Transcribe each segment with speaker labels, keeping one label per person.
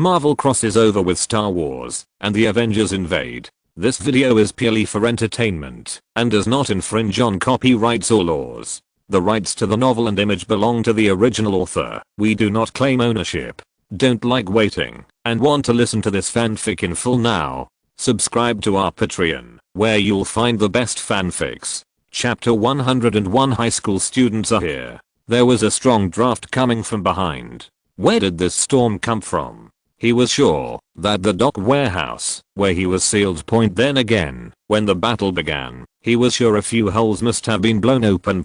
Speaker 1: Marvel crosses over with Star Wars, and the Avengers invade. This video is purely for entertainment, and does not infringe on copyrights or laws. The rights to the novel and image belong to the original author. We do not claim ownership. Don't like waiting, and want to listen to this fanfic in full now? Subscribe to our Patreon, where you'll find the best fanfics. Chapter 101 High school students are here. There was a strong draft coming from behind. Where did this storm come from? He was sure that the dock warehouse, where he was sealed. Then again, when the battle began, he was sure a few holes must have been blown open.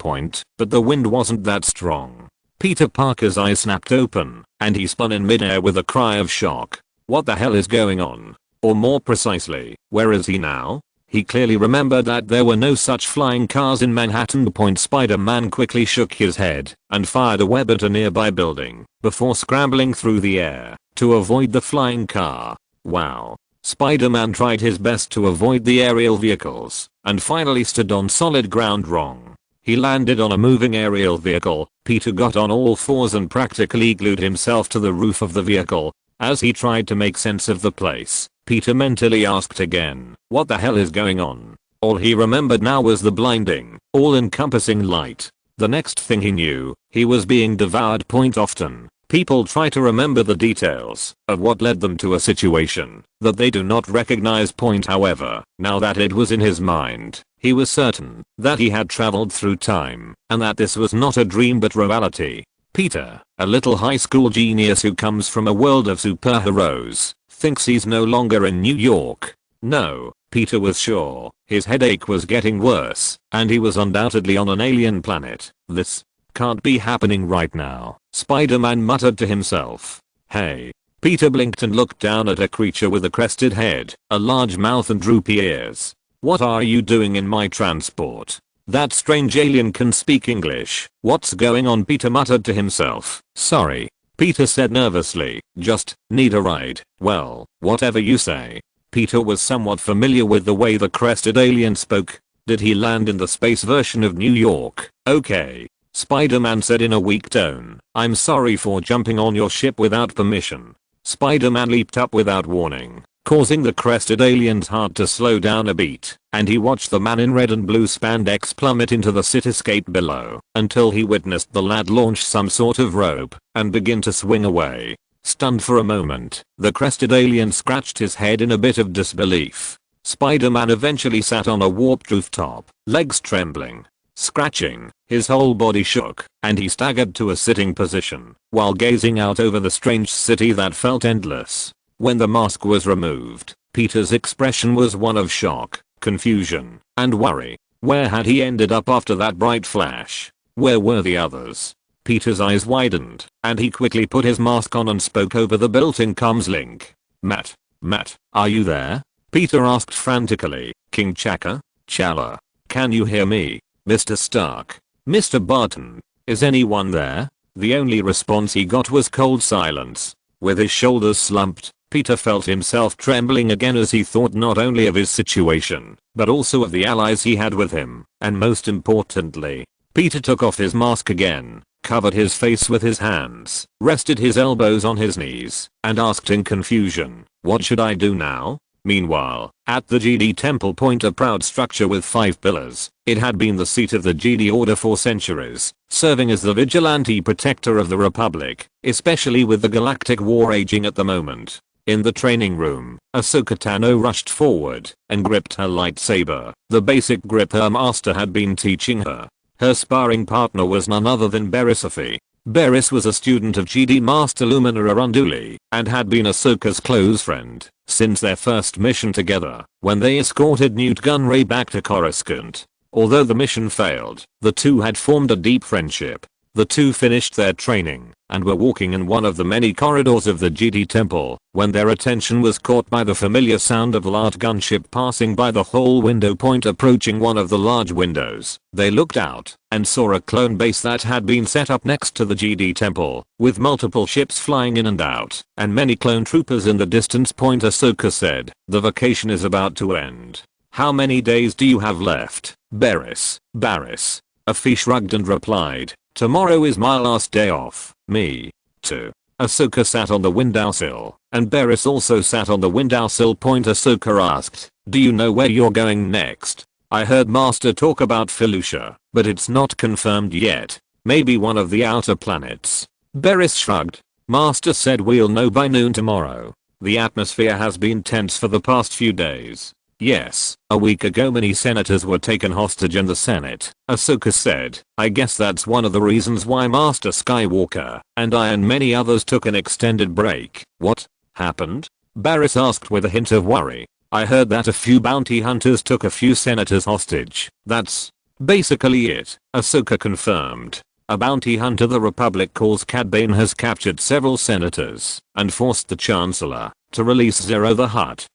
Speaker 1: But the wind wasn't that strong. Peter Parker's eyes snapped open, and he spun in midair with a cry of shock. What the hell is going on? Or more precisely, where is he now? He clearly remembered that there were no such flying cars in Manhattan. Spider-Man quickly shook his head and fired a web at a nearby building before scrambling through the air to avoid the flying car. Wow. Spider-Man tried his best to avoid the aerial vehicles and finally stood on solid ground. Wrong. He landed on a moving aerial vehicle. Peter got on all fours and practically glued himself to the roof of the vehicle. As he tried to make sense of the place, Peter mentally asked again, what the hell is going on? All he remembered now was the blinding, all-encompassing light. The next thing he knew, he was being devoured. Often, people try to remember the details of what led them to a situation that they do not recognize. However, now that it was in his mind, he was certain that he had traveled through time and that this was not a dream but reality. Peter, a little high school genius who comes from a world of superheroes, thinks he's no longer in New York. No, Peter was sure his headache was getting worse and he was undoubtedly on an alien planet. This can't be happening right now, Spider-Man muttered to himself. Hey. Peter blinked and looked down at a creature with a crested head, a large mouth and droopy ears. What are you doing in my transport? That strange alien can speak English. What's going on? Peter muttered to himself. Sorry. Peter said nervously, just need a ride. Well, whatever you say. Peter was somewhat familiar with the way the crested alien spoke. Did he land in the space version of New York? Okay. Spider-Man said in a weak tone. I'm sorry for jumping on your ship without permission. Spider-Man leaped up without warning, causing the crested alien's heart to slow down a beat, and he watched the man in red and blue spandex plummet into the cityscape below until he witnessed the lad launch some sort of rope and begin to swing away. Stunned for a moment, the crested alien scratched his head in a bit of disbelief. Spider-Man eventually sat on a warped rooftop, legs trembling, scratching, his whole body shook, and he staggered to a sitting position while gazing out over the strange city that felt endless. When the mask was removed, Peter's expression was one of shock, confusion, and worry. Where had he ended up after that bright flash? Where were the others? Peter's eyes widened, and he quickly put his mask on and spoke over the built-in comms link. Matt, are you there? Peter asked frantically. King Chaka? Chala. Can you hear me? Mr. Stark? Mr. Barton? Is anyone there? The only response he got was cold silence. With his shoulders slumped, Peter felt himself trembling again as he thought not only of his situation, but also of the allies he had with him, and most importantly, Peter took off his mask again, covered his face with his hands, rested his elbows on his knees, and asked in confusion, what should I do now? Meanwhile, at the GD Temple, a proud structure with 5 pillars, it had been the seat of the GD Order for centuries, serving as the vigilante protector of the Republic, especially with the Galactic War raging at the moment. In the training room, Ahsoka Tano rushed forward and gripped her lightsaber, the basic grip her master had been teaching her. Her sparring partner was none other than Berisophy. Beris was a student of GD Master Lumina Arunduli and had been Ahsoka's close friend since their first mission together when they escorted Newt Gunray back to Coruscant. Although the mission failed, the two had formed a deep friendship. The two finished their training and were walking in one of the many corridors of the GD Temple when their attention was caught by the familiar sound of a large gunship passing by the whole window. Approaching one of the large windows, they looked out and saw a clone base that had been set up next to the GD Temple, with multiple ships flying in and out, and many clone troopers in the distance. Ahsoka said, the vacation is about to end. How many days do you have left, Barris? Afi shrugged and replied, tomorrow is my last day off. Me, too. Ahsoka sat on the windowsill and Barriss also sat on the windowsill. Ahsoka asked, "Do you know where you're going next? I heard Master talk about Felucia, but it's not confirmed yet. Maybe one of the outer planets." Barriss shrugged. "Master said we'll know by noon tomorrow. The atmosphere has been tense for the past few days." "Yes, a week ago many senators were taken hostage in the Senate," Ahsoka said. "I guess that's one of the reasons why Master Skywalker and I and many others took an extended break." "What happened?" Barriss asked with a hint of worry. "I heard that a few bounty hunters took a few senators hostage. That's basically it," Ahsoka confirmed. "A bounty hunter the Republic calls Cad Bane has captured several senators and forced the Chancellor to release Zero the Hutt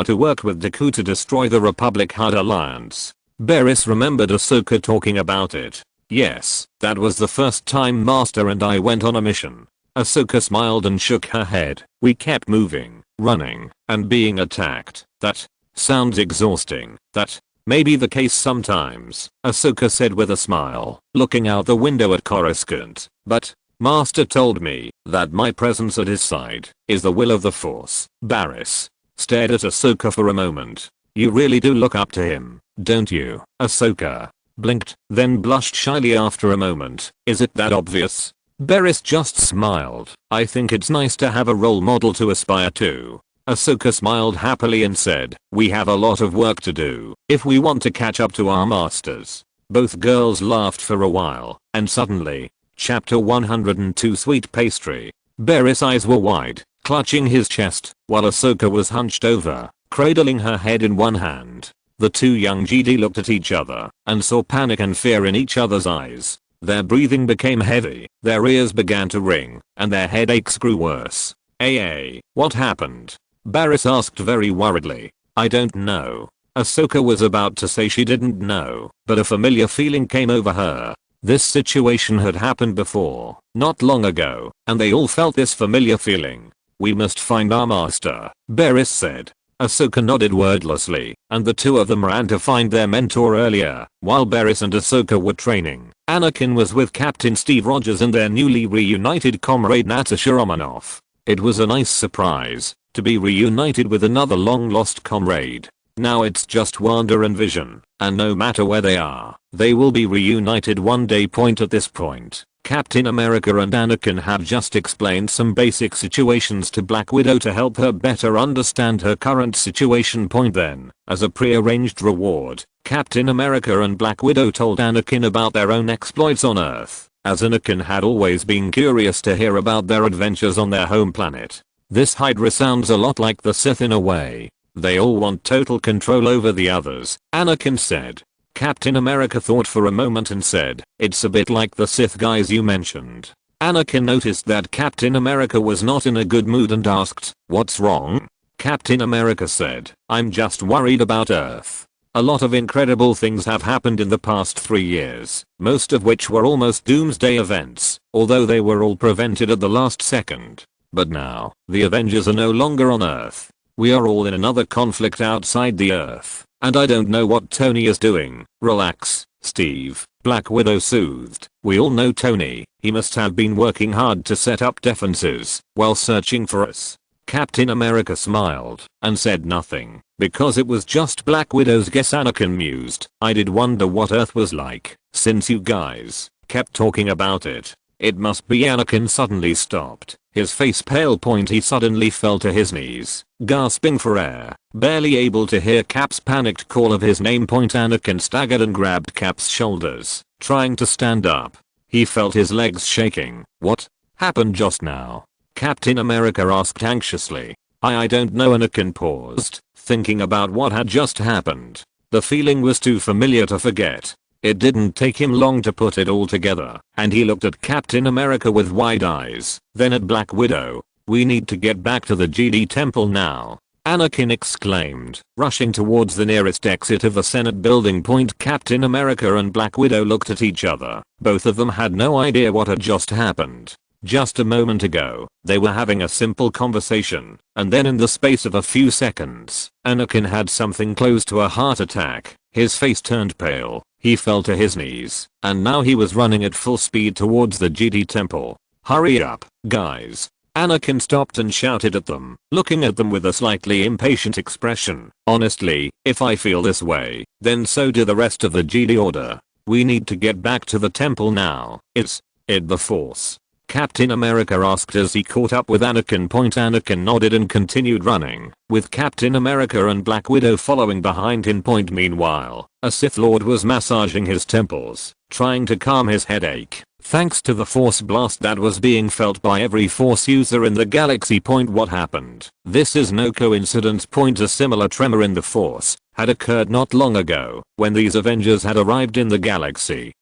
Speaker 1: who worked with Dooku to destroy the Republic-Hutt alliance." Barriss remembered Ahsoka talking about it. "Yes, that was the first time Master and I went on a mission." Ahsoka smiled and shook her head. "We kept moving, running, and being attacked. That sounds exhausting. That may be the case sometimes," Ahsoka said with a smile, looking out the window at Coruscant. "But Master told me that my presence at his side is the will of the Force." Barriss stared at Ahsoka for a moment. "You really do look up to him, don't you?" Ahsoka blinked, then blushed shyly after a moment. "Is it that obvious?" Barriss just smiled. "I think it's nice to have a role model to aspire to." Ahsoka smiled happily and said, "We have a lot of work to do if we want to catch up to our masters." Both girls laughed for a while, and suddenly, Chapter 102 Sweet Pastry. Barriss' eyes were wide, clutching his chest, while Ahsoka was hunched over, cradling her head in one hand. The two young Jedi looked at each other and saw panic and fear in each other's eyes. Their breathing became heavy, their ears began to ring, and their headaches grew worse. What happened?" Barriss asked very worriedly. "I don't know." Ahsoka was about to say she didn't know, but a familiar feeling came over her. This situation had happened before, not long ago, and they all felt this familiar feeling. "We must find our master," Barriss said. Ahsoka nodded wordlessly, and the two of them ran to find their mentor earlier. While Barriss and Ahsoka were training, Anakin was with Captain Steve Rogers and their newly reunited comrade Natasha Romanoff. It was a nice surprise to be reunited with another long-lost comrade. Now it's just Wander and Vision, and no matter where they are, they will be reunited one day. At this point, Captain America and Anakin had just explained some basic situations to Black Widow to help her better understand her current situation. Then, as a pre-arranged reward, Captain America and Black Widow told Anakin about their own exploits on Earth, as Anakin had always been curious to hear about their adventures on their home planet. "This Hydra sounds a lot like the Sith in a way. They all want total control over the others," Anakin said. Captain America thought for a moment and said, "It's a bit like the Sith guys you mentioned." Anakin noticed that Captain America was not in a good mood and asked, "What's wrong?" Captain America said, "I'm just worried about Earth. A lot of incredible things have happened in the past 3 years, most of which were almost doomsday events, although they were all prevented at the last second. But now, the Avengers are no longer on Earth. We are all in another conflict outside the Earth, and I don't know what Tony is doing." "Relax, Steve," Black Widow soothed. "We all know Tony. He must have been working hard to set up defenses while searching for us." Captain America smiled and said nothing, because it was just Black Widow's guess. Anakin mused, "I did wonder what Earth was like, since you guys kept talking about it. It must be." Anakin suddenly stopped, his face pale. He suddenly fell to his knees, gasping for air, barely able to hear Cap's panicked call of his name. Anakin staggered and grabbed Cap's shoulders, trying to stand up. He felt his legs shaking. "What happened just now?" Captain America asked anxiously. I don't know." Anakin paused, thinking about what had just happened. The feeling was too familiar to forget. It didn't take him long to put it all together, and he looked at Captain America with wide eyes, then at Black Widow. "We need to get back to the Jedi Temple now," Anakin exclaimed, rushing towards the nearest exit of the Senate building. Captain America and Black Widow looked at each other. Both of them had no idea what had just happened. Just a moment ago, they were having a simple conversation, and then in the space of a few seconds, Anakin had something close to a heart attack. His face turned pale, he fell to his knees, and now he was running at full speed towards the Jedi Temple. "Hurry up, guys. Anakin stopped and shouted at them, looking at them with a slightly impatient expression. Honestly, if I feel this way, then so do the rest of the Jedi Order. We need to get back to the temple now. Is it the Force? Captain America asked as he caught up with Anakin. Anakin nodded and continued running, with Captain America and Black Widow following behind him. Meanwhile, a Sith Lord was massaging his temples, trying to calm his headache, thanks to the Force blast that was being felt by every Force user in the galaxy. What happened? This is no coincidence. A similar tremor in the Force had occurred not long ago when these Avengers had arrived in the galaxy.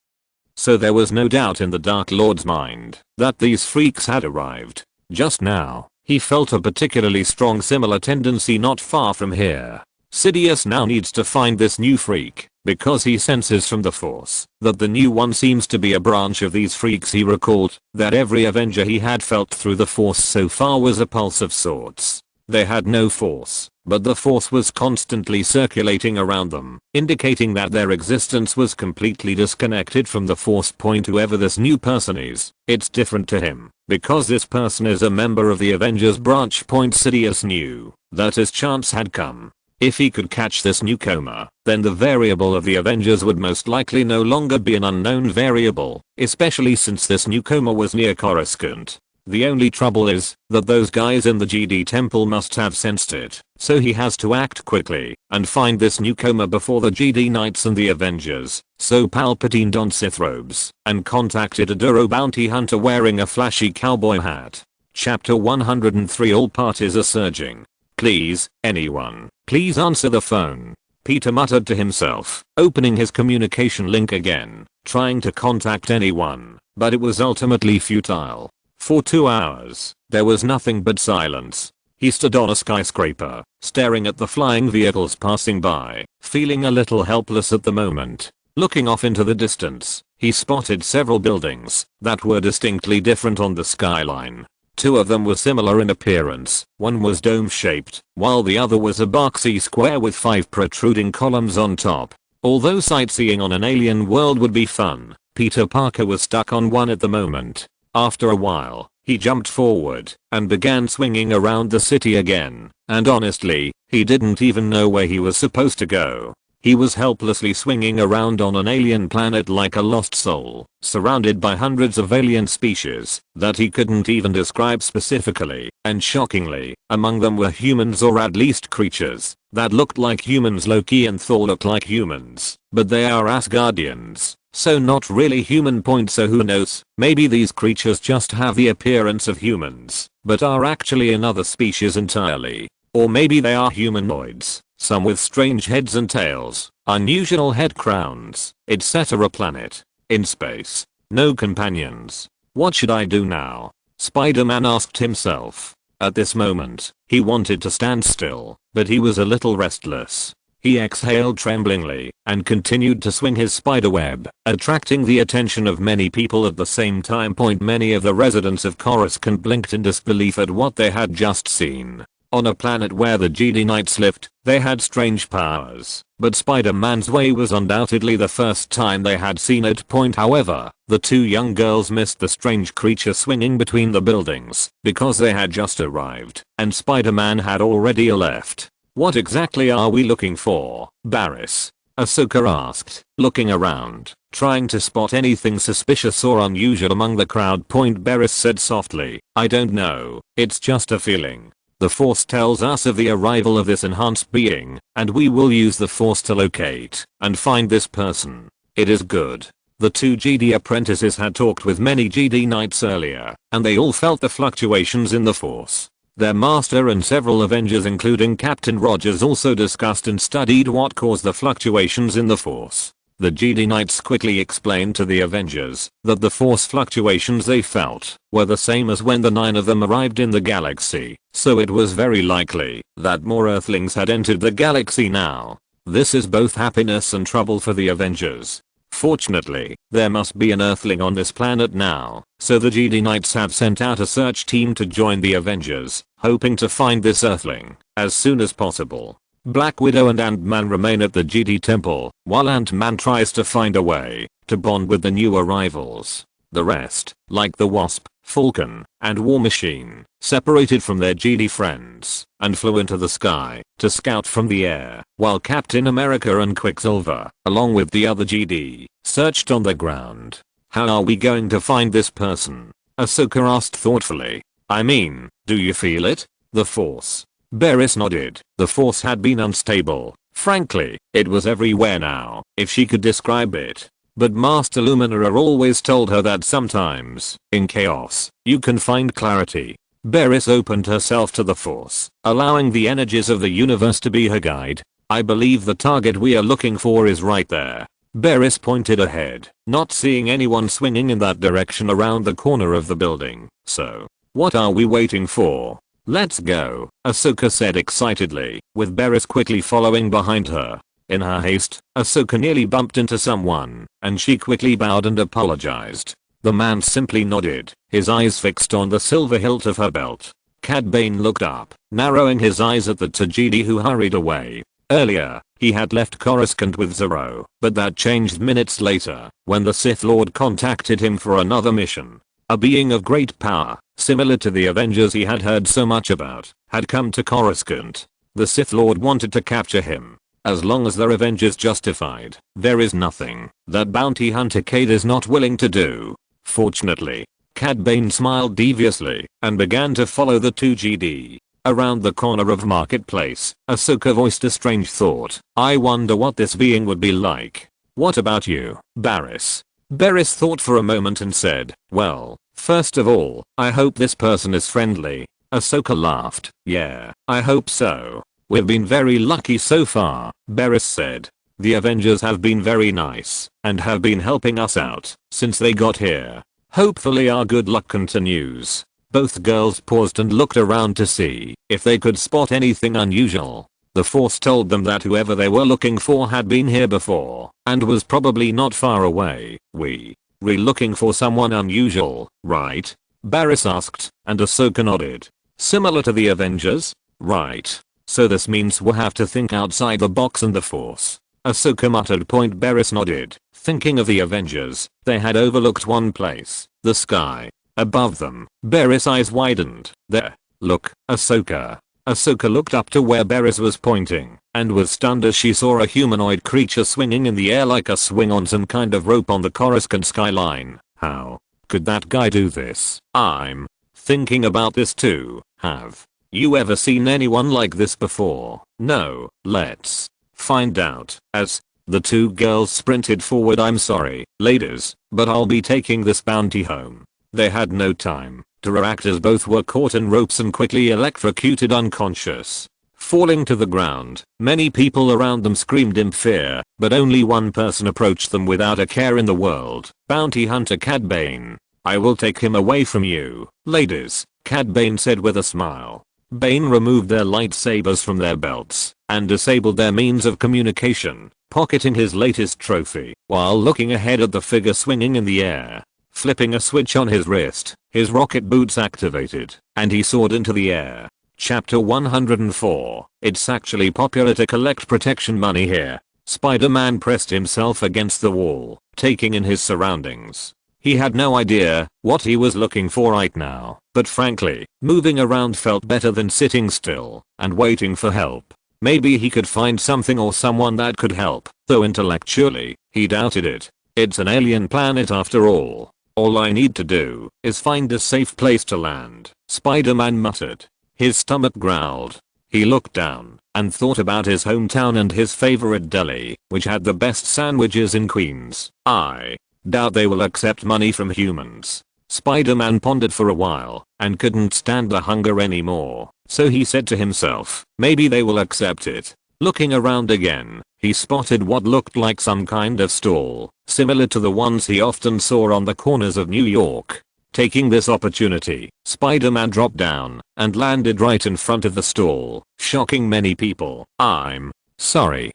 Speaker 1: So there was no doubt in the Dark Lord's mind that these freaks had arrived. Just now, he felt a particularly strong similar tendency not far from here. Sidious now needs to find this new freak, because he senses from the Force that the new one seems to be a branch of these freaks. He recalled that every Avenger he had felt through the Force so far was a pulse of sorts. They had no Force, but the Force was constantly circulating around them, indicating that their existence was completely disconnected from the Force. Whoever this new person is, it's different to him, because this person is a member of the Avengers branch. Sidious knew that his chance had come. If he could catch this newcomer, then the variable of the Avengers would most likely no longer be an unknown variable, especially since this newcomer was near Coruscant. The only trouble is that those guys in the Jedi temple must have sensed it, so he has to act quickly and find this newcomer before the Jedi Knights and the Avengers. So Palpatine donned Sith robes and contacted a Duro bounty hunter wearing a flashy cowboy hat. Chapter 103. All parties are surging. Please, anyone, please answer the phone. Peter muttered to himself, opening his communication link again, trying to contact anyone, but it was ultimately futile. For 2 hours, there was nothing but silence. He stood on a skyscraper, staring at the flying vehicles passing by, feeling a little helpless at the moment. Looking off into the distance, he spotted several buildings that were distinctly different on the skyline. 2 of them were similar in appearance. One was dome-shaped, while the other was a boxy square with 5 protruding columns on top. Although sightseeing on an alien world would be fun, Peter Parker was stuck on one at the moment. After a while, he jumped forward and began swinging around the city again, and honestly, he didn't even know where he was supposed to go. He was helplessly swinging around on an alien planet like a lost soul, surrounded by hundreds of alien species that he couldn't even describe specifically, and shockingly, among them were humans, or at least creatures that looked like humans. Loki and Thor look like humans, but they are Asgardians, so not really human. So who knows, maybe these creatures just have the appearance of humans, but are actually another species entirely. Or maybe they are humanoids, some with strange heads and tails, unusual head crowns, etc. Planet. In space. No companions. What should I do now? Spider-Man asked himself. At this moment, he wanted to stand still, but he was a little restless. He exhaled tremblingly and continued to swing his spiderweb, attracting the attention of many people at the same time. Many of the residents of Coruscant blinked in disbelief at what they had just seen. On a planet where the Jedi Knights lived, they had strange powers, but Spider-Man's way was undoubtedly the first time they had seen it. However, the 2 young girls missed the strange creature swinging between the buildings because they had just arrived, and Spider-Man had already left. What exactly are we looking for, Barriss? Ahsoka asked, looking around, trying to spot anything suspicious or unusual among the crowd. Barriss said softly, I don't know, it's just a feeling. The Force tells us of the arrival of this enhanced being, and we will use the Force to locate and find this person. It is good. The 2 Jedi apprentices had talked with many Jedi Knights earlier, and they all felt the fluctuations in the Force. Their master and several Avengers including Captain Rogers also discussed and studied what caused the fluctuations in the Force. The Jedi Knights quickly explained to the Avengers that the Force fluctuations they felt were the same as when the 9 of them arrived in the galaxy, so it was very likely that more Earthlings had entered the galaxy now. This is both happiness and trouble for the Avengers. Fortunately, there must be an Earthling on this planet now, so the Jedi Knights have sent out a search team to join the Avengers, hoping to find this Earthling as soon as possible. Black Widow and Ant-Man remain at the Jedi Temple, while Ant-Man tries to find a way to bond with the new arrivals. The rest, like the Wasp, Falcon, and War Machine separated from their Jedi friends and flew into the sky to scout from the air, while Captain America and Quicksilver, along with the other Jedi, searched on the ground. How are we going to find this person? Ahsoka asked thoughtfully. I mean, do you feel it? The Force. Barriss nodded. The Force had been unstable. Frankly, it was everywhere now, if she could describe it. But Master Luminara always told her that sometimes, in chaos, you can find clarity. Barriss opened herself to the Force, allowing the energies of the universe to be her guide. I believe the target we are looking for is right there. Barriss pointed ahead, not seeing anyone swinging in that direction around the corner of the building. So, what are we waiting for? Let's go, Ahsoka said excitedly, with Barriss quickly following behind her. In her haste, Ahsoka nearly bumped into someone, and she quickly bowed and apologized. The man simply nodded, his eyes fixed on the silver hilt of her belt. Cad Bane looked up, narrowing his eyes at the Tajidi who hurried away. Earlier, he had left Coruscant with Zero, but that changed minutes later, when the Sith Lord contacted him for another mission. A being of great power, similar to the Avengers he had heard so much about, had come to Coruscant. The Sith Lord wanted to capture him. As long as their Avengers justified, there is nothing that bounty hunter Cade is not willing to do. Fortunately, Cad Bane smiled deviously and began to follow the two GD. Around the corner of Marketplace, Ahsoka voiced a strange thought. I wonder what this being would be like. What about you, Barriss? Barriss thought for a moment and said, well, first of all, I hope this person is friendly. Ahsoka laughed. Yeah, I hope so. We've been very lucky so far, Barriss said. The Avengers have been very nice and have been helping us out since they got here. Hopefully our good luck continues. Both girls paused and looked around to see if they could spot anything unusual. The Force told them that whoever they were looking for had been here before and was probably not far away. We're looking for someone unusual, right? Barriss asked, and Ahsoka nodded. Similar to the Avengers? Right. So this means we'll have to think outside the box and the Force. Ahsoka muttered. Barriss nodded, thinking of the Avengers. They had overlooked one place, the sky. Above them, Barriss' eyes widened. There. Look, Ahsoka. Ahsoka looked up to where Barriss was pointing, and was stunned as she saw a humanoid creature swinging in the air like a swing on some kind of rope on the Coruscant skyline. How could that guy do this? I'm thinking about this too. Have you ever seen anyone like this before? No, let's find out. As the two girls sprinted forward. I'm sorry, ladies, but I'll be taking this bounty home. They had no time to react as both were caught in ropes and quickly electrocuted unconscious. Falling to the ground, many people around them screamed in fear, but only one person approached them without a care in the world. Bounty hunter Cad Bane. I will take him away from you, ladies, Cad Bane said with a smile. Bane removed their lightsabers from their belts and disabled their means of communication, pocketing his latest trophy while looking ahead at the figure swinging in the air. Flipping a switch on his wrist, his rocket boots activated, and he soared into the air. Chapter 104. It's actually popular to collect protection money here. Spider-Man pressed himself against the wall, taking in his surroundings. He had no idea what he was looking for right now, but frankly, moving around felt better than sitting still and waiting for help. Maybe he could find something or someone that could help, though intellectually, he doubted it. It's an alien planet after all. All I need to do is find a safe place to land, Spider-Man muttered. His stomach growled. He looked down and thought about his hometown and his favorite deli, which had the best sandwiches in Queens. I doubt they will accept money from humans. Spider-Man pondered for a while and couldn't stand the hunger anymore, so he said to himself, maybe they will accept it. Looking around again, he spotted what looked like some kind of stall, similar to the ones he often saw on the corners of New York. Taking this opportunity, Spider-Man dropped down and landed right in front of the stall, shocking many people. I'm sorry,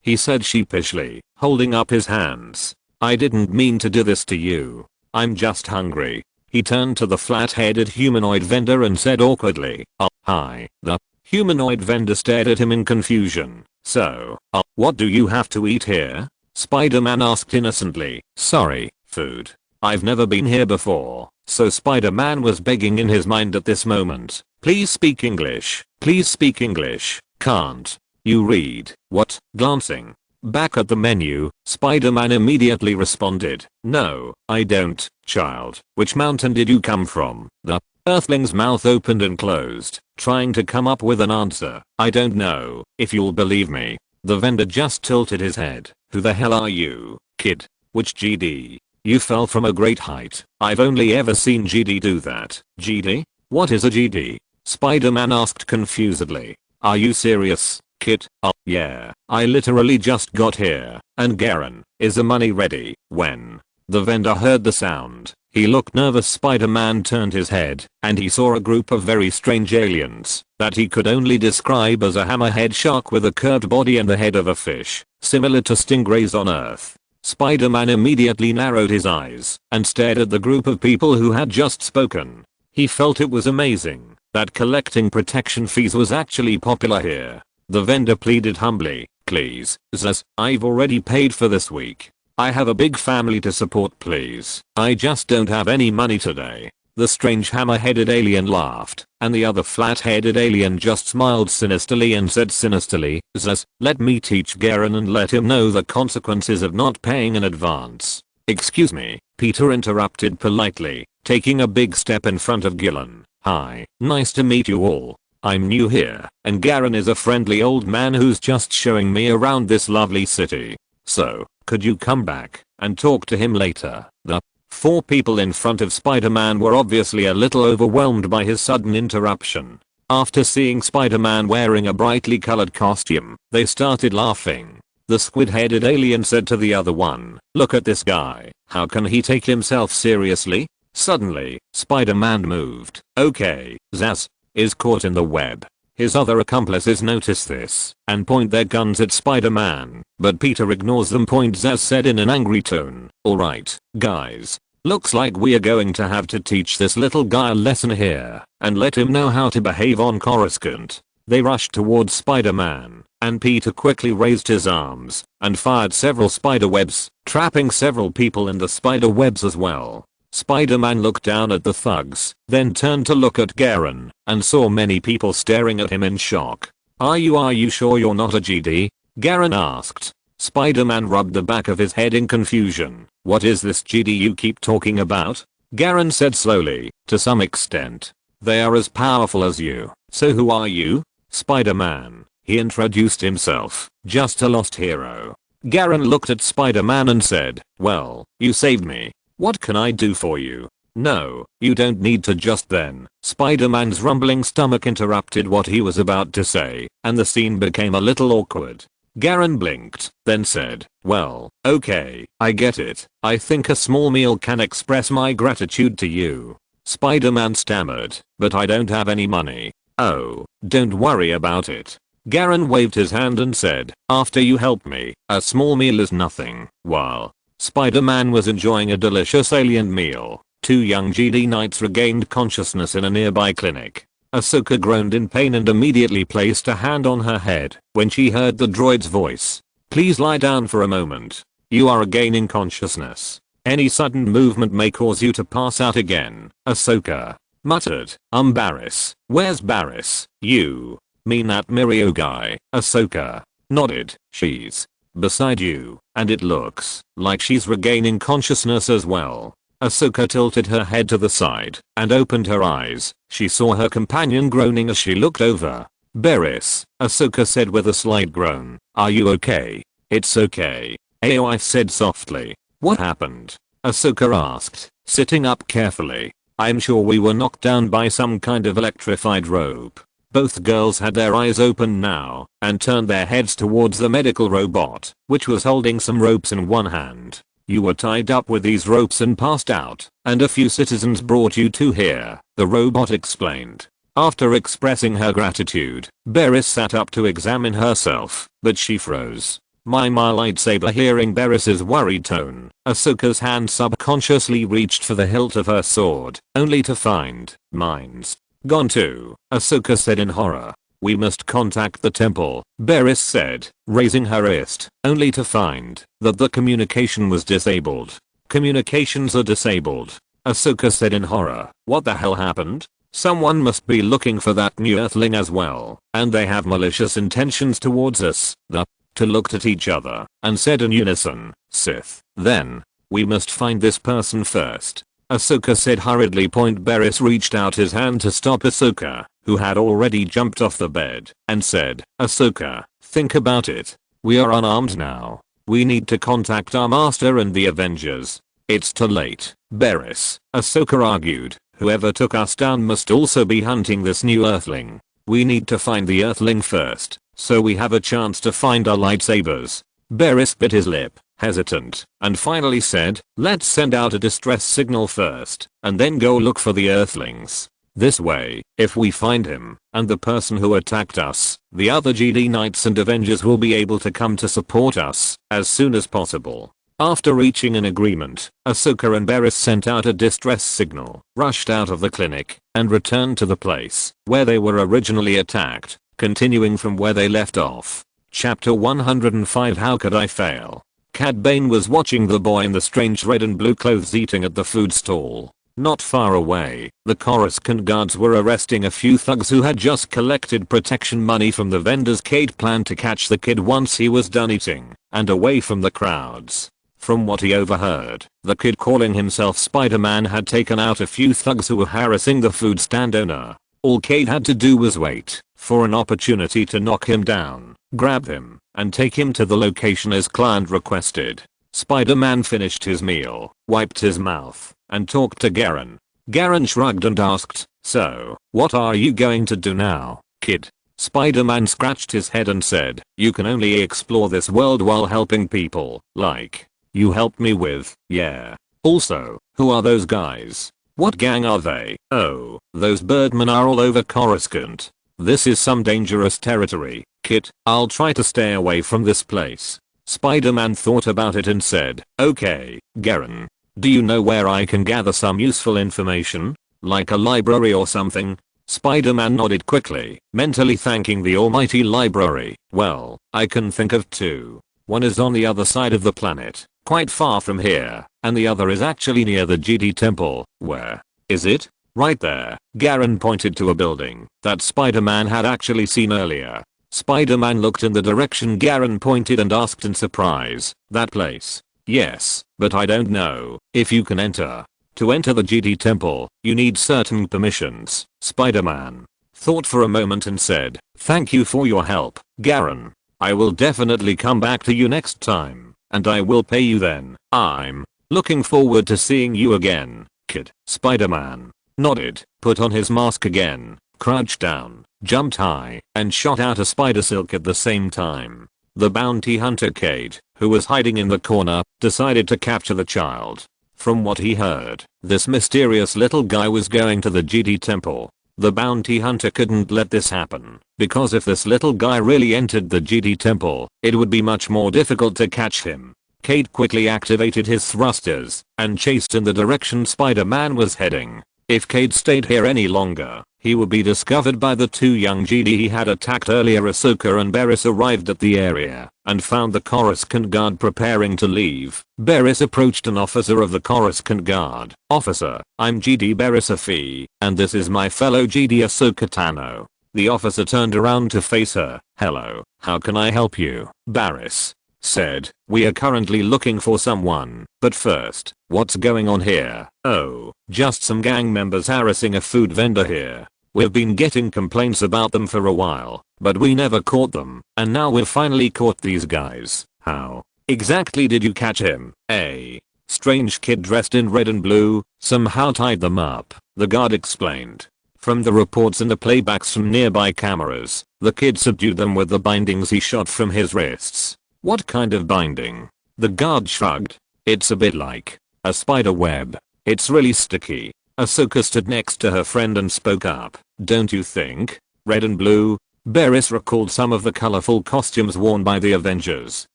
Speaker 1: he said sheepishly, holding up his hands. I didn't mean to do this to you. I'm just hungry. He turned to the flat-headed humanoid vendor and said awkwardly, "Oh, hi." The humanoid vendor stared at him in confusion. So, what do you have to eat here? Spider-Man asked innocently. Sorry, food. I've never been here before. So Spider-Man was begging in his mind at this moment. Please speak English. Please speak English. Can't you read? What? Glancing back at the menu, Spider-Man immediately responded, no, I don't, child. Which mountain did you come from? The Earthling's mouth opened and closed, trying to come up with an answer. I don't know, if you'll believe me. The vendor just tilted his head. Who the hell are you, kid? Which GD? You fell from a great height. I've only ever seen GD do that. GD? What is a GD? Spider-Man asked confusedly. Are you serious, kid? Oh, yeah. I literally just got here. And Garen, is the money ready? When the vendor heard the sound, he looked nervous. Spider-Man turned his head, and he saw a group of very strange aliens that he could only describe as a hammerhead shark with a curved body and the head of a fish, similar to stingrays on Earth. Spider-Man immediately narrowed his eyes and stared at the group of people who had just spoken. He felt it was amazing that collecting protection fees was actually popular here. The vendor pleaded humbly, please, Zaz, I've already paid for this week. I have a big family to support, please. I just don't have any money today. The strange hammer-headed alien laughed, and the other flat-headed alien just smiled sinisterly and said sinisterly, Zaz, let me teach Garen and let him know the consequences of not paying in advance. Excuse me, Peter interrupted politely, taking a big step in front of Gillen. Hi, nice to meet you all. I'm new here, and Garen is a friendly old man who's just showing me around this lovely city. So, could you come back and talk to him later? The four people in front of Spider-Man were obviously a little overwhelmed by his sudden interruption. After seeing Spider-Man wearing a brightly colored costume, they started laughing. The squid-headed alien said to the other one, look at this guy, how can he take himself seriously? Suddenly, Spider-Man moved. Okay, Zaz is caught in the web. His other accomplices notice this and point their guns at Spider-Man, but Peter ignores them. Zaz said in an angry tone, alright, guys. Looks like we are going to have to teach this little guy a lesson here and let him know how to behave on Coruscant. They rushed towards Spider-Man, and Peter quickly raised his arms and fired several spider webs, trapping several people in the spider webs as well. Spider-Man looked down at the thugs, then turned to look at Garen, and saw many people staring at him in shock. Are you sure you're not a GD? Garen asked. Spider-Man rubbed the back of his head in confusion. What is this GD you keep talking about? Garen said slowly, to some extent. They are as powerful as you. So who are you? Spider-Man. He introduced himself, just a lost hero. Garen looked at Spider-Man and said, well, you saved me. What can I do for you? No, you don't need to. Just then, Spider-Man's rumbling stomach interrupted what he was about to say, and the scene became a little awkward. Garen blinked, then said, well, okay, I get it. I think a small meal can express my gratitude to you. Spider-Man stammered, but I don't have any money. Oh, don't worry about it. Garen waved his hand and said, after you help me, a small meal is nothing. While Spider-Man was enjoying a delicious alien meal, two young GD Knights regained consciousness in a nearby clinic. Ahsoka groaned in pain and immediately placed a hand on her head when she heard the droid's voice. Please lie down for a moment. You are regaining consciousness. Any sudden movement may cause you to pass out again, Ahsoka muttered. Barriss. Where's Barriss? You mean that Mirio guy? Ahsoka nodded. She's beside you, and it looks like she's regaining consciousness as well. Ahsoka tilted her head to the side and opened her eyes. She saw her companion groaning as she looked over. Barriss, Ahsoka said with a slight groan. Are you okay? It's okay. Aoi said softly. What happened? Ahsoka asked, sitting up carefully. I'm sure we were knocked down by some kind of electrified rope. Both girls had their eyes open now and turned their heads towards the medical robot, which was holding some ropes in one hand. You were tied up with these ropes and passed out, and a few citizens brought you to here, the robot explained. After expressing her gratitude, Barriss sat up to examine herself, but she froze. My lightsaber. Hearing Barriss's worried tone, Ahsoka's hand subconsciously reached for the hilt of her sword, only to find mine's gone too, Ahsoka said in horror. We must contact the temple, Barriss said, raising her wrist, only to find that the communication was disabled. communications are disabled. Ahsoka said in horror. What the hell happened? Someone must be looking for that new Earthling as well, and they have malicious intentions towards us. The two looked at each other and said in unison, Sith. Then, we must find this person first. Ahsoka said hurriedly. Barriss reached out his hand to stop Ahsoka, who had already jumped off the bed, and said, Ahsoka, think about it. We are unarmed now. We need to contact our master and the Avengers. It's too late, Barriss, Ahsoka argued. Whoever took us down must also be hunting this new Earthling. We need to find the Earthling first, so we have a chance to find our lightsabers. Barriss bit his lip, hesitant, and finally said, let's send out a distress signal first, and then go look for the Earthlings. This way, if we find him, and the person who attacked us, the other Jedi Knights and Avengers will be able to come to support us, as soon as possible. After reaching an agreement, Ahsoka and Barriss sent out a distress signal, rushed out of the clinic, and returned to the place where they were originally attacked, continuing from where they left off. Chapter 105. How could I fail? Cad Bane was watching the boy in the strange red and blue clothes eating at the food stall. Not far away, the Coruscant guards were arresting a few thugs who had just collected protection money from the vendors. Cade planned to catch the kid once he was done eating, and away from the crowds. From what he overheard, the kid calling himself Spider-Man had taken out a few thugs who were harassing the food stand owner. All Cade had to do was wait for an opportunity to knock him down, grab him, and take him to the location as client requested. Spider-Man finished his meal, wiped his mouth, and talked to Garen. Garen shrugged and asked, so, what are you going to do now, kid? Spider-Man scratched his head and said, you can only explore this world while helping people, like you helped me with, yeah. Also, who are those guys? What gang are they? Oh, those birdmen are all over Coruscant. This is some dangerous territory, kid. I'll try to stay away from this place. Spider-Man thought about it and said, okay, Garen. Do you know where I can gather some useful information? Like a library or something? Spider-Man nodded quickly, mentally thanking the almighty library. Well, I can think of two. One is on the other side of the planet, quite far from here, and the other is actually near the Jedi temple. Where is it? Right there. Garen pointed to a building that Spider-Man had actually seen earlier. Spider-Man looked in the direction Garen pointed and asked in surprise, that place? Yes, but I don't know if you can enter. To enter the Jedi temple, you need certain permissions. Spider-Man thought for a moment and said, thank you for your help, Garen. I will definitely come back to you next time, and I will pay you then. I'm looking forward to seeing you again, kid. Spider-Man nodded, put on his mask again, crouched down, jumped high, and shot out a spider silk at the same time. The bounty hunter Cade, who was hiding in the corner, decided to capture the child. From what he heard, this mysterious little guy was going to the Jedi temple. The bounty hunter couldn't let this happen, because if this little guy really entered the Jedi temple, it would be much more difficult to catch him. Cade quickly activated his thrusters and chased in the direction Spider-Man was heading. If Cade stayed here any longer, he would be discovered by the two young Jedi he had attacked earlier. Ahsoka and Barriss arrived at the area and found the Coruscant guard preparing to leave. Barriss approached an officer of the Coruscant guard. Officer, I'm Jedi Barriss Afi, and this is my fellow Jedi Ahsoka Tano. The officer turned around to face her. Hello, how can I help you? Barriss said, we are currently looking for someone, but first, what's going on here? Oh, just some gang members harassing a food vendor here. We've been getting complaints about them for a while, but we never caught them, and now we've finally caught these guys. How exactly did you catch him? A strange kid dressed in red and blue somehow tied them up, the guard explained. From the reports and the playbacks from nearby cameras, the kid subdued them with the bindings he shot from his wrists. What kind of binding? The guard shrugged. It's a bit like a spider web. It's really sticky. Ahsoka stood next to her friend and spoke up. Don't you think? Red and blue? Barriss recalled some of the colorful costumes worn by the Avengers.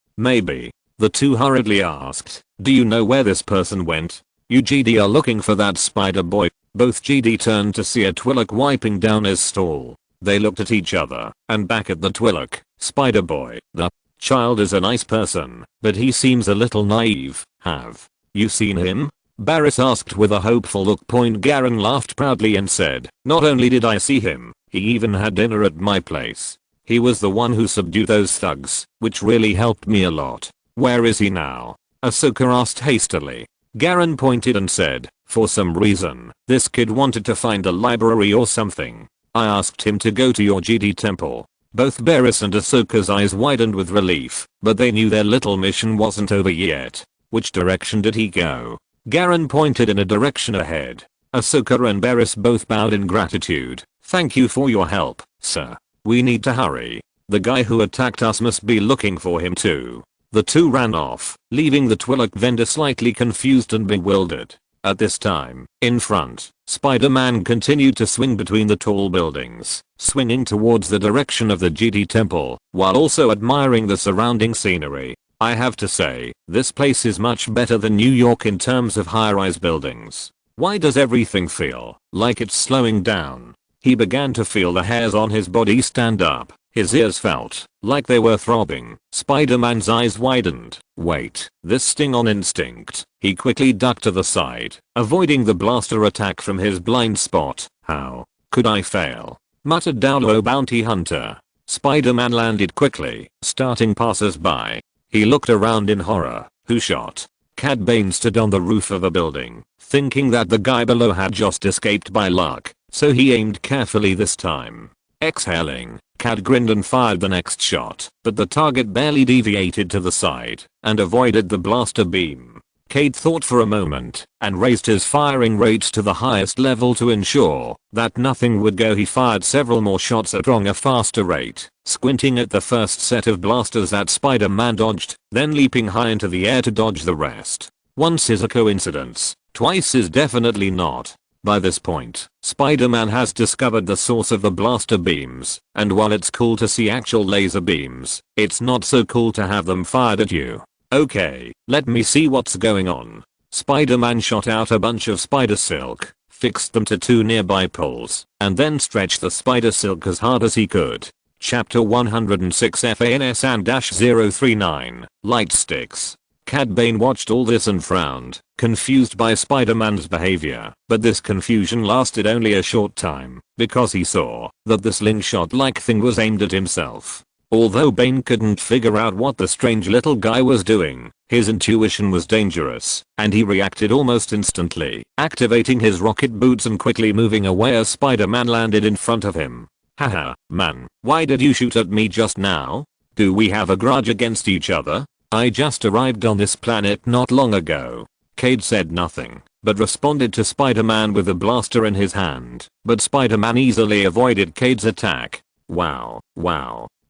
Speaker 1: Maybe. The two hurriedly asked, do you know where this person went? You Jedi are looking for that spider boy. Both Jedi turned to see a Twi'lek wiping down his stall. They looked at each other and back at the Twi'lek. Spider boy, the child is a nice person, but he seems a little naive. Have You seen him? Barris asked with a hopeful look. Garen laughed proudly and said, not only did I see him, he even had dinner at my place. He was the one who subdued those thugs, which really helped me a lot. Where is he now? Ahsoka asked hastily. Garen pointed and said, for some reason, this kid wanted to find a library or something. I asked him to go to your Jedi temple. Both Barris and Ahsoka's eyes widened with relief, but they knew their little mission wasn't over yet. Which direction did he go? Garen pointed in a direction ahead. Ahsoka and Barris both bowed in gratitude. Thank you for your help, sir. We need to hurry. The guy who attacked us must be looking for him too. The two ran off, leaving the Twi'lek vendor slightly confused and bewildered. At this time, in front, Spider-Man continued to swing between the tall buildings, swinging towards the direction of the Jedi temple, while also admiring the surrounding scenery. I have to say, this place is much better than New York in terms of high-rise buildings. Why does everything feel like it's slowing down? He began to feel the hairs on his body stand up. His ears felt like they were throbbing. Spider-Man's eyes widened. Wait, this sting on instinct. He quickly ducked to the side, avoiding the blaster attack from his blind spot. How could I fail? Muttered Dowlow bounty hunter. Spider-Man landed quickly, starting passers-by. He looked around in horror. Who shot? Cad Bane stood on the roof of a building, thinking that the guy below had just escaped by luck, so he aimed carefully this time. Exhaling, Cad grinned and fired the next shot, but the target barely deviated to the side and avoided the blaster beam. Cade thought for a moment and raised his firing rate to the highest level to ensure that nothing would go. He fired several more shots at a faster rate, squinting at the first set of blasters that Spider-Man dodged, then leaping high into the air to dodge the rest. Once is a coincidence, twice is definitely not. By this point, Spider-Man has discovered the source of the blaster beams, and while it's cool to see actual laser beams, it's not so cool to have them fired at you. Okay, let me see what's going on. Spider-Man shot out a bunch of spider silk, fixed them to two nearby poles, and then stretched the spider silk as hard as he could. Chapter 106 FANS&-039, Light Sticks. Cad Bane watched all this and frowned, confused by Spider-Man's behavior, but this confusion lasted only a short time, because he saw that the slingshot-like thing was aimed at himself. Although Bane couldn't figure out what the strange little guy was doing, his intuition was dangerous, and he reacted almost instantly, activating his rocket boots and quickly moving away as Spider-Man landed in front of him. Haha, man, why did you shoot at me just now? Do we have a grudge against each other? I just arrived on this planet not long ago. Cade said nothing, but responded to Spider-Man with a blaster in his hand, but Spider-Man easily avoided Cade's attack. Wow.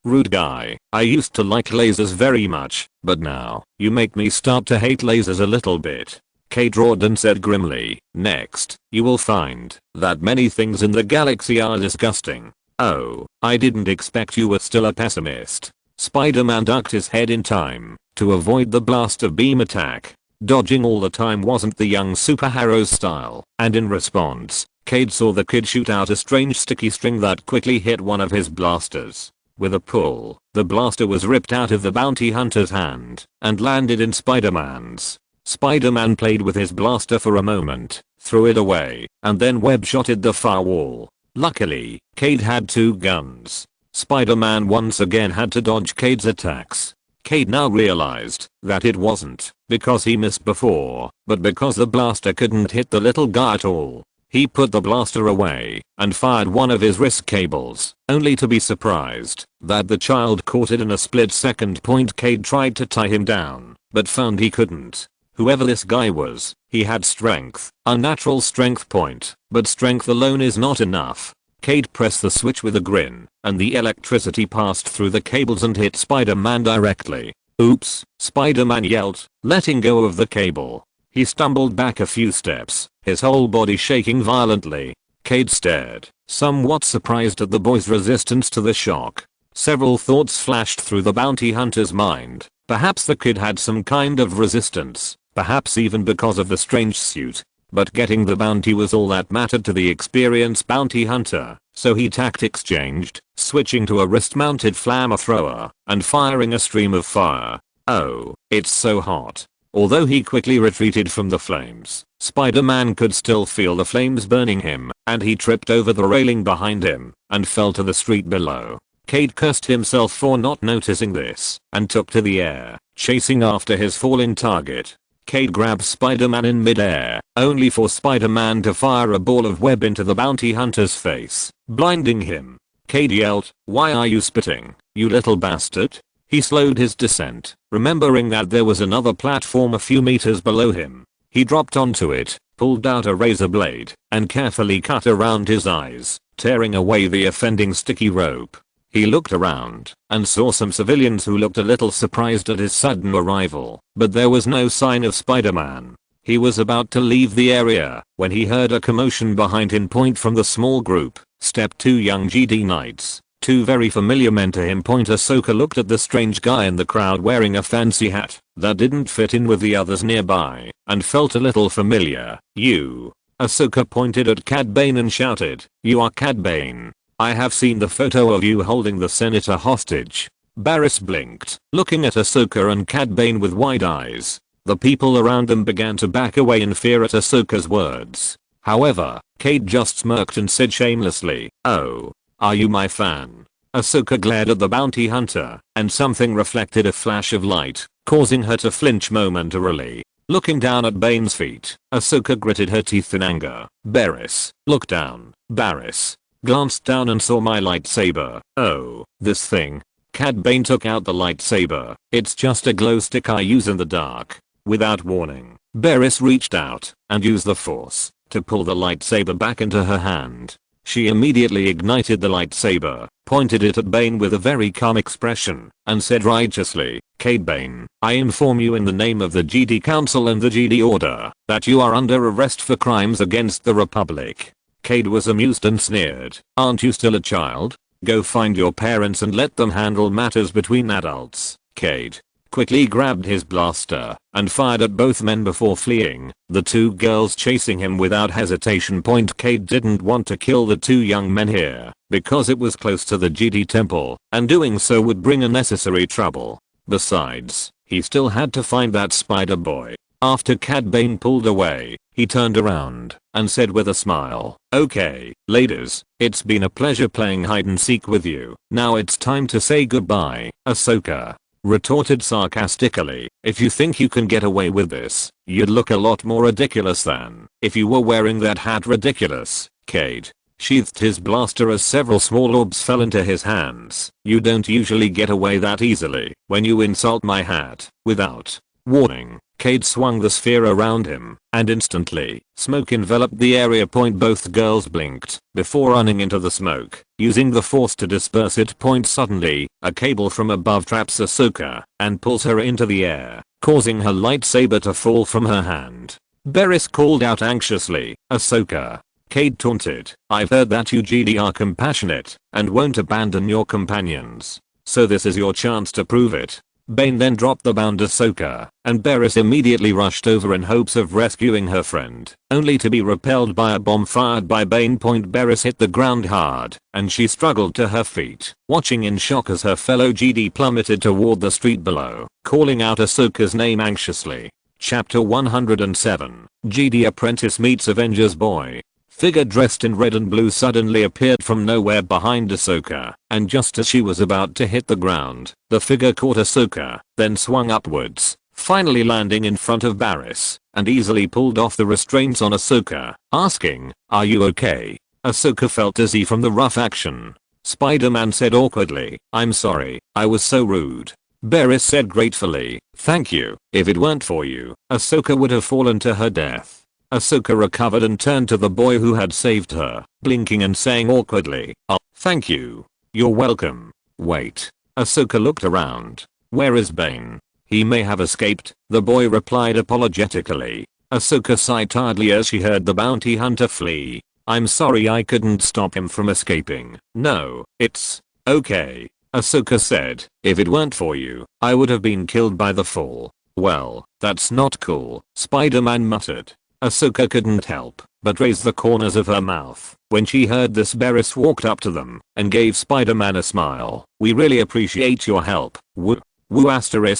Speaker 1: Rude guy. I used to like lasers very much, but now, you make me start to hate lasers a little bit. Cade roared and said grimly, next, you will find that many things in the galaxy are disgusting. Oh, I didn't expect you were still a pessimist. Spider-Man ducked his head in time to avoid the blaster beam attack. Dodging all the time wasn't the young superhero's style, and in response, Cade saw the kid shoot out a strange sticky string that quickly hit one of his blasters. With a pull, the blaster was ripped out of the bounty hunter's hand and landed in Spider-Man's. Spider-Man played with his blaster for a moment, threw it away, and then web-shotted the far wall. Luckily, Cade had two guns. Spider-Man once again had to dodge Cade's attacks. Cade now realized that it wasn't because he missed before, but because the blaster couldn't hit the little guy at all. He put the blaster away and fired one of his wrist cables, only to be surprised that the child caught it in a split second. Cade tried to tie him down, but found he couldn't. Whoever this guy was, he had strength, unnatural strength. But strength alone is not enough. Cade pressed the switch with a grin, and the electricity passed through the cables and hit Spider-Man directly. Oops, Spider-Man yelled, letting go of the cable. He stumbled back a few steps, his whole body shaking violently. Cade stared, somewhat surprised at the boy's resistance to the shock. Several thoughts flashed through the bounty hunter's mind. Perhaps the kid had some kind of resistance, perhaps even because of the strange suit. But getting the bounty was all that mattered to the experienced bounty hunter, so he tactics changed, switching to a wrist-mounted flamethrower and firing a stream of fire. Oh, it's so hot. Although he quickly retreated from the flames, Spider-Man could still feel the flames burning him, and he tripped over the railing behind him and fell to the street below. Cade cursed himself for not noticing this and took to the air, chasing after his falling target. Cade grabbed Spider-Man in midair, only for Spider-Man to fire a ball of web into the bounty hunter's face, blinding him. Cade yelled, "Why are you spitting, you little bastard?" He slowed his descent, remembering that there was another platform a few meters below him. He dropped onto it, pulled out a razor blade, and carefully cut around his eyes, tearing away the offending sticky rope. He looked around and saw some civilians who looked a little surprised at his sudden arrival, but there was no sign of Spider-Man. He was about to leave the area when he heard a commotion behind him. From the small group stepped two young GD knights, two very familiar men to him. Ahsoka looked at the strange guy in the crowd wearing a fancy hat that didn't fit in with the others nearby and felt a little familiar. "You." Ahsoka pointed at Cad Bane and shouted, "You are Cad Bane. I have seen the photo of you holding the senator hostage." Barriss blinked, looking at Ahsoka and Cad Bane with wide eyes. The people around them began to back away in fear at Ahsoka's words. However, Cade just smirked and said shamelessly, "Oh, are you my fan?" Ahsoka glared at the bounty hunter, and something reflected a flash of light, causing her to flinch momentarily. Looking down at Bane's feet, Ahsoka gritted her teeth in anger. "Barriss, look down." Barriss glanced down and saw my lightsaber. "Oh, this thing." Cad Bane took out the lightsaber. "It's just a glow stick I use in the dark." Without warning, Barriss reached out and used the force to pull the lightsaber back into her hand. She immediately ignited the lightsaber, pointed it at Bane with a very calm expression, and said righteously, "Cade Bane, I inform you in the name of the GD Council and the GD Order that you are under arrest for crimes against the Republic." Cade was amused and sneered, "Aren't you still a child? Go find your parents and let them handle matters between adults." Cade quickly grabbed his blaster and fired at both men before fleeing, the two girls chasing him without hesitation. Cade didn't want to kill the two young men here because it was close to the GD temple and doing so would bring unnecessary trouble. Besides, he still had to find that spider boy. After Cad Bane pulled away, he turned around and said with a smile, "Okay, ladies, it's been a pleasure playing hide and seek with you. Now it's time to say goodbye." Ahsoka retorted sarcastically, "If you think you can get away with this, you'd look a lot more ridiculous than if you were wearing that hat." Ridiculous. Cade sheathed his blaster as several small orbs fell into his hands. "You don't usually get away that easily when you insult my hat." Without warning, Cade swung the sphere around him, and instantly, smoke enveloped the area. Both girls blinked before running into the smoke, using the force to disperse it. Suddenly, a cable from above traps Ahsoka and pulls her into the air, causing her lightsaber to fall from her hand. Barriss called out anxiously, "Ahsoka." Cade taunted, "I've heard that you GD are compassionate and won't abandon your companions. So this is your chance to prove it." Bane then dropped the bound Ahsoka, and Barriss immediately rushed over in hopes of rescuing her friend, only to be repelled by a bomb fired by Bane. Barriss hit the ground hard, and she struggled to her feet, watching in shock as her fellow GD plummeted toward the street below, calling out Ahsoka's name anxiously. Chapter 107, GD Apprentice meets Avengers Boy. Figure dressed in red and blue suddenly appeared from nowhere behind Ahsoka, and just as she was about to hit the ground, the figure caught Ahsoka, then swung upwards, finally landing in front of Barriss, and easily pulled off the restraints on Ahsoka, asking, "Are you okay?" Ahsoka felt dizzy from the rough action. Spider-Man said awkwardly, "I'm sorry, I was so rude." Barriss said gratefully, "Thank you. If it weren't for you, Ahsoka would have fallen to her death." Ahsoka recovered and turned to the boy who had saved her, blinking and saying awkwardly, "Oh, thank you." "You're welcome." "Wait." Ahsoka looked around. "Where is Bane?" "He may have escaped," the boy replied apologetically. Ahsoka sighed tiredly as she heard the bounty hunter flee. "I'm sorry I couldn't stop him from escaping." "No, it's okay," Ahsoka said. "If it weren't for you, I would have been killed by the fall." "Well, that's not cool," Spider-Man muttered. Ahsoka couldn't help but raise the corners of her mouth. When she heard this, Barriss walked up to them and gave Spider-Man a smile. "We really appreciate your help." Woo *WOO *HEARING.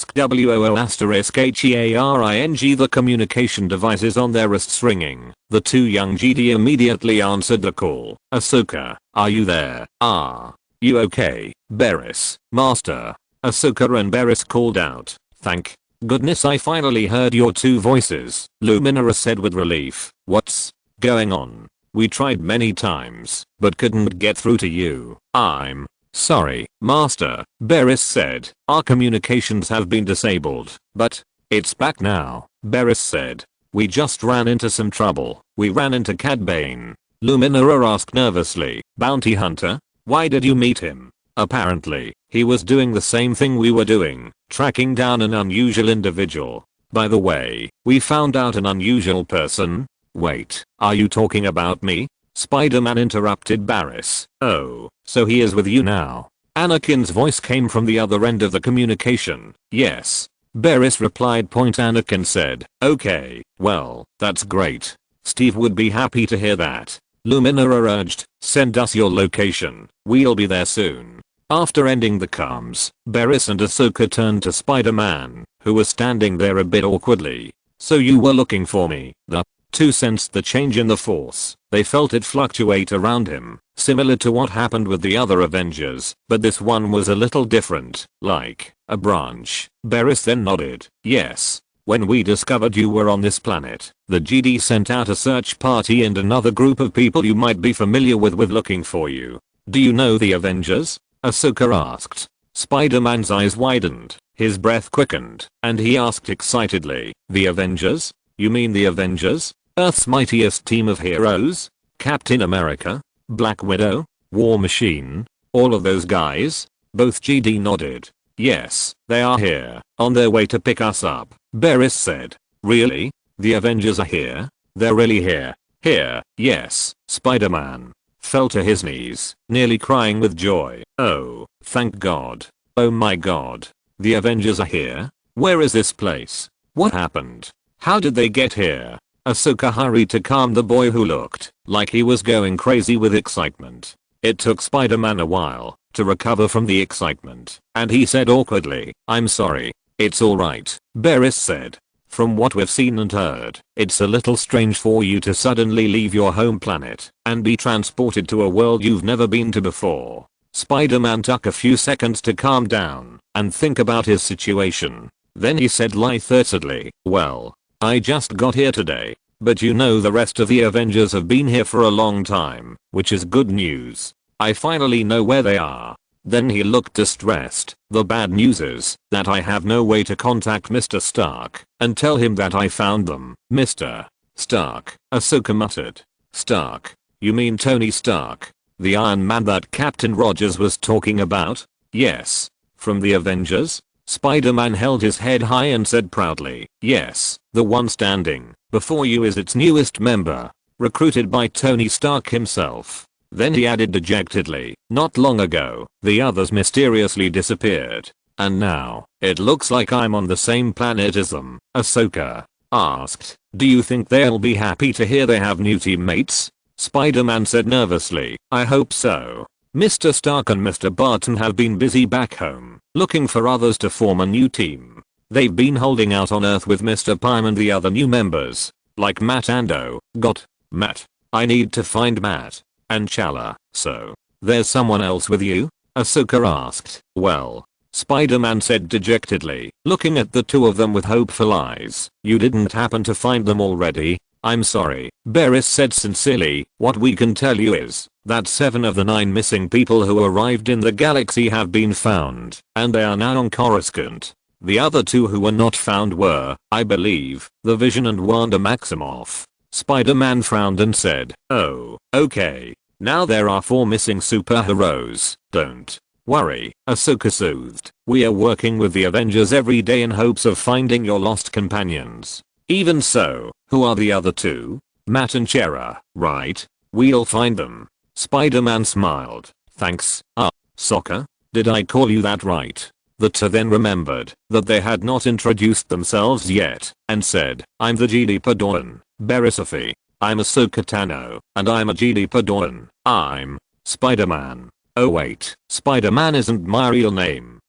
Speaker 1: The communication devices on their wrists ringing. The two young Jedi immediately answered the call. Ahsoka, are you there? Are you okay, Barriss, Master? Ahsoka and Barriss called out. Thank goodness I finally heard your two voices, Luminara said with relief. What's going on? We tried many times, but couldn't get through to you. I'm sorry, Master, Barriss said. Our communications have been disabled, but it's back now, Barriss said. We just ran into some trouble. We ran into Cad Bane. Luminara asked nervously. Bounty hunter? Why did you meet him? Apparently, he was doing the same thing we were doing, tracking down an unusual individual. By the way, we found out an unusual person. Wait, are you talking about me? Spider-Man interrupted Barriss. Oh, so he is with you now? Anakin's voice came from the other end of the communication. Yes. Barriss replied. Anakin said. Okay, well, that's great. Steve would be happy to hear that. Luminara urged. Send us your location. We'll be there soon. After ending the comms, Barriss and Ahsoka turned to Spider-Man, who was standing there a bit awkwardly. So you were looking for me? The two sensed the change in the Force. They felt it fluctuate around him, similar to what happened with the other Avengers, but this one was a little different, like a branch. Barriss then nodded. Yes. When we discovered you were on this planet, the Jedi sent out a search party and another group of people you might be familiar with looking for you. Do you know the Avengers? Ahsoka asked. Spider-Man's eyes widened, his breath quickened, and he asked excitedly, the Avengers? You mean the Avengers? Earth's mightiest team of heroes? Captain America? Black Widow? War Machine? All of those guys? Both Jedi nodded. Yes, they are here, on their way to pick us up, Barriss said. Really? The Avengers are here? They're really here? Here, yes, Spider-Man fell to his knees, nearly crying with joy. Oh, thank God. Oh my God. The Avengers are here? Where is this place? What happened? How did they get here? Ahsoka hurried to calm the boy who looked like he was going crazy with excitement. It took Spider-Man a while to recover from the excitement, and he said awkwardly, I'm sorry. It's alright, Barriss said. From what we've seen and heard, it's a little strange for you to suddenly leave your home planet and be transported to a world you've never been to before. Spider-Man took a few seconds to calm down and think about his situation. Then he said lightheartedly, well, I just got here today, but you know the rest of the Avengers have been here for a long time, which is good news. I finally know where they are. Then he looked distressed. The bad news is that I have no way to contact Mr. Stark and tell him that I found them. Mr. Stark, Ahsoka muttered. Stark? You mean Tony Stark? The Iron Man that Captain Rogers was talking about? Yes. From the Avengers? Spider-Man held his head high and said proudly, yes, the one standing before you is its newest member, recruited by Tony Stark himself. Then he added dejectedly, not long ago, the others mysteriously disappeared. And now, it looks like I'm on the same planet as them. Ahsoka asked, do you think they'll be happy to hear they have new teammates? Spider-Man said nervously, I hope so. Mr. Stark and Mr. Barton have been busy back home, looking for others to form a new team. They've been holding out on Earth with Mr. Pym and the other new members, like Matt Ando. Got Matt. I need to find Matt. And Chala. So, there's someone else with you? Ahsoka asked. Well, Spider-Man said dejectedly, looking at the two of them with hopeful eyes. You didn't happen to find them already? I'm sorry, Barriss said sincerely. What we can tell you is that 7 of the 9 missing people who arrived in the galaxy have been found, and they are now on Coruscant. The other 2 who were not found were, I believe, the Vision and Wanda Maximoff. Spider-Man frowned and said, oh, okay. Now there are 4 missing superheroes. Don't worry, Ahsoka soothed. We are working with the Avengers every day in hopes of finding your lost companions. Even so, who are the other 2? Matt and Chera, right? We'll find them. Spider-Man smiled. Thanks, Ahsoka. Did I call you that right? The 2 then remembered that they had not introduced themselves yet, and said, I'm the Jedi Padawan, Barriss. I'm Ahsoka Tano, and I'm a Jedi Padawan. I'm Spider-Man. Oh wait, Spider-Man isn't my real name,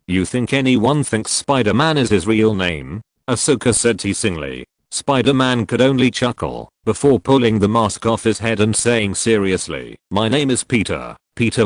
Speaker 1: You think anyone thinks Spider-Man is his real name? Ahsoka said teasingly. Spider-Man could only chuckle before pulling the mask off his head and saying seriously, "My name is Peter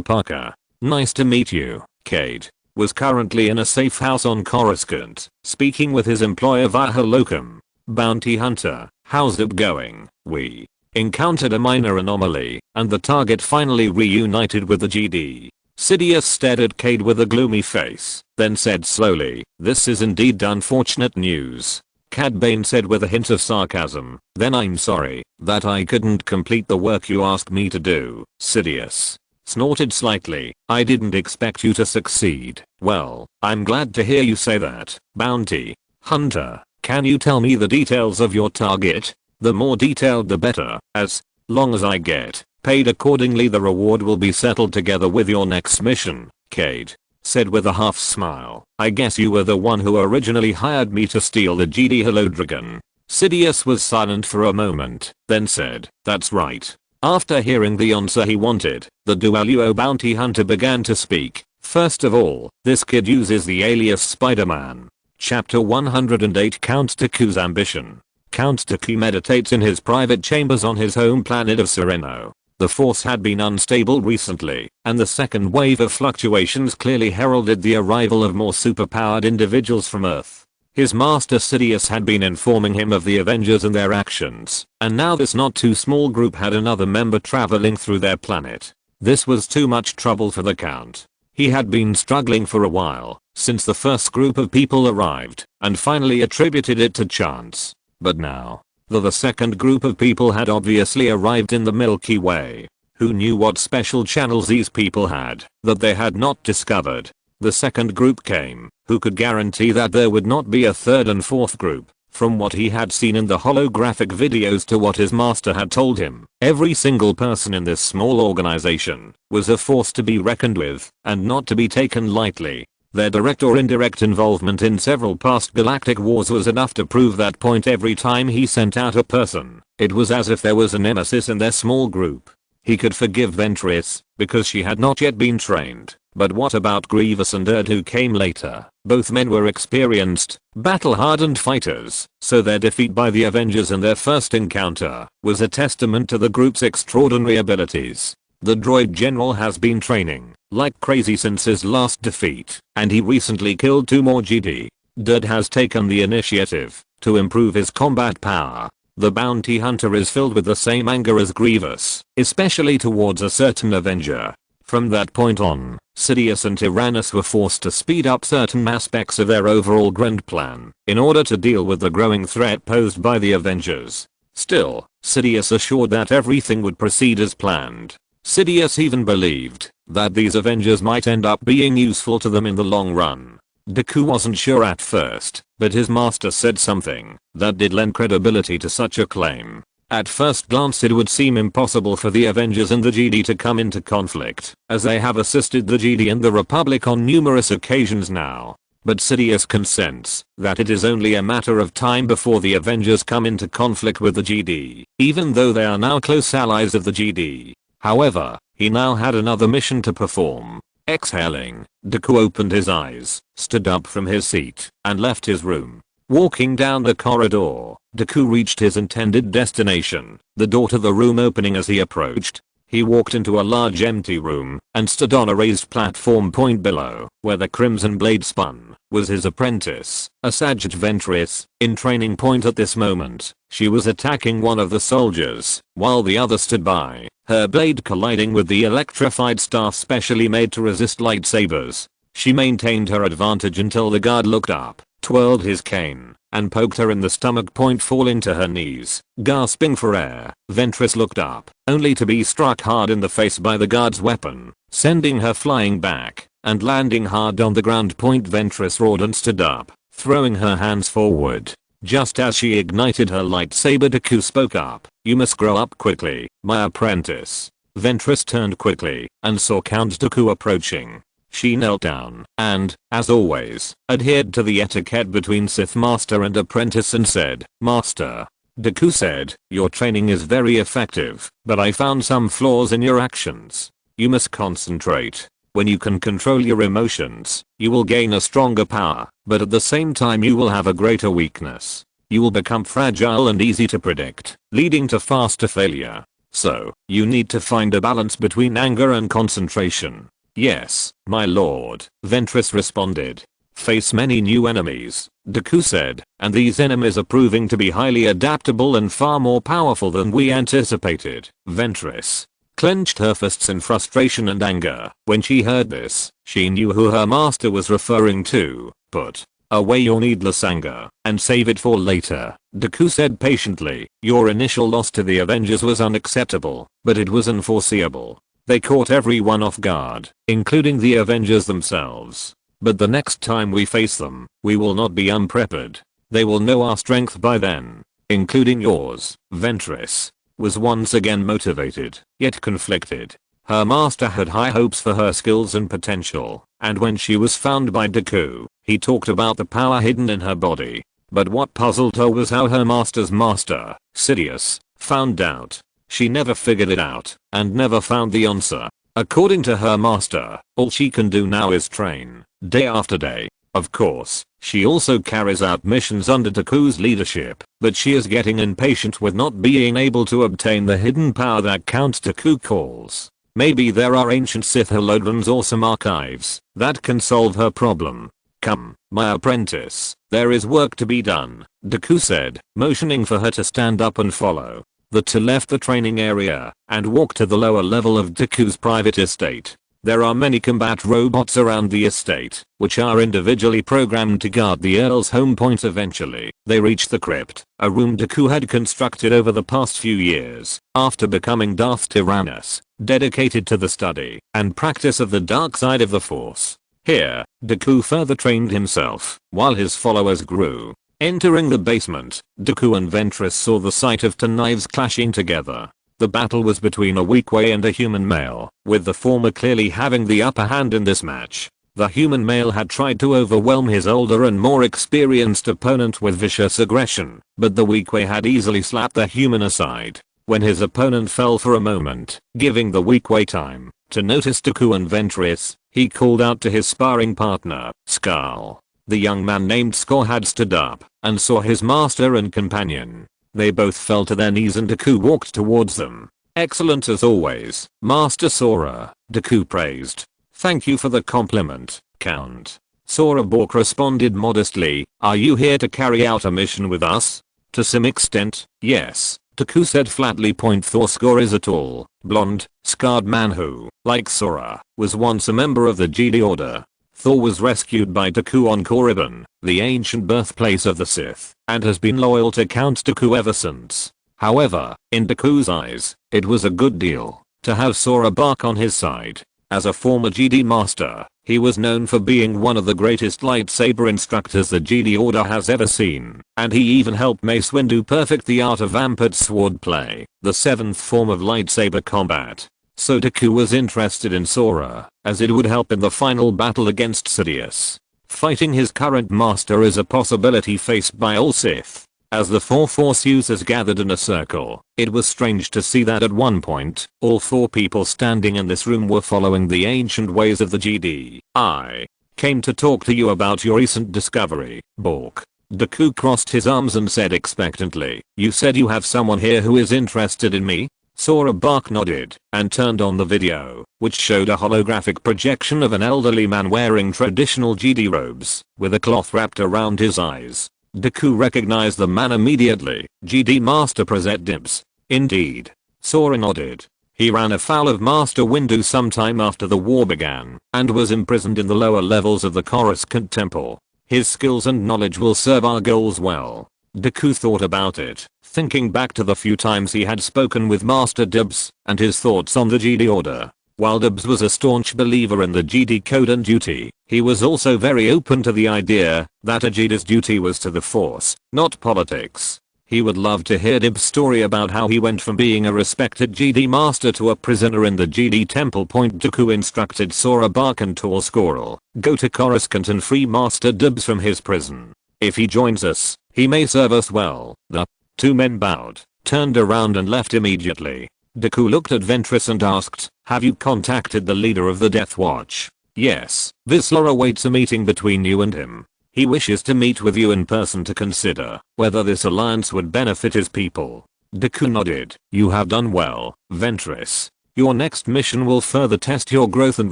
Speaker 1: Parker. Nice to meet you." Cade was currently in a safe house on Coruscant, speaking with his employer via Holocom. "Bounty Hunter, how's it going? We encountered a minor anomaly, and the target finally reunited with the GD." Sidious stared at Cade with a gloomy face, then said slowly, "This is indeed unfortunate news." Cad Bane said with a hint of sarcasm, "Then I'm sorry that I couldn't complete the work you asked me to do." Sidious snorted slightly. "I didn't expect you to succeed." "Well, I'm glad to hear you say that, Bounty Hunter. Can you tell me the details of your target? The more detailed the better. As long as I get paid accordingly, the reward will be settled together with your next mission," Cade said with a half smile. "I guess you were the one who originally hired me to steal the GD Holodragon." Sidious was silent for a moment, then said, "That's right." After hearing the answer he wanted, the Dualuo bounty hunter began to speak. "First of all, this kid uses the alias Spider-Man." Chapter 108 Count Dooku's Ambition. Count Dooku meditates in his private chambers on his home planet of Sereno. The force had been unstable recently, and the second wave of fluctuations clearly heralded the arrival of more superpowered individuals from Earth. His master Sidious had been informing him of the Avengers and their actions, and now this not too small group had another member traveling through their planet. This was too much trouble for the Count. He had been struggling for a while, since the first group of people arrived, and finally attributed it to chance. But now, the second group of people had obviously arrived in the Milky Way. Who knew what special channels these people had that they had not discovered? The second group came. Who could guarantee that there would not be a third and fourth group? From what he had seen in the holographic videos to what his master had told him, every single person in this small organization was a force to be reckoned with and not to be taken lightly. Their direct or indirect involvement in several past galactic wars was enough to prove that point every time he sent out a person. It was as if there was a nemesis in their small group. He could forgive Ventress because she had not yet been trained. But what about Grievous and Erd, who came later? Both men were experienced, battle-hardened fighters, so their defeat by the Avengers in their first encounter was a testament to the group's extraordinary abilities. The droid general has been training like crazy since his last defeat, and he recently killed 2 more GD. Erd has taken the initiative to improve his combat power. The bounty hunter is filled with the same anger as Grievous, especially towards a certain Avenger. From that point on, Sidious and Tyrannus were forced to speed up certain aspects of their overall grand plan in order to deal with the growing threat posed by the Avengers. Still, Sidious assured that everything would proceed as planned. Sidious even believed that these Avengers might end up being useful to them in the long run. Dooku wasn't sure at first, but his master said something that did lend credibility to such a claim. At first glance it would seem impossible for the Avengers and the GD to come into conflict, as they have assisted the GD and the Republic on numerous occasions now. But Sidious consents that it is only a matter of time before the Avengers come into conflict with the GD, even though they are now close allies of the GD. However, he now had another mission to perform. Exhaling, Dooku opened his eyes, stood up from his seat, and left his room. Walking down the corridor, Dooku reached his intended destination, the door to the room opening as he approached. He walked into a large empty room and stood on a raised platform point below, where the crimson blade spun, was his apprentice, a Sagitt Ventress, in training point at this moment. She was attacking one of the soldiers, while the other stood by, her blade colliding with the electrified staff specially made to resist lightsabers. She maintained her advantage until the guard looked up, twirled his cane, and poked her in the stomach point, falling to her knees, gasping for air. Ventress looked up, only to be struck hard in the face by the guard's weapon, sending her flying back, and landing hard on the ground. Ventress roared and stood up, throwing her hands forward. Just as she ignited her lightsaber, Dooku spoke up, "You must grow up quickly, my apprentice." Ventress turned quickly, and saw Count Dooku approaching. She knelt down, and, as always, adhered to the etiquette between Sith Master and apprentice and said, "Master." Dooku said, "Your training is very effective, but I found some flaws in your actions. You must concentrate." When you can control your emotions, you will gain a stronger power, but at the same time you will have a greater weakness. You will become fragile and easy to predict, leading to faster failure. So, you need to find a balance between anger and concentration. Yes, my lord, Ventress responded. Face many new enemies, Dooku said, and these enemies are proving to be highly adaptable and far more powerful than we anticipated. Ventress clenched her fists in frustration and anger. When she heard this, she knew who her master was referring to. Put away your needless anger and save it for later, Dooku said patiently. Your initial loss to the Avengers was unacceptable, but it was unforeseeable. They caught everyone off guard, including the Avengers themselves. But the next time we face them, we will not be unprepared. They will know our strength by then, including yours. Ventress was once again motivated, yet conflicted. Her master had high hopes for her skills and potential, and when she was found by Dooku, he talked about the power hidden in her body. But what puzzled her was how her master's master, Sidious, found out. She never figured it out, and never found the answer. According to her master, all she can do now is train, day after day. Of course, she also carries out missions under Dooku's leadership, but she is getting impatient with not being able to obtain the hidden power that Count Dooku calls. Maybe there are ancient Sith holograms or some archives that can solve her problem. Come, my apprentice, there is work to be done, Dooku said, motioning for her to stand up and follow. The two left the training area and walked to the lower level of Dooku's private estate. There are many combat robots around the estate, which are individually programmed to guard the Earl's home points. Eventually, they reached the crypt, a room Dooku had constructed over the past few years, after becoming Darth Tyrannus, dedicated to the study and practice of the dark side of the Force. Here, Dooku further trained himself, while his followers grew. Entering the basement, Dooku and Ventress saw the sight of two knives clashing together. The battle was between a weakway and a human male, with the former clearly having the upper hand in this match. The human male had tried to overwhelm his older and more experienced opponent with vicious aggression, but the weakway had easily slapped the human aside. When his opponent fell for a moment, giving the weakway time to notice Dooku and Ventress, he called out to his sparring partner, Skull. The young man named Skull had stood up and saw his master and companion. They both fell to their knees and Dooku walked towards them. Excellent as always, Master Sora, Dooku praised. Thank you for the compliment, Count. Sora Bork responded modestly. Are you here to carry out a mission with us? To some extent, yes, Dooku said flatly. Thor is a tall, blonde, scarred man who, like Sora, was once a member of the Jedi Order. Thor was rescued by Dooku on Korriban, the ancient birthplace of the Sith, and has been loyal to Count Dooku ever since. However, in Dooku's eyes, it was a good deal to have Sora Bark on his side. As a former Jedi Master, he was known for being one of the greatest lightsaber instructors the Jedi Order has ever seen, and he even helped Mace Windu perfect the art of Amped swordplay, the seventh form of lightsaber combat. So Dooku was interested in Sora, as it would help in the final battle against Sidious. Fighting his current master is a possibility faced by all Sith. As the four Force users gathered in a circle, it was strange to see that at one point, all four people standing in this room were following the ancient ways of the Jedi. I came to talk to you about your recent discovery, Bork. Dooku crossed his arms and said expectantly, you said you have someone here who is interested in me? Sora Bark nodded and turned on the video, which showed a holographic projection of an elderly man wearing traditional Jedi robes, with a cloth wrapped around his eyes. Dooku recognized the man immediately. Jedi Master Prezet Dibs. Indeed. Sora nodded. He ran afoul of Master Windu sometime after the war began, and was imprisoned in the lower levels of the Coruscant Temple. His skills and knowledge will serve our goals well. Dooku thought about it, thinking back to the few times he had spoken with Master Dibs, and his thoughts on the Jedi Order. While Dibs was a staunch believer in the Jedi code and duty, he was also very open to the idea that a Jedi's duty was to the Force, not politics. He would love to hear Dibs' story about how he went from being a respected Jedi Master to a prisoner in the Jedi Temple. Dooku instructed Sora Bark and Tall Squirrel, go to Coruscant and free Master Dibs from his prison. If he joins us, he may serve us well. The two men bowed, turned around and left immediately. Dooku looked at Ventress and asked, have you contacted the leader of the Death Watch? Yes, Vizsla awaits a meeting between you and him. He wishes to meet with you in person to consider whether this alliance would benefit his people. Dooku nodded. You have done well, Ventress. Your next mission will further test your growth and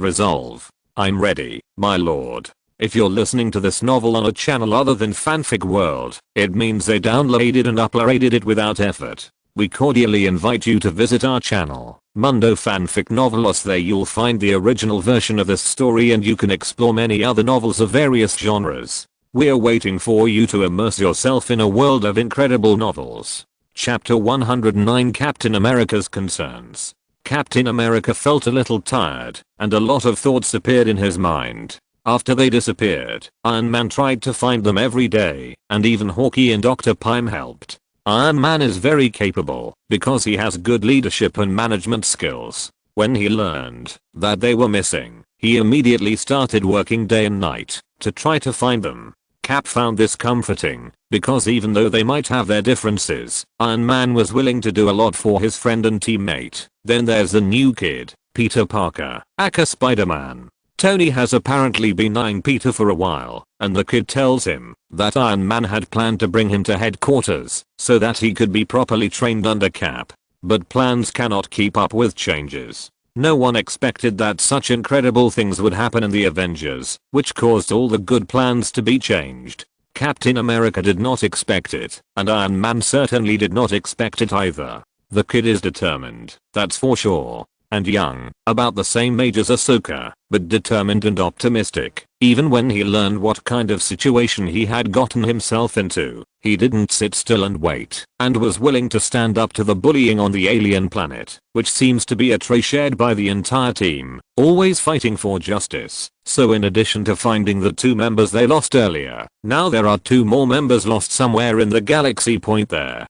Speaker 1: resolve. I'm ready, my lord. If you're listening to this novel on a channel other than Fanfic World, it means they downloaded and uploaded it without effort. We cordially invite you to visit our channel, Mundo Fanfic Novelos. There you'll find the original version of this story and you can explore many other novels of various genres. We're waiting for you to immerse yourself in a world of incredible novels. Chapter 109 Captain America's Concerns. Captain America felt a little tired, and a lot of thoughts appeared in his mind. After they disappeared, Iron Man tried to find them every day, and even Hawkeye and Dr. Pym helped. Iron Man is very capable, because he has good leadership and management skills. When he learned that they were missing, he immediately started working day and night to try to find them. Cap found this comforting, because even though they might have their differences, Iron Man was willing to do a lot for his friend and teammate. Then there's the new kid, Peter Parker, aka Spider-Man. Tony has apparently been eyeing Peter for a while, and the kid tells him that Iron Man had planned to bring him to headquarters so that he could be properly trained under Cap. But plans cannot keep up with changes. No one expected that such incredible things would happen in the Avengers, which caused all the good plans to be changed. Captain America did not expect it, and Iron Man certainly did not expect it either. The kid is determined, that's for sure. And young, about the same age as Ahsoka, but determined and optimistic. Even when he learned what kind of situation he had gotten himself into, he didn't sit still and wait, and was willing to stand up to the bullying on the alien planet, which seems to be a trait shared by the entire team, always fighting for justice. So in addition to finding the 2 members they lost earlier, now there are 2 more members lost somewhere in the galaxy. Point there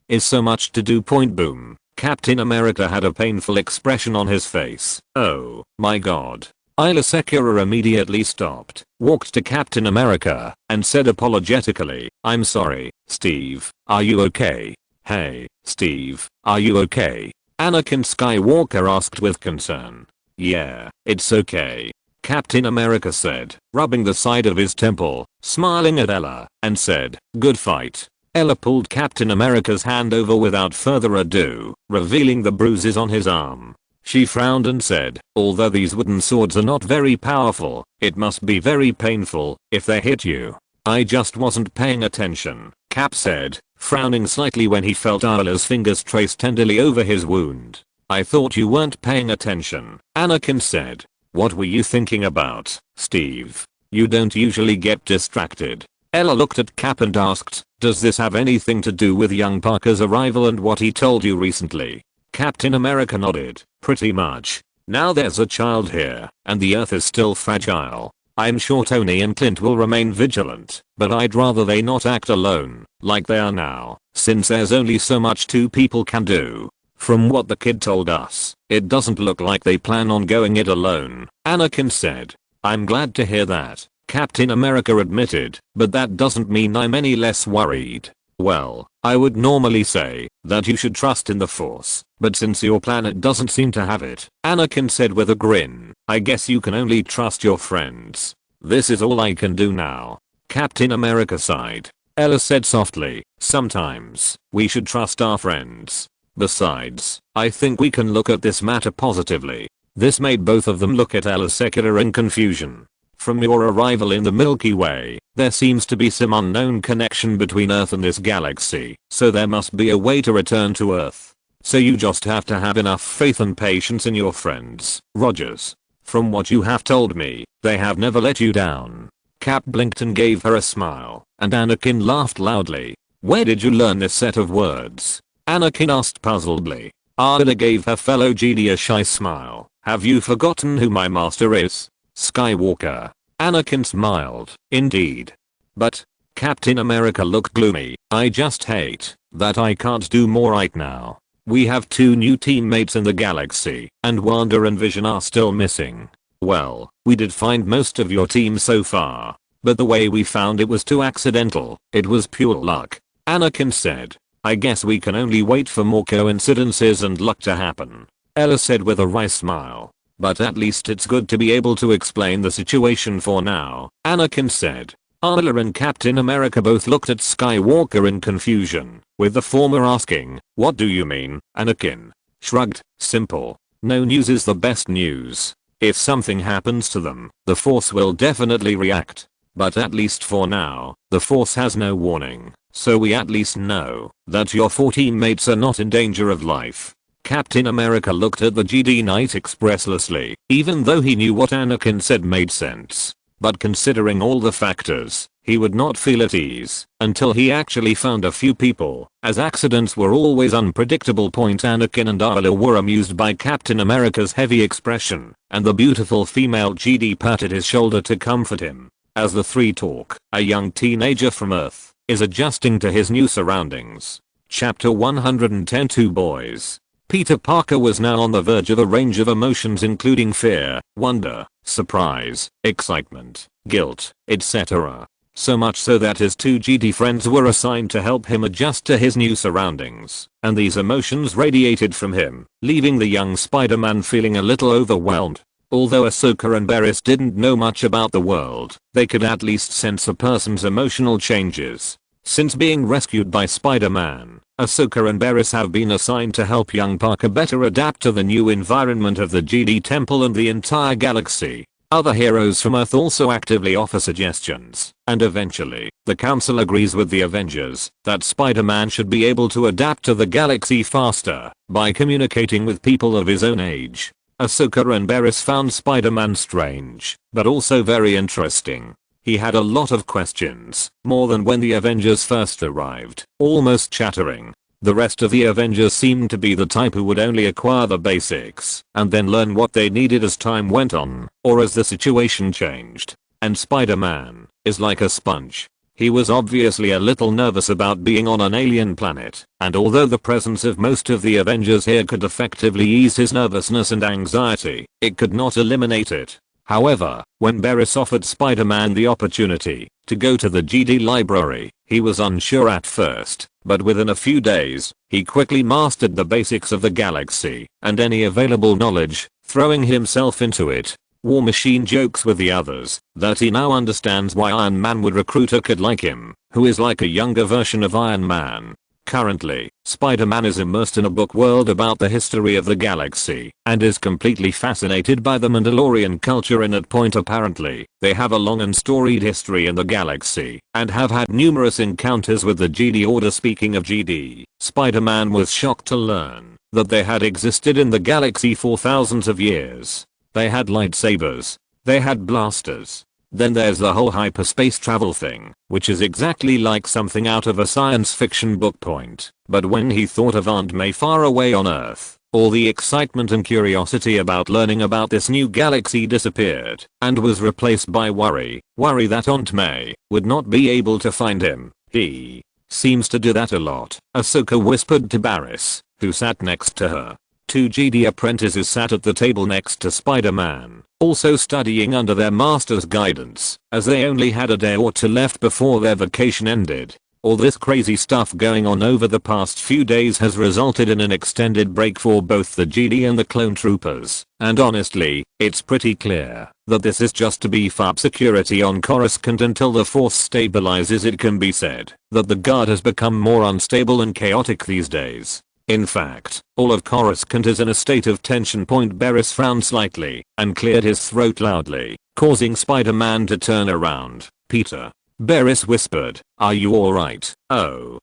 Speaker 1: is so much to do. Point boom. Captain America had a painful expression on his face. Oh my god. Ila Secura immediately stopped, walked to Captain America, and said apologetically, I'm sorry, Steve, are you okay? Hey, Steve, are you okay? Anakin Skywalker asked with concern. Yeah, it's okay. Captain America said, rubbing the side of his temple, smiling at Ella, and said, good fight. Ella pulled Captain America's hand over without further ado, revealing the bruises on his arm. She frowned and said, although these wooden swords are not very powerful, it must be very painful if they hit you. I just wasn't paying attention, Cap said, frowning slightly when he felt Illa's fingers trace tenderly over his wound. I thought you weren't paying attention, Anakin said. What were you thinking about, Steve? You don't usually get distracted. Ella looked at Cap and asked, does this have anything to do with young Parker's arrival and what he told you recently? Captain America nodded, pretty much. Now there's a child here, and the Earth is still fragile. I'm sure Tony and Clint will remain vigilant, but I'd rather they not act alone, like they are now, since there's only so much 2 people can do. From what the kid told us, it doesn't look like they plan on going it alone, Anakin said. I'm glad to hear that, Captain America admitted, but that doesn't mean I'm any less worried. Well, I would normally say that you should trust in the Force, but since your planet doesn't seem to have it, Anakin said with a grin, I guess you can only trust your friends. This is all I can do now. Captain America sighed. Ella said softly, sometimes we should trust our friends. Besides, I think we can look at this matter positively. This made both of them look at Ella Secura in confusion. From your arrival in the Milky Way, there seems to be some unknown connection between Earth and this galaxy, so there must be a way to return to Earth. So you just have to have enough faith and patience in your friends, Rogers. From what you have told me, they have never let you down. Cap blinked and gave her a smile, and Anakin laughed loudly. Where did you learn this set of words? Anakin asked puzzledly. Ada gave her fellow Jedi a shy smile. Have you forgotten who my master is? Skywalker. Anakin smiled. Indeed. But, Captain America looked gloomy. I just hate that I can't do more right now. We have 2 new teammates in the galaxy, and Wanda and Vision are still missing. Well, we did find most of your team so far, but the way we found it was too accidental. It was pure luck. Anakin said. I guess we can only wait for more coincidences and luck to happen. Ella said with a wry smile. But at least it's good to be able to explain the situation for now, Anakin said. Arla and Captain America both looked at Skywalker in confusion, with the former asking, "What do you mean, Anakin?" Shrugged, simple. No news is the best news. If something happens to them, the Force will definitely react. But at least for now, the Force has no warning, so we at least know that your 4 teammates are not in danger of life. Captain America looked at the GD Knight expresslessly, even though he knew what Anakin said made sense. But considering all the factors, he would not feel at ease until he actually found a few people, as accidents were always unpredictable. Anakin and Arla were amused by Captain America's heavy expression, and the beautiful female GD patted his shoulder to comfort him. As the three talk, a young teenager from Earth is adjusting to his new surroundings. Chapter 110. Two boys. Peter Parker was now on the verge of a range of emotions including fear, wonder, surprise, excitement, guilt, etc. So much so that his 2 GD friends were assigned to help him adjust to his new surroundings, and these emotions radiated from him, leaving the young Spider-Man feeling a little overwhelmed. Although Ahsoka and Barriss didn't know much about the world, they could at least sense a person's emotional changes. Since being rescued by Spider-Man, Ahsoka and Barriss have been assigned to help young Parker better adapt to the new environment of the GD Temple and the entire galaxy. Other heroes from Earth also actively offer suggestions, and eventually, the Council agrees with the Avengers that Spider-Man should be able to adapt to the galaxy faster by communicating with people of his own age. Ahsoka and Barriss found Spider-Man strange, but also very interesting. He had a lot of questions, more than when the Avengers first arrived, almost chattering. The rest of the Avengers seemed to be the type who would only acquire the basics and then learn what they needed as time went on, or as the situation changed. And Spider-Man is like a sponge. He was obviously a little nervous about being on an alien planet, and although the presence of most of the Avengers here could effectively ease his nervousness and anxiety, it could not eliminate it. However, when Barriss offered Spider-Man the opportunity to go to the GD library, he was unsure at first, but within a few days, he quickly mastered the basics of the galaxy and any available knowledge, throwing himself into it. War Machine jokes with the others that he now understands why Iron Man would recruit a kid like him, who is like a younger version of Iron Man. Currently, Spider-Man is immersed in a book world about the history of the galaxy and is completely fascinated by the Mandalorian culture in that point. Apparently, they have a long and storied history in the galaxy and have had numerous encounters with the GD Order. Speaking of GD, Spider-Man was shocked to learn that they had existed in the galaxy for thousands of years. They had lightsabers. They had blasters. Then there's the whole hyperspace travel thing, which is exactly like something out of a science fiction book point. But when he thought of Aunt May far away on Earth, all the excitement and curiosity about learning about this new galaxy disappeared and was replaced by worry that Aunt May would not be able to find him. He seems to do that a lot, Ahsoka whispered to Barriss, who sat next to her. 2 GD apprentices sat at the table next to Spider-Man, also studying under their master's guidance, as they only had a day or two left before their vacation ended. All this crazy stuff going on over the past few days has resulted in an extended break for both the GD and the clone troopers, and honestly, it's pretty clear that this is just to beef up security on Coruscant until the Force stabilizes. It can be said that the Guard has become more unstable and chaotic these days. In fact, all of Coruscant is in a state of tension. Barriss frowned slightly and cleared his throat loudly, causing Spider-Man to turn around. Peter. Barriss whispered, "Are you alright?" Oh,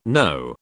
Speaker 1: no,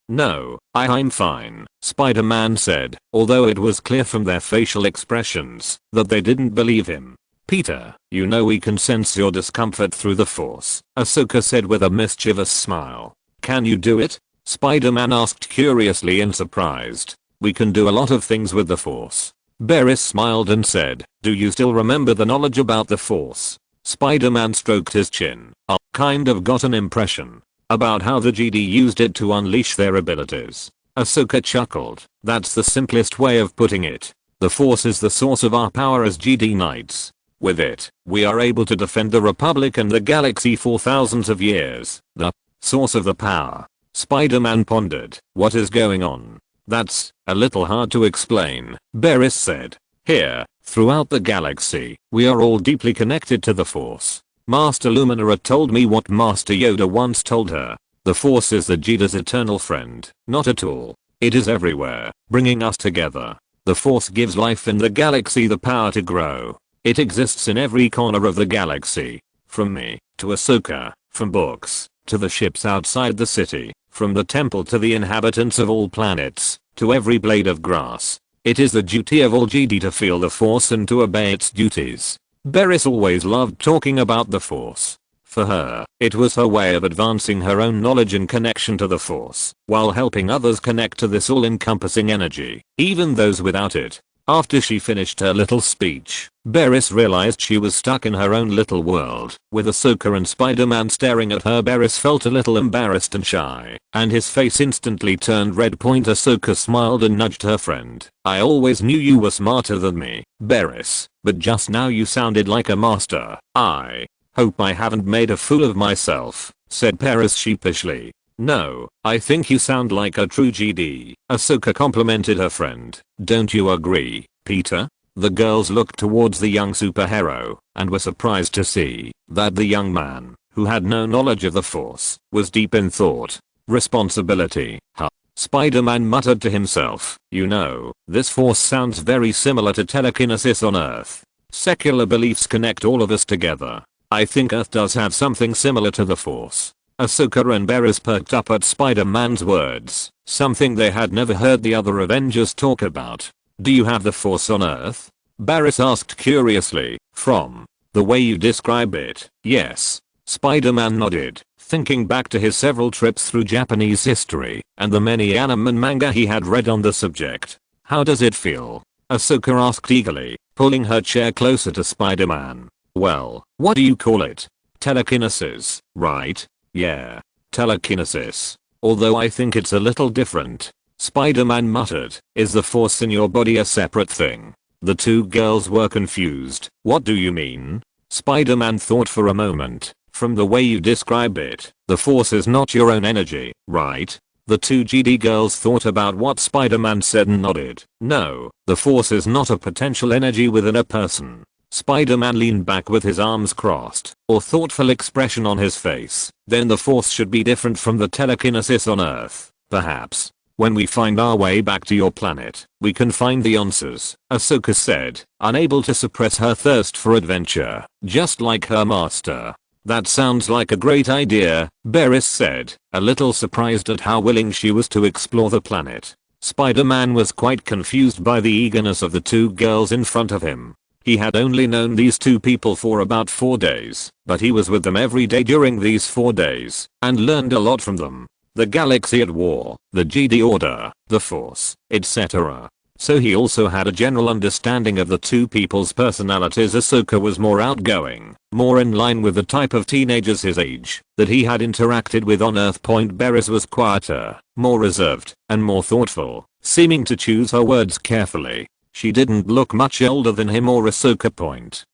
Speaker 1: I'm fine," Spider-Man said, although it was clear from their facial expressions that they didn't believe him. "Peter, you know we can sense your discomfort through the Force," Ahsoka said with a mischievous smile. "Can you do it?" Spider-Man asked curiously and surprised. "We can do a lot of things with the Force." Barriss smiled and said, "Do you still remember the knowledge about the Force?" Spider-Man stroked his chin. "I kind of got an impression about how the GD used it to unleash their abilities." Ahsoka chuckled. "That's the simplest way of putting it. The Force is the source of our power as GD Knights. With it, we are able to defend the Republic and the galaxy for thousands of years. The source of the power." Spider-Man pondered. What is going on? That's a little hard to explain, Barris said. Here, throughout the galaxy, we are all deeply connected to the Force. Master Luminara told me what Master Yoda once told her. The Force is the Jedi's eternal friend. Not at all. It is everywhere, bringing us together. The Force gives life in the galaxy the power to grow. It exists in every corner of the galaxy. From me, to Ahsoka, from books, to the ships outside the city, from the temple to the inhabitants of all planets, to every blade of grass. It is the duty of all Jedi to feel the Force and to obey its duties. Barris always loved talking about the Force. For her, it was her way of advancing her own knowledge and connection to the Force, while helping others connect to this all-encompassing energy, even those without it. After she finished her little speech, Barris realized she was stuck in her own little world. With Ahsoka and Spider-Man staring at her, Barris felt a little embarrassed and shy, and his face instantly turned red. Ahsoka smiled and nudged her friend. I always knew you were smarter than me, Barris, but just now you sounded like a master. I hope I haven't made a fool of myself, said Barris sheepishly. No, I think you sound like a true Jedi, Ahsoka complimented her friend. Don't you agree, Peter? The girls looked towards the young superhero and were surprised to see that the young man, who had no knowledge of the Force, was deep in thought. Responsibility, huh? Spider-Man muttered to himself. You know, this Force sounds very similar to telekinesis on Earth. Secular beliefs connect all of us together. I think Earth does have something similar to the Force. Ahsoka and Barris perked up at Spider-Man's words, something they had never heard the other Avengers talk about. Do you have the Force on Earth? Barris asked curiously. From the way you describe it, yes. Spider-Man nodded, thinking back to his several trips through Japanese history and the many anime and manga he had read on the subject. How does it feel? Ahsoka asked eagerly, pulling her chair closer to Spider-Man. Well, what do you call it? Telekinesis, right? Yeah, telekinesis. Although I think it's a little different. Spider-Man muttered. Is the Force in your body a separate thing? The two girls were confused. What do you mean? Spider-Man thought for a moment. From the way you describe it, the Force is not your own energy, right? The two Jedi girls thought about what Spider-Man said and nodded. No, the Force is not a potential energy within a person. Spider-Man leaned back with his arms crossed, or thoughtful expression on his face. Then the Force should be different from the telekinesis on Earth. Perhaps, when we find our way back to your planet, we can find the answers, Ahsoka said, unable to suppress her thirst for adventure, just like her master. That sounds like a great idea, Barris said, a little surprised at how willing she was to explore the planet. Spider-Man was quite confused by the eagerness of the two girls in front of him. He had only known these two people for about 4 days, but he was with them every day during these 4 days, and learned a lot from them. The galaxy at war, the Jedi Order, the Force, etc. So he also had a general understanding of the two people's personalities. Ahsoka was more outgoing, more in line with the type of teenagers his age that he had interacted with on Earth. Barris was quieter, more reserved, and more thoughtful, seeming to choose her words carefully. She didn't look much older than him or Ahsoka.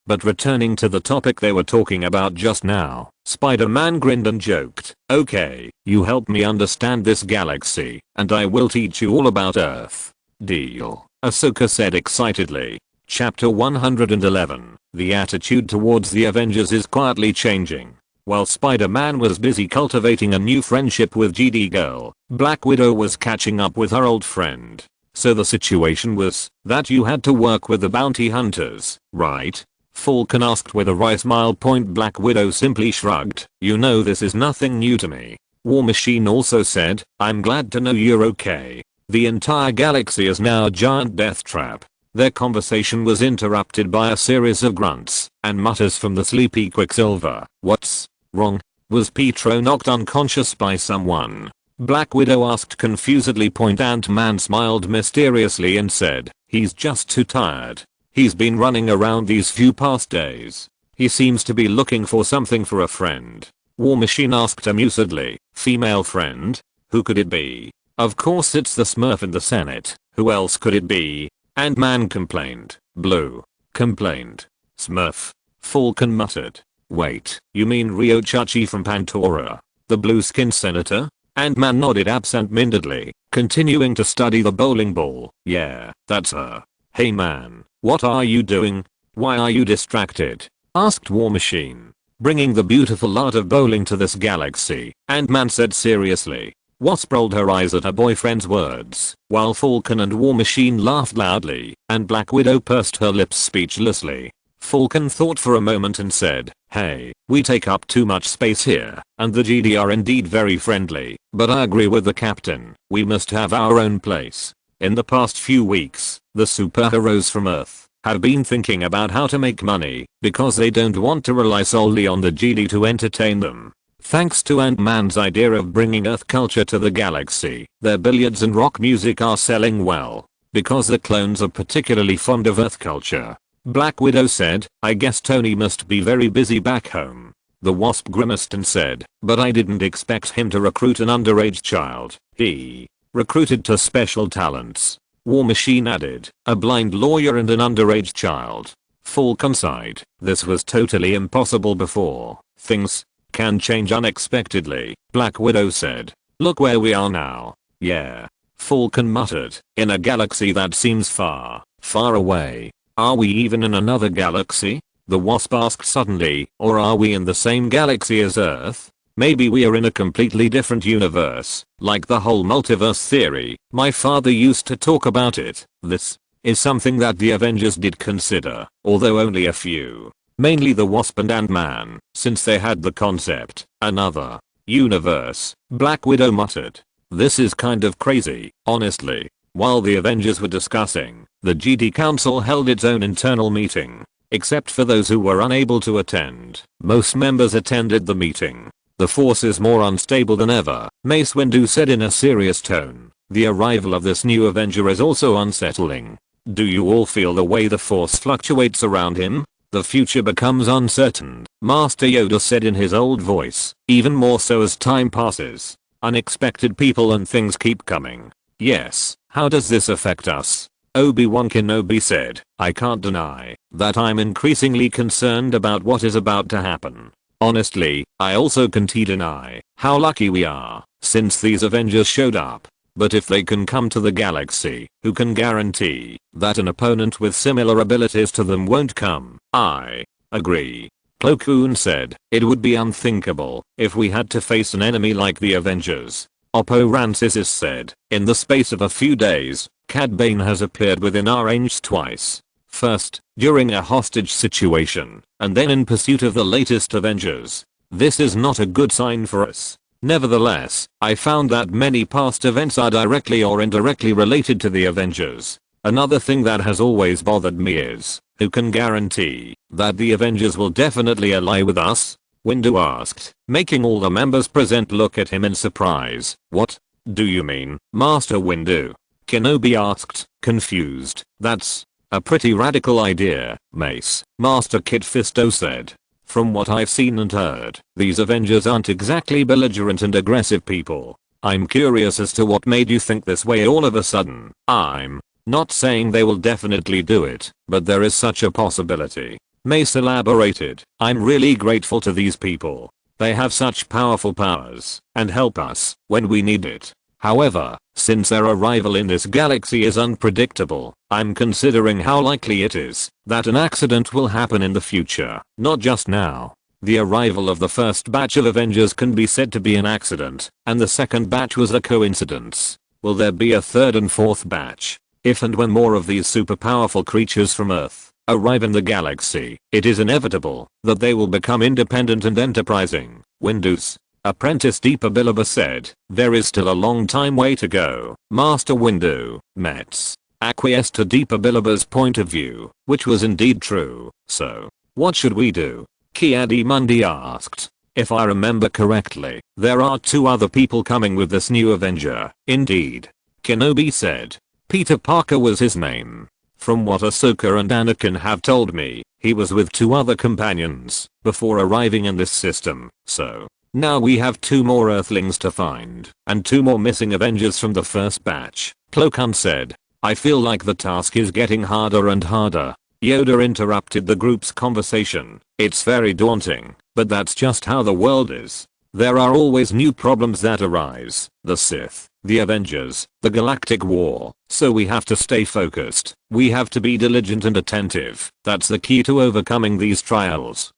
Speaker 1: But returning to the topic they were talking about just now, Spider-Man grinned and joked. Okay, you help me understand this galaxy, and I will teach you all about Earth. Deal, Ahsoka said excitedly. Chapter 111. The attitude towards the Avengers is quietly changing. While Spider-Man was busy cultivating a new friendship with Jedi Girl, Black Widow was catching up with her old friend. So the situation was that you had to work with the bounty hunters, right? Falcon asked with a wry smile. Black Widow simply shrugged. You know, this is nothing new to me. War Machine also said, I'm glad to know you're okay. The entire galaxy is now a giant death trap. Their conversation was interrupted by a series of grunts and mutters from the sleepy Quicksilver. What's wrong? Was Pietro knocked unconscious by someone? Black Widow asked confusedly. Ant-Man smiled mysteriously and said, he's just too tired. He's been running around these few past days. He seems to be looking for something for a friend. War Machine asked amusedly, female friend? Who could it be? Of course it's the Smurf in the Senate. Who else could it be? Ant-Man complained. Blue complained. Smurf. Falcon muttered. Wait, you mean Rio Chachi from Pantora? The blue-skinned senator? Ant-Man nodded absent-mindedly, continuing to study the bowling ball. Yeah, that's her. Hey man, what are you doing? Why are you distracted? Asked War Machine. Bringing the beautiful art of bowling to this galaxy, Ant-Man said seriously. Wasp rolled her eyes at her boyfriend's words, while Falcon and War Machine laughed loudly, and Black Widow pursed her lips speechlessly. Falcon thought for a moment and said, hey, we take up too much space here, and the GD are indeed very friendly, but I agree with the captain, we must have our own place. In the past few weeks, the superheroes from Earth have been thinking about how to make money, because they don't want to rely solely on the GD to entertain them. Thanks to Ant-Man's idea of bringing Earth culture to the galaxy, their billiards and rock music are selling well, because the clones are particularly fond of Earth culture. Black Widow said, I guess Tony must be very busy back home. The Wasp grimaced and said, but I didn't expect him to recruit an underage child. He recruited to special talents. War Machine added, a blind lawyer and an underage child. Falcon sighed, this was totally impossible before. Things can change unexpectedly. Black Widow said, look where we are now. Yeah. Falcon muttered, in a galaxy that seems far, far away. Are we even in another galaxy? The Wasp asked suddenly, or are we in the same galaxy as Earth? Maybe we are in a completely different universe, like the whole multiverse theory. My father used to talk about it. This is something that the Avengers did consider, although only a few. Mainly the Wasp and Ant-Man, since they had the concept, another universe. Black Widow muttered. This is kind of crazy, honestly. While the Avengers were discussing, the GD Council held its own internal meeting. Except for those who were unable to attend, most members attended the meeting. The force is more unstable than ever, Mace Windu said in a serious tone. The arrival of this new Avenger is also unsettling. Do you all feel the way the force fluctuates around him? The future becomes uncertain, Master Yoda said in his old voice, even more so as time passes. Unexpected people and things keep coming. Yes, how does this affect us? Obi-Wan Kenobi said, I can't deny that I'm increasingly concerned about what is about to happen. Honestly, I also can't deny how lucky we are, since these Avengers showed up. But if they can come to the galaxy, who can guarantee that an opponent with similar abilities to them won't come? I agree. Plo Koon said, it would be unthinkable if we had to face an enemy like the Avengers. Oppo Rancisis said, in the space of a few days, Cad Bane has appeared within our range twice. First, during a hostage situation, and then in pursuit of the latest Avengers. This is not a good sign for us. Nevertheless, I found that many past events are directly or indirectly related to the Avengers. Another thing that has always bothered me is, who can guarantee that the Avengers will definitely ally with us? Windu asked, making all the members present look at him in surprise. What do you mean, Master Windu? Kenobi asked, confused. That's a pretty radical idea, Mace. Master Kit Fisto said. From what I've seen and heard, these Avengers aren't exactly belligerent and aggressive people. I'm curious as to what made you think this way all of a sudden. I'm not saying they will definitely do it, but there is such a possibility. Mace elaborated, I'm really grateful to these people. They have such powerful powers and help us when we need it. However, since their arrival in this galaxy is unpredictable, I'm considering how likely it is that an accident will happen in the future, not just now. The arrival of the first batch of Avengers can be said to be an accident, and the second batch was a coincidence. Will there be a third and fourth batch? If and when more of these super powerful creatures from Earth arrive in the galaxy, it is inevitable that they will become independent and enterprising. Windu's apprentice Deepa Bilaba said, there is still a long time way to go. Master Windu, Metz, acquiesced to Deepa Bilaba's point of view, which was indeed true. So, what should we do? Kiadi Mundi asked. If I remember correctly, there are 2 other people coming with this new Avenger. Indeed. Kenobi said. Peter Parker was his name. From what Ahsoka and Anakin have told me, he was with 2 other companions before arriving in this system. So, now we have 2 more Earthlings to find, and 2 more missing Avengers from the first batch. Plo Koon said. I feel like the task is getting harder and harder. Yoda interrupted the group's conversation. It's very daunting, but that's just how the world is. There are always new problems that arise. The Sith, the Avengers, the Galactic War. So we have to stay focused. We have to be diligent and attentive. That's the key to overcoming these trials.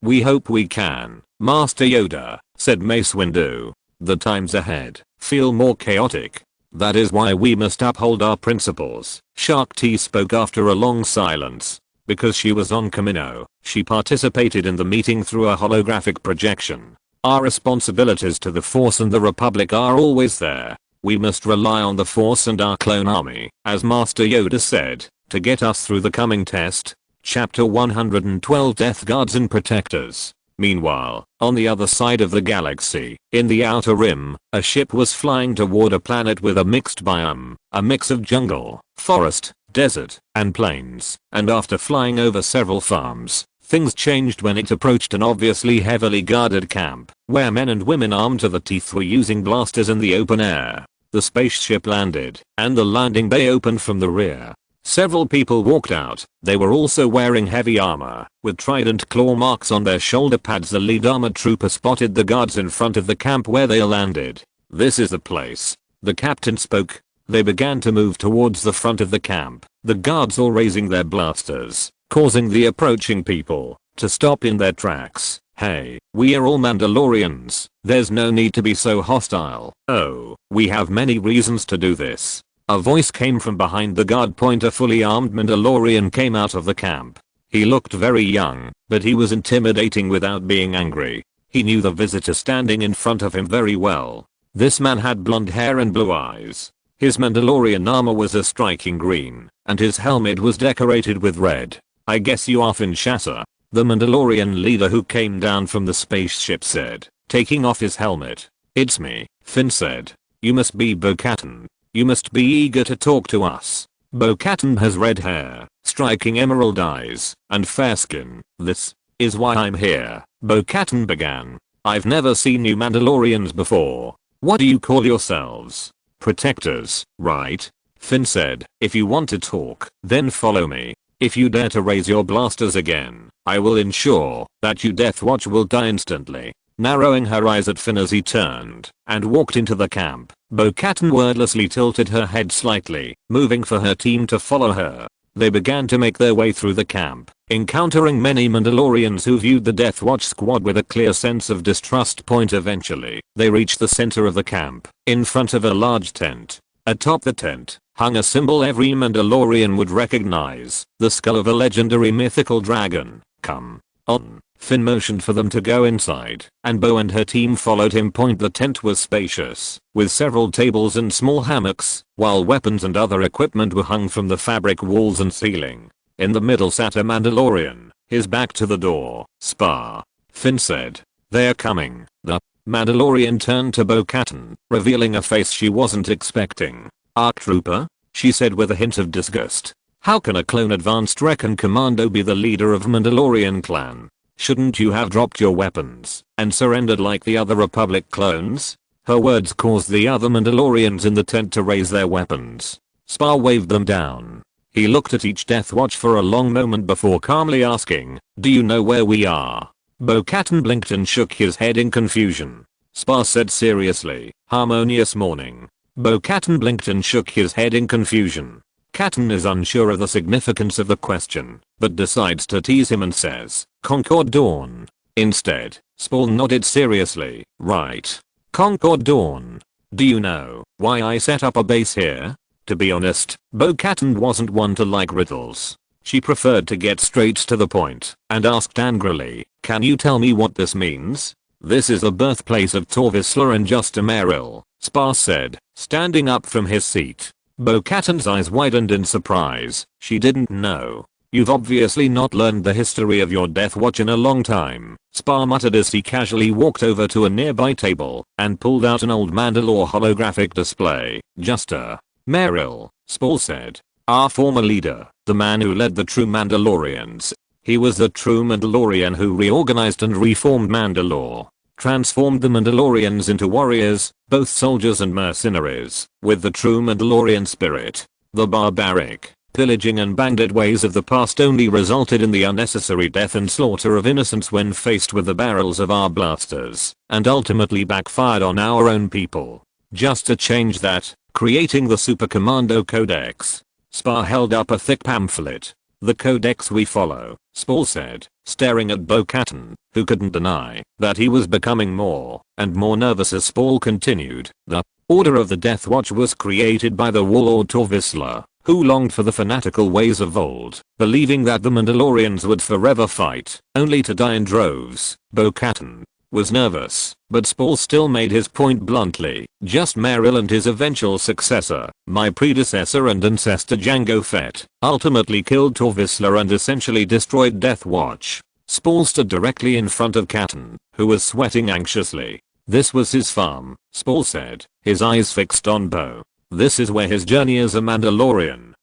Speaker 1: We hope we can. Master Yoda, said Mace Windu. The times ahead feel more chaotic. That is why we must uphold our principles. Shakti spoke after a long silence. Because she was on Kamino, she participated in the meeting through a holographic projection. Our responsibilities to the Force and the Republic are always there. We must rely on the Force and our clone army, as Master Yoda said, to get us through the coming test. Chapter 112 Death Guards and Protectors. Meanwhile, on the other side of the galaxy, in the Outer Rim, a ship was flying toward a planet with a mixed biome, a mix of jungle, forest, desert, and plains. And after flying over several farms, things changed when it approached an obviously heavily guarded camp, where men and women armed to the teeth were using blasters in the open air. The spaceship landed, and the landing bay opened from the rear. Several people walked out. They were also wearing heavy armor, with trident claw marks on their shoulder pads. The lead armored trooper spotted the guards in front of the camp where they landed. This is the place. The captain spoke. They began to move towards the front of the camp, the guards all raising their blasters, causing the approaching people to stop in their tracks. Hey, we are all Mandalorians. There's no need to be so hostile. Oh, we have many reasons to do this. A voice came from behind the guard point. A fully armed Mandalorian came out of the camp. He looked very young, but he was intimidating without being angry. He knew the visitor standing in front of him very well. This man had blonde hair and blue eyes. His Mandalorian armor was a striking green, and his helmet was decorated with red. I guess you are Finn Shassa, the Mandalorian leader who came down from the spaceship said, taking off his helmet. It's me, Finn said. You must be Bo-Katan. You must be eager to talk to us. Bo-Katan has red hair, striking emerald eyes, and fair skin. This is why I'm here. Bo-Katan began. I've never seen you Mandalorians before. What do you call yourselves? Protectors, right? Finn said. If you want to talk, then follow me. If you dare to raise your blasters again, I will ensure that you Death Watch will die instantly. Narrowing her eyes at Finn as he turned and walked into the camp, Bo-Katan wordlessly tilted her head slightly, moving for her team to follow her. They began to make their way through the camp, encountering many Mandalorians who viewed the Death Watch squad with a clear sense of distrust. Eventually, they reached the center of the camp, in front of a large tent. Atop the tent hung a symbol every Mandalorian would recognize, the skull of a legendary mythical dragon. Come on. Finn motioned for them to go inside, and Bo and her team followed him. The tent was spacious, with several tables and small hammocks, while weapons and other equipment were hung from the fabric walls and ceiling. In the middle sat a Mandalorian, his back to the door. Spar. Finn said. They're coming. The Mandalorian turned to Bo-Katan, revealing a face she wasn't expecting. ARC Trooper? She said with a hint of disgust. How can a clone advanced recon commando be the leader of Mandalorian clan? Shouldn't you have dropped your weapons and surrendered like the other Republic clones? Her words caused the other Mandalorians in the tent to raise their weapons. Spar waved them down. He looked at each Death Watch for a long moment before calmly asking, do you know where we are? Bo-Katan blinked and shook his head in confusion. Spar said seriously, harmonious morning. Bo-Katan blinked and shook his head in confusion. Katan is unsure of the significance of the question, but decides to tease him and says, Concord Dawn. Instead, Spar nodded seriously. Right. Concord Dawn. Do you know why I set up a base here? To be honest, Bo-Katan wasn't one to like riddles. She preferred to get straight to the point and asked angrily, can you tell me what this means? This is the birthplace of Torvisla and Justa Merrill, Spar said, standing up from his seat. Bo-Katan's eyes widened in surprise. She didn't know. You've obviously not learned the history of your Death Watch in a long time, Spar muttered as he casually walked over to a nearby table and pulled out an old Mandalore holographic display. Justa Merrill, Spar said. Our former leader, the man who led the true Mandalorians. He was the true Mandalorian who reorganized and reformed Mandalore. Transformed the Mandalorians into warriors, both soldiers and mercenaries, with the true Mandalorian spirit. The barbaric, Pillaging and bandit ways of the past only resulted in the unnecessary death and slaughter of innocents when faced with the barrels of our blasters, and ultimately backfired on our own people. Just to change that, creating the Super Commando Codex. Spar held up a thick pamphlet. The codex we follow, Spall said, staring at Bo-Katan, who couldn't deny that he was becoming more and more nervous as Spall continued. The Order of the Death Watch was created by the warlord Tor Vizsla, who longed for the fanatical ways of old, believing that the Mandalorians would forever fight, only to die in droves. Bo-Katan was nervous, but Spall still made his point bluntly. Just Merrill and his eventual successor, my predecessor and ancestor Jango Fett, ultimately killed Tor Vizsla and essentially destroyed Death Watch. Spall stood directly in front of Katan, who was sweating anxiously. This was his farm, Spall said, his eyes fixed on Bo. This is where his journey as a Mandalorian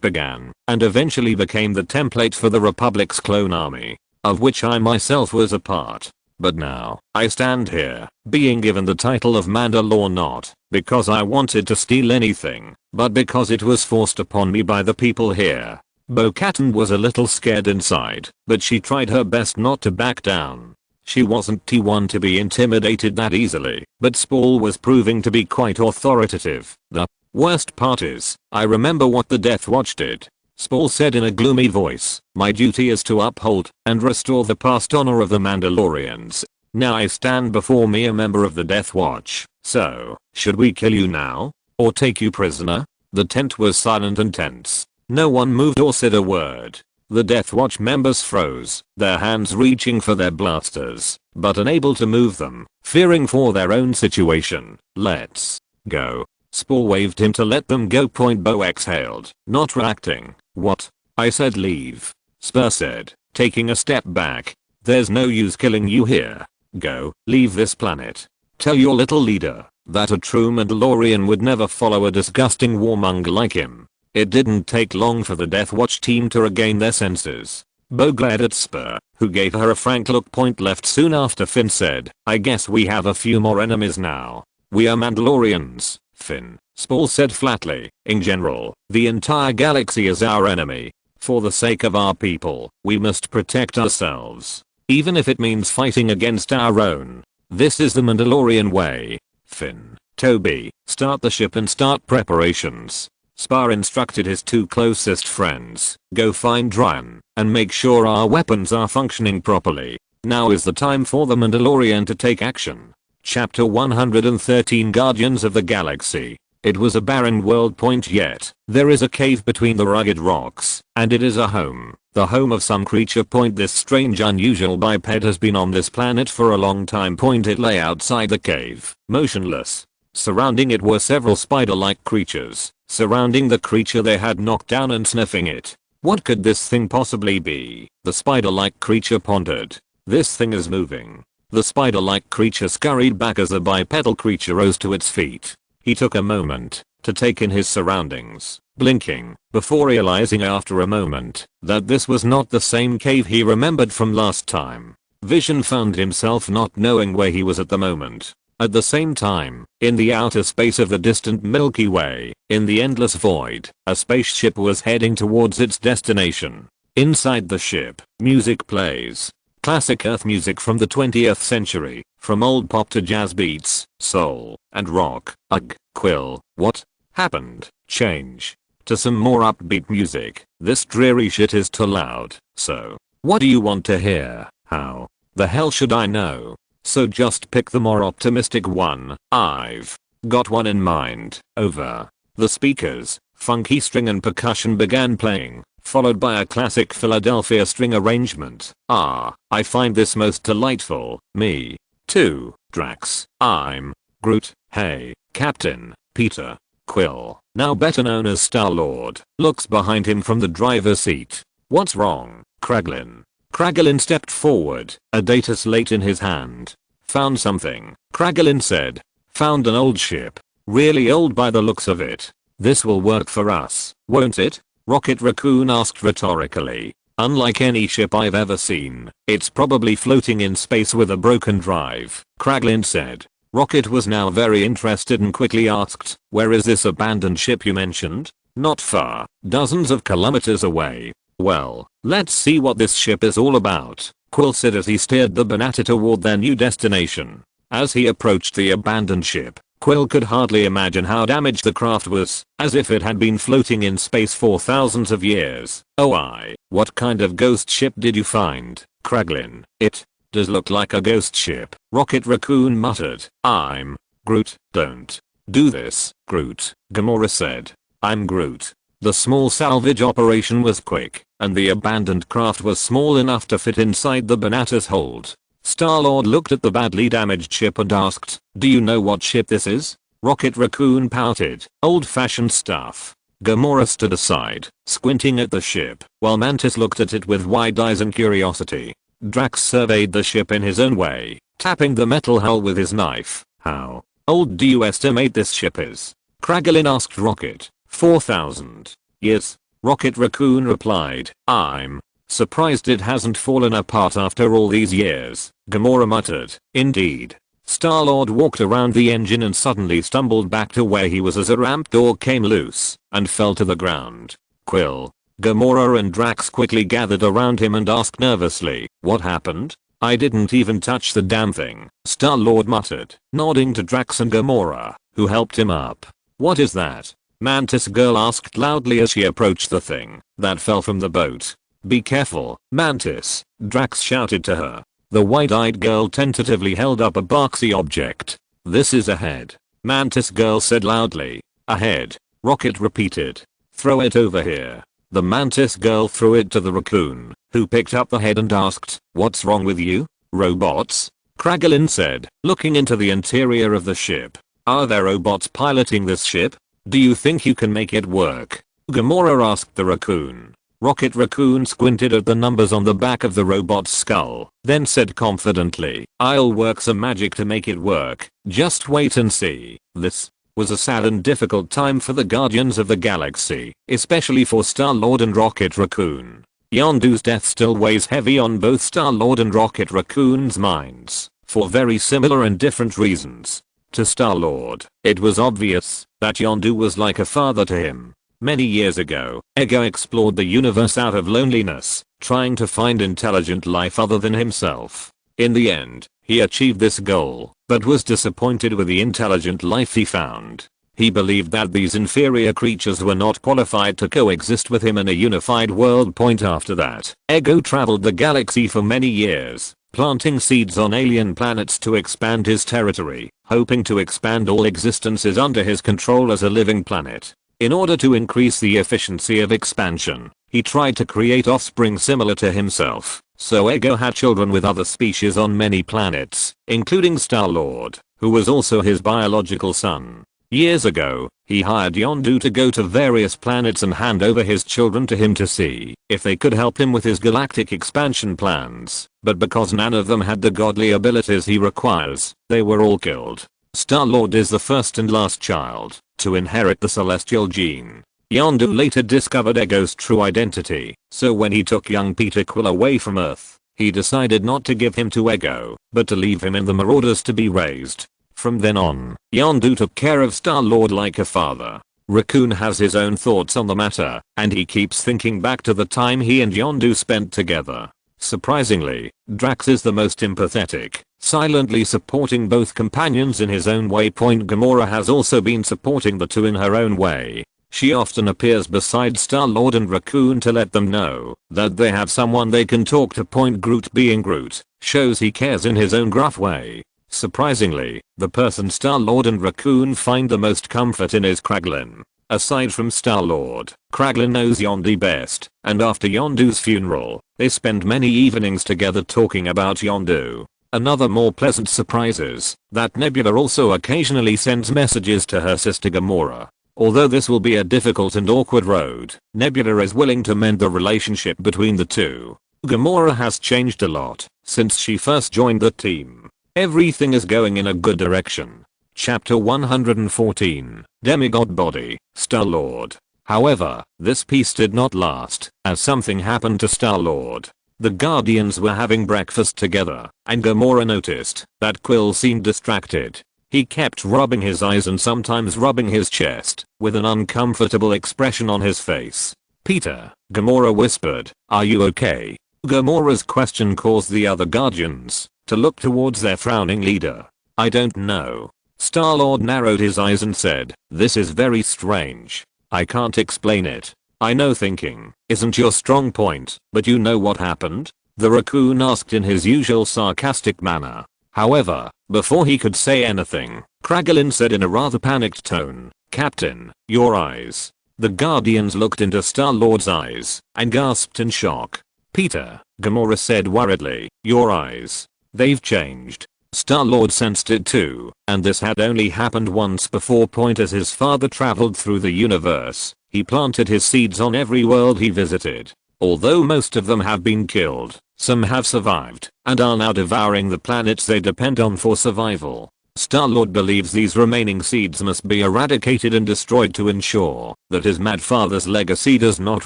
Speaker 1: began, and eventually became the template for the Republic's clone army, of which I myself was a part. But now, I stand here, being given the title of Mandalore not because I wanted to steal anything, but because it was forced upon me by the people here. Bo-Katan was a little scared inside, but she tried her best not to back down. She wasn't T1 to be intimidated that easily, but Spall was proving to be quite authoritative. The worst part is, I remember what the Death Watch did. Spall said in a gloomy voice, my duty is to uphold and restore the past honor of the Mandalorians. Now I stand before me a member of the Death Watch, so, should we kill you now? Or take you prisoner? The tent was silent and tense. No one moved or said a word. The Death Watch members froze, their hands reaching for their blasters, but unable to move them, fearing for their own situation. Let's go. Spall waved him to let them go. Bo exhaled, not reacting. What? I said leave. Spur said, taking a step back. There's no use killing you here. Go, leave this planet. Tell your little leader that a true Mandalorian would never follow a disgusting warmonger like him. It didn't take long for the Death Watch team to regain their senses. Bo glared at Spur, who gave her a frank look. Left soon after. Finn said, I guess we have a few more enemies now. We are Mandalorians, Finn. Spall said flatly, in general, the entire galaxy is our enemy. For the sake of our people, we must protect ourselves. Even if it means fighting against our own. This is the Mandalorian way. Finn, Toby, start the ship and start preparations. Spar instructed his two closest friends, go find Ryan, and make sure our weapons are functioning properly. Now is the time for the Mandalorian to take action. Chapter 113 Guardians of the Galaxy. It was a barren world. Yet, there is a cave between the rugged rocks, and it is a home, the home of some creature. This strange unusual biped has been on this planet for a long time. It lay outside the cave, motionless. Surrounding it were several spider-like creatures. Surrounding the creature they had knocked down and sniffing it. What could this thing possibly be? The spider-like creature pondered. This thing is moving. The spider-like creature scurried back as the bipedal creature rose to its feet. He took a moment to take in his surroundings, blinking, before realizing after a moment that this was not the same cave he remembered from last time. Vision found himself not knowing where he was at the moment. At the same time, in the outer space of the distant Milky Way, in the endless void, a spaceship was heading towards its destination. Inside the ship, music plays. Classic Earth music from the 20th century, from old pop to jazz beats, soul, and rock. Ugh, Quill, what happened? Change to some more upbeat music. This dreary shit is too loud. So, what do you want to hear? How the hell should I know? So just pick the more optimistic one. I've got one in mind. Over the speakers, funky string and percussion began playing, followed by a classic Philadelphia string arrangement. I find this most delightful. Me too, Drax. I'm Groot. Hey, Captain Peter. Quill, now better known as Star-Lord, looks behind him from the driver's seat. What's wrong, Kraglin? Kraglin stepped forward, a data slate in his hand. Found something, Kraglin said. Found an old ship. Really old by the looks of it. This will work for us, won't it? Rocket Raccoon asked rhetorically. Unlike any ship I've ever seen, it's probably floating in space with a broken drive, Kraglin said. Rocket was now very interested and quickly asked, where is this abandoned ship you mentioned? Not far, dozens of kilometers away. Well, let's see what this ship is all about, Quill said as he steered the Banata toward their new destination. As he approached the abandoned ship, Quill could hardly imagine how damaged the craft was, as if it had been floating in space for thousands of years. What kind of ghost ship did you find, Kraglin? It does look like a ghost ship, Rocket Raccoon muttered. I'm Groot. Don't do this, Groot, Gamora said. I'm Groot. The small salvage operation was quick, and the abandoned craft was small enough to fit inside the Banata's hold. Star-Lord looked at the badly damaged ship and asked, do you know what ship this is? Rocket Raccoon pouted, old-fashioned stuff. Gamora stood aside, squinting at the ship, while Mantis looked at it with wide eyes and curiosity. Drax surveyed the ship in his own way, tapping the metal hull with his knife. How old do you estimate this ship is? Kraglin asked Rocket. 4,000 years, Rocket Raccoon replied. I'm surprised it hasn't fallen apart after all these years, Gamora muttered. Indeed. Star-Lord walked around the engine and suddenly stumbled back to where he was as a ramp door came loose and fell to the ground. Quill, Gamora and Drax quickly gathered around him and asked nervously, what happened? I didn't even touch the damn thing, Star-Lord muttered, nodding to Drax and Gamora, who helped him up. What is that? Mantis Girl asked loudly as she approached the thing that fell from the boat. Be careful, Mantis, Drax shouted to her. The wide-eyed girl tentatively held up a boxy object. This is a head, Mantis Girl said loudly. A head, Rocket repeated. Throw it over here. The Mantis Girl threw it to the raccoon, who picked up the head and asked, what's wrong with you? Robots? Kraglin said, looking into the interior of the ship. Are there robots piloting this ship? Do you think you can make it work? Gamora asked the raccoon. Rocket Raccoon squinted at the numbers on the back of the robot's skull, then said confidently, I'll work some magic to make it work, just wait and see. This was a sad and difficult time for the Guardians of the Galaxy, especially for Star-Lord and Rocket Raccoon. Yondu's death still weighs heavy on both Star-Lord and Rocket Raccoon's minds, for very similar and different reasons. To Star-Lord, it was obvious that Yondu was like a father to him. Many years ago, Ego explored the universe out of loneliness, trying to find intelligent life other than himself. In the end, he achieved this goal, but was disappointed with the intelligent life he found. He believed that these inferior creatures were not qualified to coexist with him in a unified world. After that, Ego traveled the galaxy for many years, planting seeds on alien planets to expand his territory, hoping to expand all existences under his control as a living planet. In order to increase the efficiency of expansion, he tried to create offspring similar to himself, so Ego had children with other species on many planets, including Star-Lord, who was also his biological son. Years ago, he hired Yondu to go to various planets and hand over his children to him to see if they could help him with his galactic expansion plans, but because none of them had the godly abilities he requires, they were all killed. Star-Lord is the first and last child to inherit the celestial gene. Yondu later discovered Ego's true identity, so when he took young Peter Quill away from Earth, he decided not to give him to Ego, but to leave him in the Marauders to be raised. From then on, Yondu took care of Star-Lord like a father. Raccoon has his own thoughts on the matter, and he keeps thinking back to the time he and Yondu spent together. Surprisingly, Drax is the most empathetic, silently supporting both companions in his own way. Gamora has also been supporting the two in her own way. She often appears beside Star-Lord and Raccoon to let them know that they have someone they can talk to. Groot being Groot shows he cares in his own gruff way. Surprisingly, the person Star-Lord and Raccoon find the most comfort in is Kraglin. Aside from Star-Lord, Kraglin knows Yondu best, and after Yondu's funeral, they spend many evenings together talking about Yondu. Another more pleasant surprise is that Nebula also occasionally sends messages to her sister Gamora. Although this will be a difficult and awkward road, Nebula is willing to mend the relationship between the two. Gamora has changed a lot since she first joined the team. Everything is going in a good direction. Chapter 114, Demigod Body, Star-Lord. However, this peace did not last, as something happened to Star-Lord. The Guardians were having breakfast together, and Gamora noticed that Quill seemed distracted. He kept rubbing his eyes and sometimes rubbing his chest, with an uncomfortable expression on his face. "Peter," Gamora whispered, "are you okay?" Gamora's question caused the other Guardians to look towards their frowning leader. "I don't know." Star-Lord narrowed his eyes and said, "This is very strange. I can't explain it. I know thinking isn't your strong point, but you know what happened?" The raccoon asked in his usual sarcastic manner. However, before he could say anything, Kraglin said in a rather panicked tone, "Captain, your eyes." The Guardians looked into Star-Lord's eyes and gasped in shock. "Peter," Gamora said worriedly, "your eyes. They've changed." Star-Lord sensed it too, and this had only happened once before. As his father traveled through the universe, he planted his seeds on every world he visited. Although most of them have been killed, some have survived and are now devouring the planets they depend on for survival. Star-Lord believes these remaining seeds must be eradicated and destroyed to ensure that his mad father's legacy does not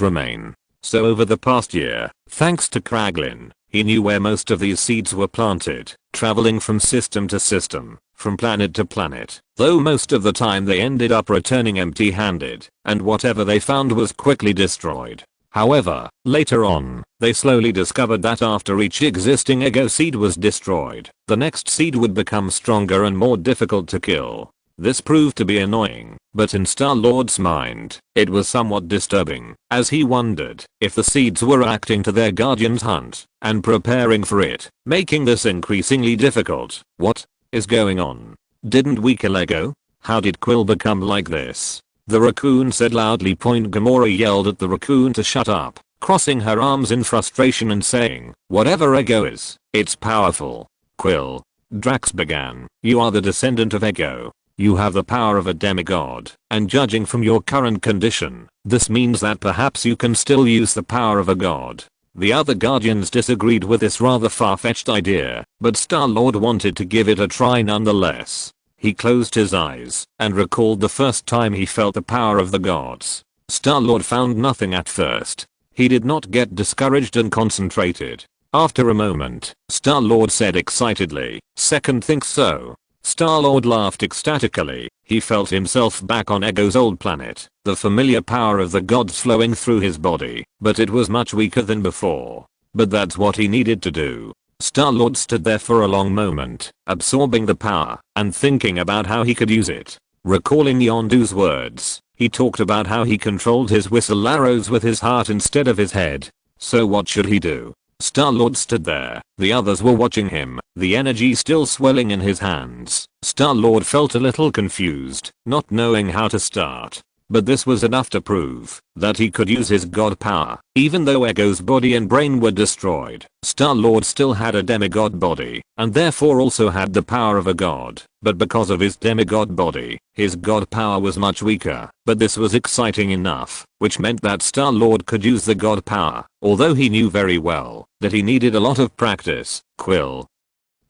Speaker 1: remain. So over the past year, thanks to Kraglin, he knew where most of these seeds were planted, traveling from system to system, from planet to planet, though most of the time they ended up returning empty-handed, and whatever they found was quickly destroyed. However, later on, they slowly discovered that after each existing ego seed was destroyed, the next seed would become stronger and more difficult to kill. This proved to be annoying, but in Star-Lord's mind, it was somewhat disturbing, as he wondered if the seeds were acting to their Guardian's hunt and preparing for it, making this increasingly difficult. What is going on? Didn't we kill Ego? How did Quill become like this? The raccoon said loudly. Gamora yelled at the raccoon to shut up, crossing her arms in frustration and saying, "Whatever Ego is, it's powerful." "Quill," Drax began, "you are the descendant of Ego. You have the power of a demigod, and judging from your current condition, this means that perhaps you can still use the power of a god." The other Guardians disagreed with this rather far-fetched idea, but Star-Lord wanted to give it a try nonetheless. He closed his eyes and recalled the first time he felt the power of the gods. Star-Lord found nothing at first. He did not get discouraged and concentrated. After a moment, Star-Lord said excitedly, "Second think so." Star-Lord laughed ecstatically. He felt himself back on Ego's old planet, the familiar power of the gods flowing through his body, but it was much weaker than before. But that's what he needed to do. Star-Lord stood there for a long moment, absorbing the power and thinking about how he could use it. Recalling Yondu's words, he talked about how he controlled his whistle arrows with his heart instead of his head. So what should he do? Star-Lord stood there. The others were watching him, the energy still swelling in his hands. Star-Lord felt a little confused, not knowing how to start. But this was enough to prove that he could use his god power. Even though Ego's body and brain were destroyed, Star-Lord still had a demigod body, and therefore also had the power of a god. But because of his demigod body, his god power was much weaker. But this was exciting enough, which meant that Star-Lord could use the god power, although he knew very well that he needed a lot of practice. "Quill,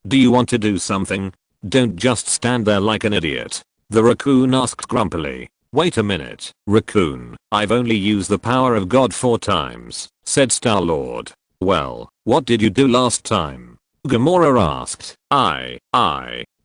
Speaker 1: do you want to do something? Don't just stand there like an idiot," the raccoon asked grumpily. "Wait a minute, raccoon, I've only used the power of God 4 times, said Star-Lord. "Well, what did you do last time?" Gamora asked. I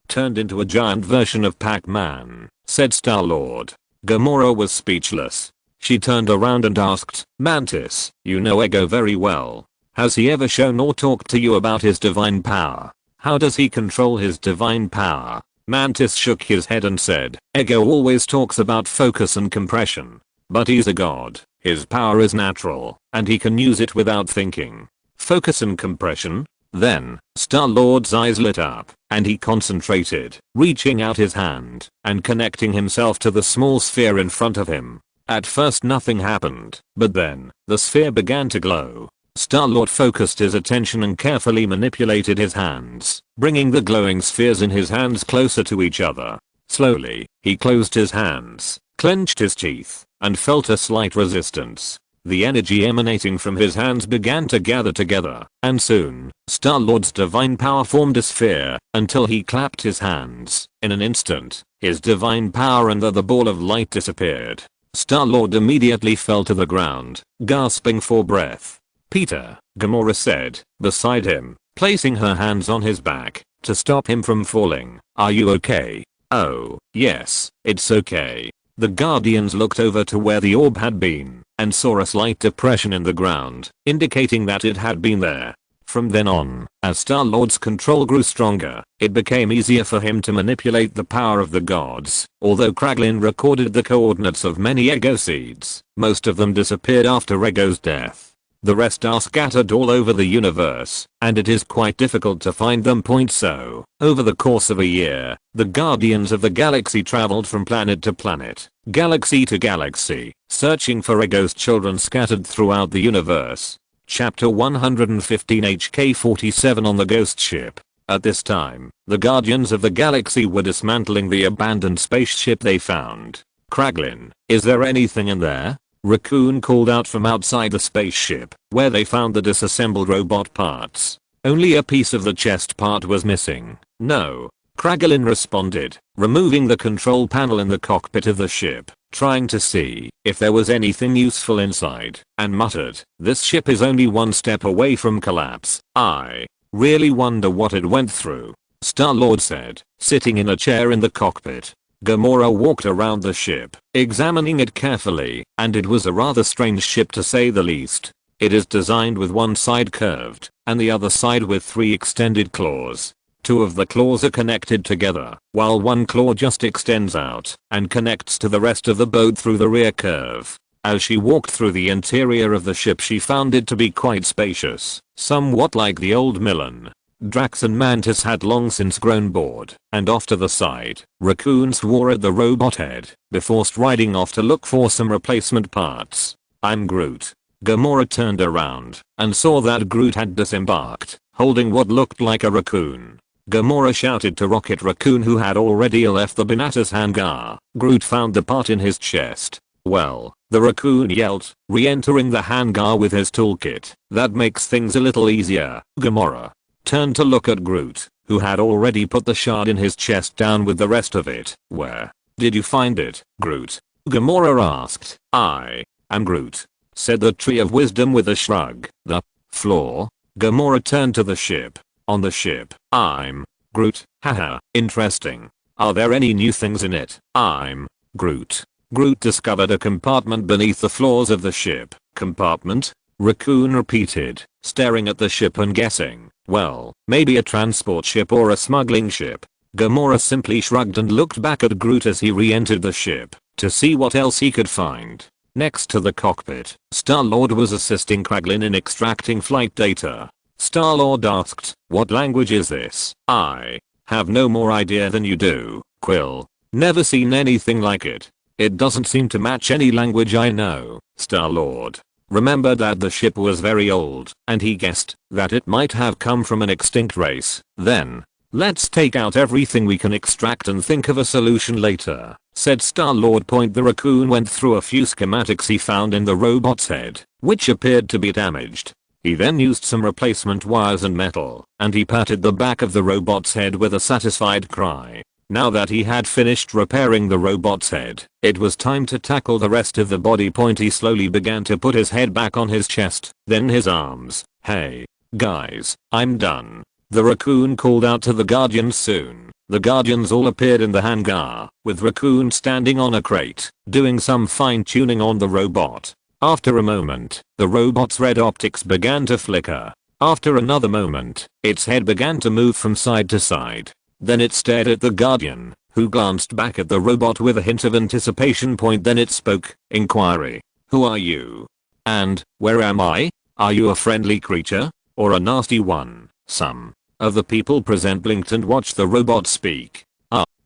Speaker 1: turned into a giant version of Pac-Man, said Star-Lord. Gamora was speechless. She turned around and asked, "Mantis, you know Ego very well. Has he ever shown or talked to you about his divine power? How does he control his divine power?" Mantis shook his head and said, "Ego always talks about focus and compression. But he's a god. His power is natural, and he can use it without thinking." "Focus and compression?" Then, Star-Lord's eyes lit up, and he concentrated, reaching out his hand and connecting himself to the small sphere in front of him. At first nothing happened, but then, the sphere began to glow. Star-Lord focused his attention and carefully manipulated his hands, bringing the glowing spheres in his hands closer to each other. Slowly, he closed his hands, clenched his teeth, and felt a slight resistance. The energy emanating from his hands began to gather together, and soon, Star-Lord's divine power formed a sphere, until he clapped his hands. In an instant, his divine power and the ball of light disappeared. Star-Lord immediately fell to the ground, gasping for breath. "Peter," Gamora said, beside him, placing her hands on his back to stop him from falling. "Are you okay?" Oh, yes, it's okay. The Guardians looked over to where the orb had been and saw a slight depression in the ground, indicating that it had been there. From then on, as Star-Lord's control grew stronger, it became easier for him to manipulate the power of the gods. Although Kraglin recorded the coordinates of many Ego seeds, most of them disappeared after Ego's death. The rest are scattered all over the universe, and it is quite difficult to find them. So, over the course of a year, the Guardians of the Galaxy traveled from planet to planet, galaxy to galaxy, searching for Ego's children scattered throughout the universe. Chapter 115 HK-47 on the Ghost Ship. At this time, the Guardians of the Galaxy were dismantling the abandoned spaceship they found. Kraglin, is there anything in there? Raccoon called out from outside the spaceship, where they found the disassembled robot parts. Only a piece of the chest part was missing. No. Kraglin responded, removing the control panel in the cockpit of the ship, trying to see if there was anything useful inside, and muttered, this ship is only one step away from collapse. I really wonder what it went through. Star-Lord said, sitting in a chair in the cockpit. Gamora walked around the ship, examining it carefully, and it was a rather strange ship to say the least. It is designed with one side curved, and the other side with 3 extended claws. 2 of the claws are connected together, while one claw just extends out and connects to the rest of the boat through the rear curve. As she walked through the interior of the ship, she found it to be quite spacious, somewhat like the old Millen. Drax and Mantis had long since grown bored, and off to the side, Raccoon swore at the robot head before striding off to look for some replacement parts. I'm Groot. Gamora turned around and saw that Groot had disembarked, holding what looked like a raccoon. Gamora shouted to Rocket Raccoon, who had already left the Benatas hangar. Groot found the part in his chest. Well, the raccoon yelled, re-entering the hangar with his toolkit. That makes things a little easier. Gamora turned to look at Groot, who had already put the shard in his chest down with the rest of it. Where did you find it, Groot? Gamora asked. I am Groot, said the Tree of Wisdom with a shrug. The floor? Gamora turned to the ship. On the ship, I'm Groot. Haha, interesting. Are there any new things in it? I'm Groot. Groot discovered a compartment beneath the floors of the ship. Compartment? Raccoon repeated, staring at the ship and guessing. Well, maybe a transport ship or a smuggling ship. Gamora simply shrugged and looked back at Groot as he re-entered the ship to see what else he could find. Next to the cockpit, Star-Lord was assisting Kraglin in extracting flight data. Star-Lord asked, what language is this? I have no more idea than you do, Quill. Never seen anything like it. It doesn't seem to match any language I know. Star-Lord remembered that the ship was very old, and he guessed that it might have come from an extinct race. Then, let's take out everything we can extract and think of a solution later, said Star-Lord. The raccoon went through a few schematics he found in the robot's head, which appeared to be damaged. He then used some replacement wires and metal, and he patted the back of the robot's head with a satisfied cry. Now that he had finished repairing the robot's head, it was time to tackle the rest of the body. He slowly began to put his head back on his chest, then his arms. Hey, guys, I'm done. The raccoon called out to the Guardians soon. The Guardians all appeared in the hangar, with Raccoon standing on a crate, doing some fine-tuning on the robot. After a moment, the robot's red optics began to flicker. After another moment, its head began to move from side to side. Then it stared at the Guardian, who glanced back at the robot with a hint of anticipation. Then it spoke. Inquiry. Who are you? And where am I? Are you a friendly creature? Or a nasty one? Some of the people present blinked and watched the robot speak.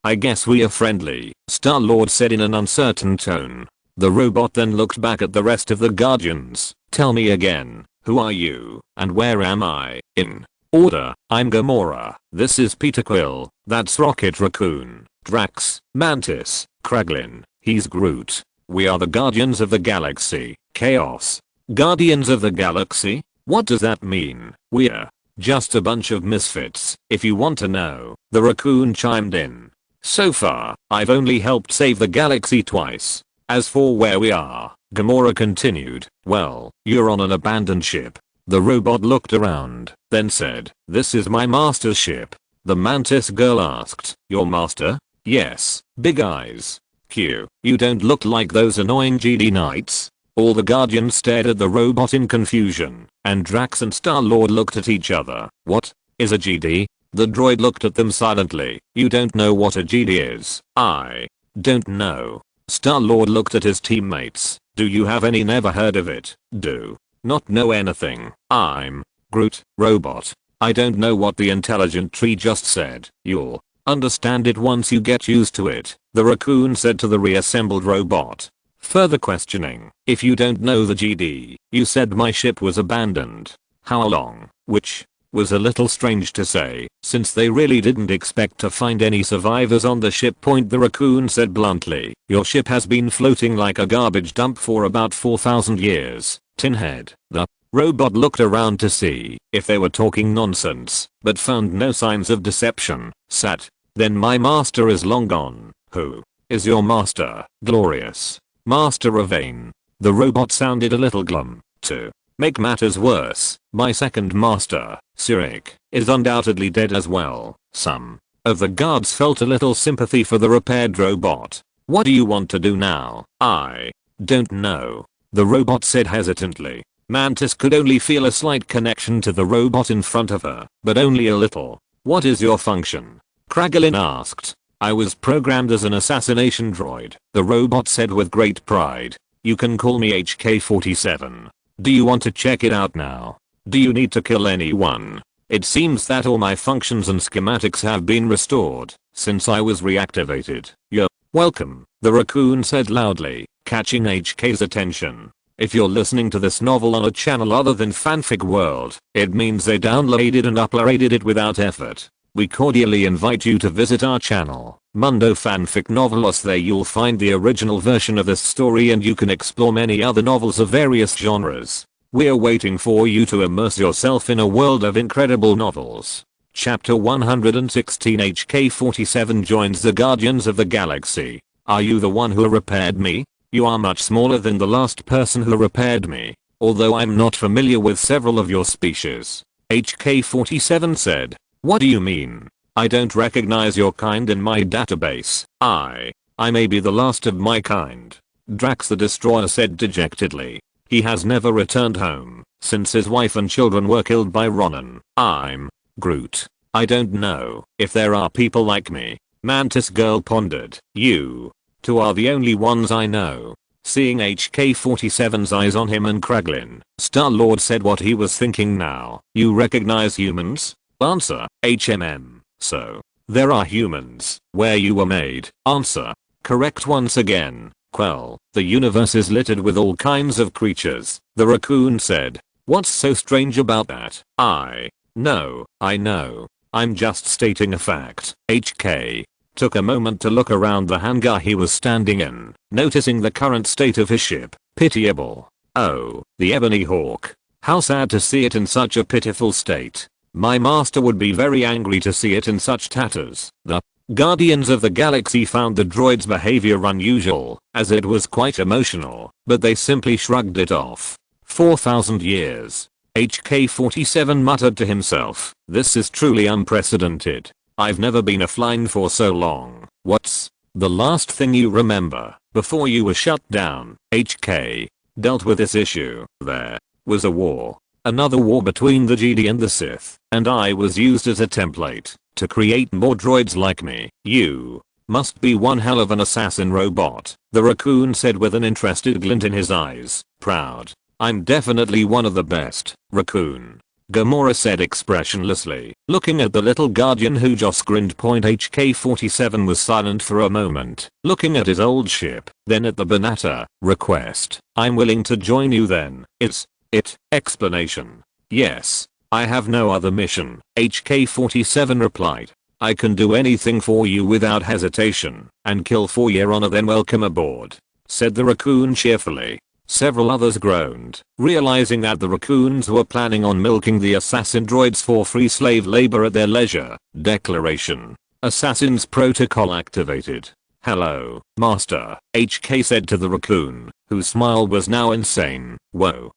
Speaker 1: I guess we are friendly, Star-Lord said in an uncertain tone. The robot then looked back at the rest of the Guardians. Tell me again, who are you, and where am I? In order, I'm Gamora. This is Peter Quill. That's Rocket Raccoon. Drax, Mantis, Kraglin. He's Groot. We are the Guardians of the Galaxy. Chaos. Guardians of the Galaxy? What does that mean? We're just a bunch of misfits, if you want to know. The raccoon chimed in. So far, I've only helped save the galaxy twice. As for where we are, Gamora continued, well, you're on an abandoned ship. The robot looked around, then said, this is my master's ship. The Mantis girl asked, your master? Yes, big eyes. Q. You don't look like those annoying GD knights. All the Guardians stared at the robot in confusion, and Drax and Star-Lord looked at each other. What is a GD? The droid looked at them silently. You don't know what a GD is? I don't know. Star-Lord looked at his teammates. Do you have any? Never heard of it. Do not know anything. I'm Groot. Robot. I don't know what the intelligent tree just said. You'll understand it once you get used to it, the raccoon said to the reassembled robot. Further questioning. If you don't know the GD, you said my ship was abandoned. How long? Which was a little strange to say, since they really didn't expect to find any survivors on the ship. The raccoon said bluntly. Your ship has been floating like a garbage dump for about 4,000 years, Tinhead. The robot looked around to see if they were talking nonsense, but found no signs of deception. Sat. Then my master is long gone. Who is your master? Glorious. Master Ravane. The robot sounded a little glum. To make matters worse, my second master, Cyric, is undoubtedly dead as well. Some of the guards felt a little sympathy for the repaired robot. What do you want to do now? I don't know, the robot said hesitantly. Mantis could only feel a slight connection to the robot in front of her, but only a little. What is your function? Kraglin asked. I was programmed as an assassination droid, the robot said with great pride. You can call me HK-47. Do you want to check it out now? Do you need to kill anyone? It seems that all my functions and schematics have been restored since I was reactivated. You're welcome, the raccoon said loudly, catching HK's attention. If you're listening to this novel on a channel other than Fanfic World, it means they downloaded and uploaded it without effort. We cordially invite you to visit our channel, Mundo Fanfic Novelos. There you'll find the original version of this story and you can explore many other novels of various genres. We're waiting for you to immerse yourself in a world of incredible novels. Chapter 116. HK-47 joins the Guardians of the Galaxy. Are you the one who repaired me? You are much smaller than the last person who repaired me, although I'm not familiar with several of your species. HK-47 said. What do you mean? I don't recognize your kind in my database. I may be the last of my kind. Drax the Destroyer said dejectedly. He has never returned home since his wife and children were killed by Ronan. I'm Groot. I don't know if there are people like me. Mantis Girl pondered. You two are the only ones I know. Seeing HK-47's eyes on him and Kraglin, Star-Lord said what he was thinking now. You recognize humans? Answer. HMM. So, there are humans where you were made. Answer. Correct once again. Quell. The universe is littered with all kinds of creatures, the raccoon said. What's so strange about that? I know. I'm just stating a fact. HK took a moment to look around the hangar he was standing in, noticing the current state of his ship. Pitiable. Oh, the Ebony Hawk. How sad to see it in such a pitiful state. My master would be very angry to see it in such tatters. The Guardians of the Galaxy found the droid's behavior unusual, as it was quite emotional, but they simply shrugged it off. 4,000 years. HK-47 muttered to himself. This is truly unprecedented. I've never been offline for so long. What's the last thing you remember before you were shut down? HK dealt with this issue. There was a war. Another war between the Jedi and the Sith, and I was used as a template to create more droids like me. You must be one hell of an assassin robot, the raccoon said with an interested glint in his eyes. Proud. I'm definitely one of the best, raccoon. Gamora said expressionlessly, looking at the little guardian who just grinned. HK-47 was silent for a moment, looking at his old ship, then at the Banata. Request. I'm willing to join you then. It's it. Explanation. Yes. I have no other mission, HK-47 replied. I can do anything for you without hesitation, and kill for your honor, then welcome aboard, said the raccoon cheerfully. Several others groaned, realizing that the raccoons were planning on milking the assassin droids for free slave labor at their leisure. Declaration. Assassin's protocol activated. Hello, master, HK said to the raccoon, whose smile was now insane. Whoa,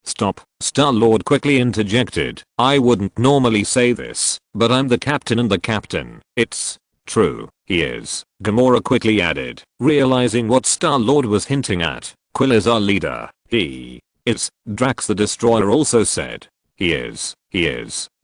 Speaker 1: stop, Star-Lord quickly interjected. I wouldn't normally say this, but I'm the captain and the captain. It's true. he is, Gamora quickly added, realizing what Star-Lord was hinting at. Quill is our leader. It's Drax the Destroyer also said. He is.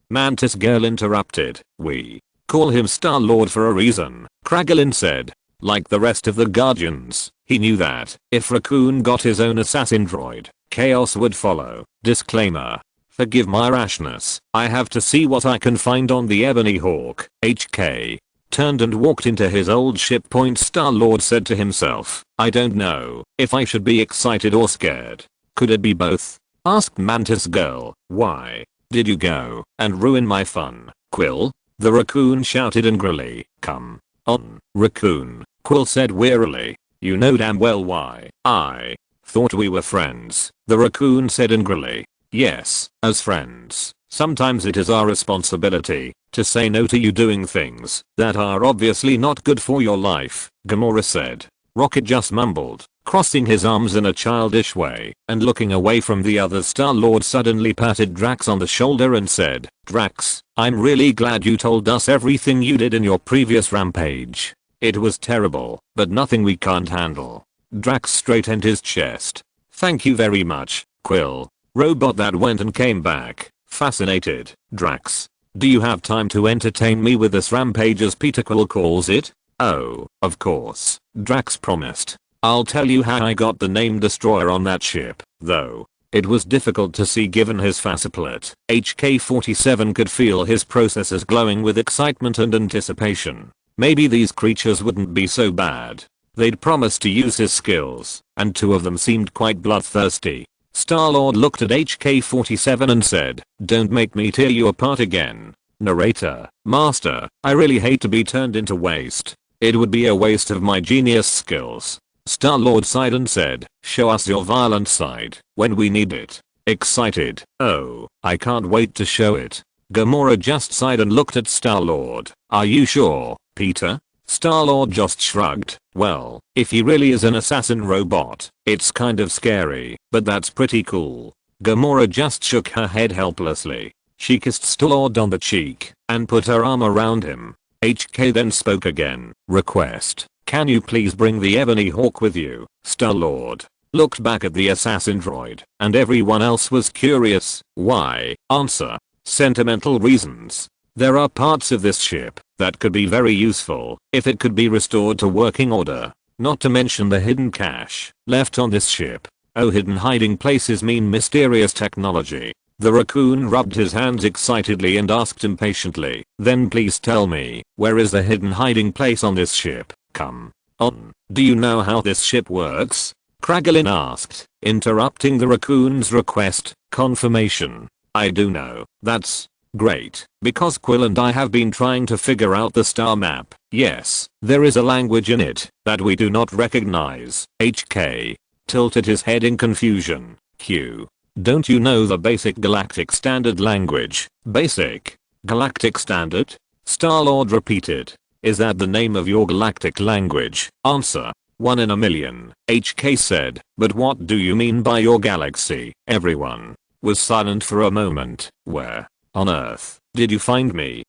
Speaker 1: Mantis Girl interrupted. We call him Star-Lord for a reason, Kraglin said. Like the rest of the Guardians, he knew that if Raccoon got his own assassin droid, chaos would follow. Disclaimer. Forgive my rashness, I have to see what I can find on the Ebony Hawk. HK turned and walked into his old ship. Star-Lord said to himself, I don't know if I should be excited or scared. Could it be both? Asked Mantis Girl. Why did you go and ruin my fun, Quill? The Raccoon shouted angrily. Come on, Raccoon, Quill said wearily. You know damn well why. I thought we were friends, the Raccoon said angrily. Yes, as friends, sometimes it is our responsibility to say no to you doing things that are obviously not good for your life, Gamora said. Rocket just mumbled, crossing his arms in a childish way and looking away from the others. Star-Lord suddenly patted Drax on the shoulder and said, Drax, I'm really glad you told us everything you did in your previous rampage. It was terrible, but nothing we can't handle. Drax straightened his chest. Thank you very much, Quill. Robot that went and came back, fascinated. Drax, do you have time to entertain me with this rampage as Peter Quill calls it? Oh, of course, Drax promised. I'll tell you how I got the name Destroyer on that ship, though. It was difficult to see given his faceplate. HK-47 could feel his processors glowing with excitement and anticipation. Maybe these creatures wouldn't be so bad. They'd promised to use his skills, and two of them seemed quite bloodthirsty. Star-Lord looked at HK-47 and said, don't make me tear you apart again. Narrator, Master, I really hate to be turned into waste. It would be a waste of my genius skills. Star-Lord sighed and said, show us your violent side when we need it. Excited, oh, I can't wait to show it. Gamora just sighed and looked at Star-Lord. Are you sure, Peter? Star-Lord just shrugged. Well, if he really is an assassin robot, it's kind of scary, but that's pretty cool. Gamora just shook her head helplessly. She kissed Star-Lord on the cheek and put her arm around him. HK then spoke again. Request. Can you please bring the Ebony Hawk with you? Star-Lord looked back at the assassin droid, and everyone else was curious. Why? Answer. Sentimental reasons. There are parts of this ship that could be very useful if it could be restored to working order. Not to mention the hidden cache left on this ship. Oh, hidden hiding places mean mysterious technology. The Raccoon rubbed his hands excitedly and asked impatiently, then please tell me, where is the hidden hiding place on this ship? Come on. Do you know how this ship works? Kraglin asked, interrupting the Raccoon's request. Confirmation. I do know. That's great, because Quill and I have been trying to figure out the star map. Yes, there is a language in it that we do not recognize. HK tilted his head in confusion. Q. Don't you know the basic galactic standard language? Basic galactic standard? Star-Lord repeated. Is that the name of your galactic language? Answer. 1 in a million. HK said. But what do you mean by your galaxy? Everyone was silent for a moment. Where on Earth did you find me?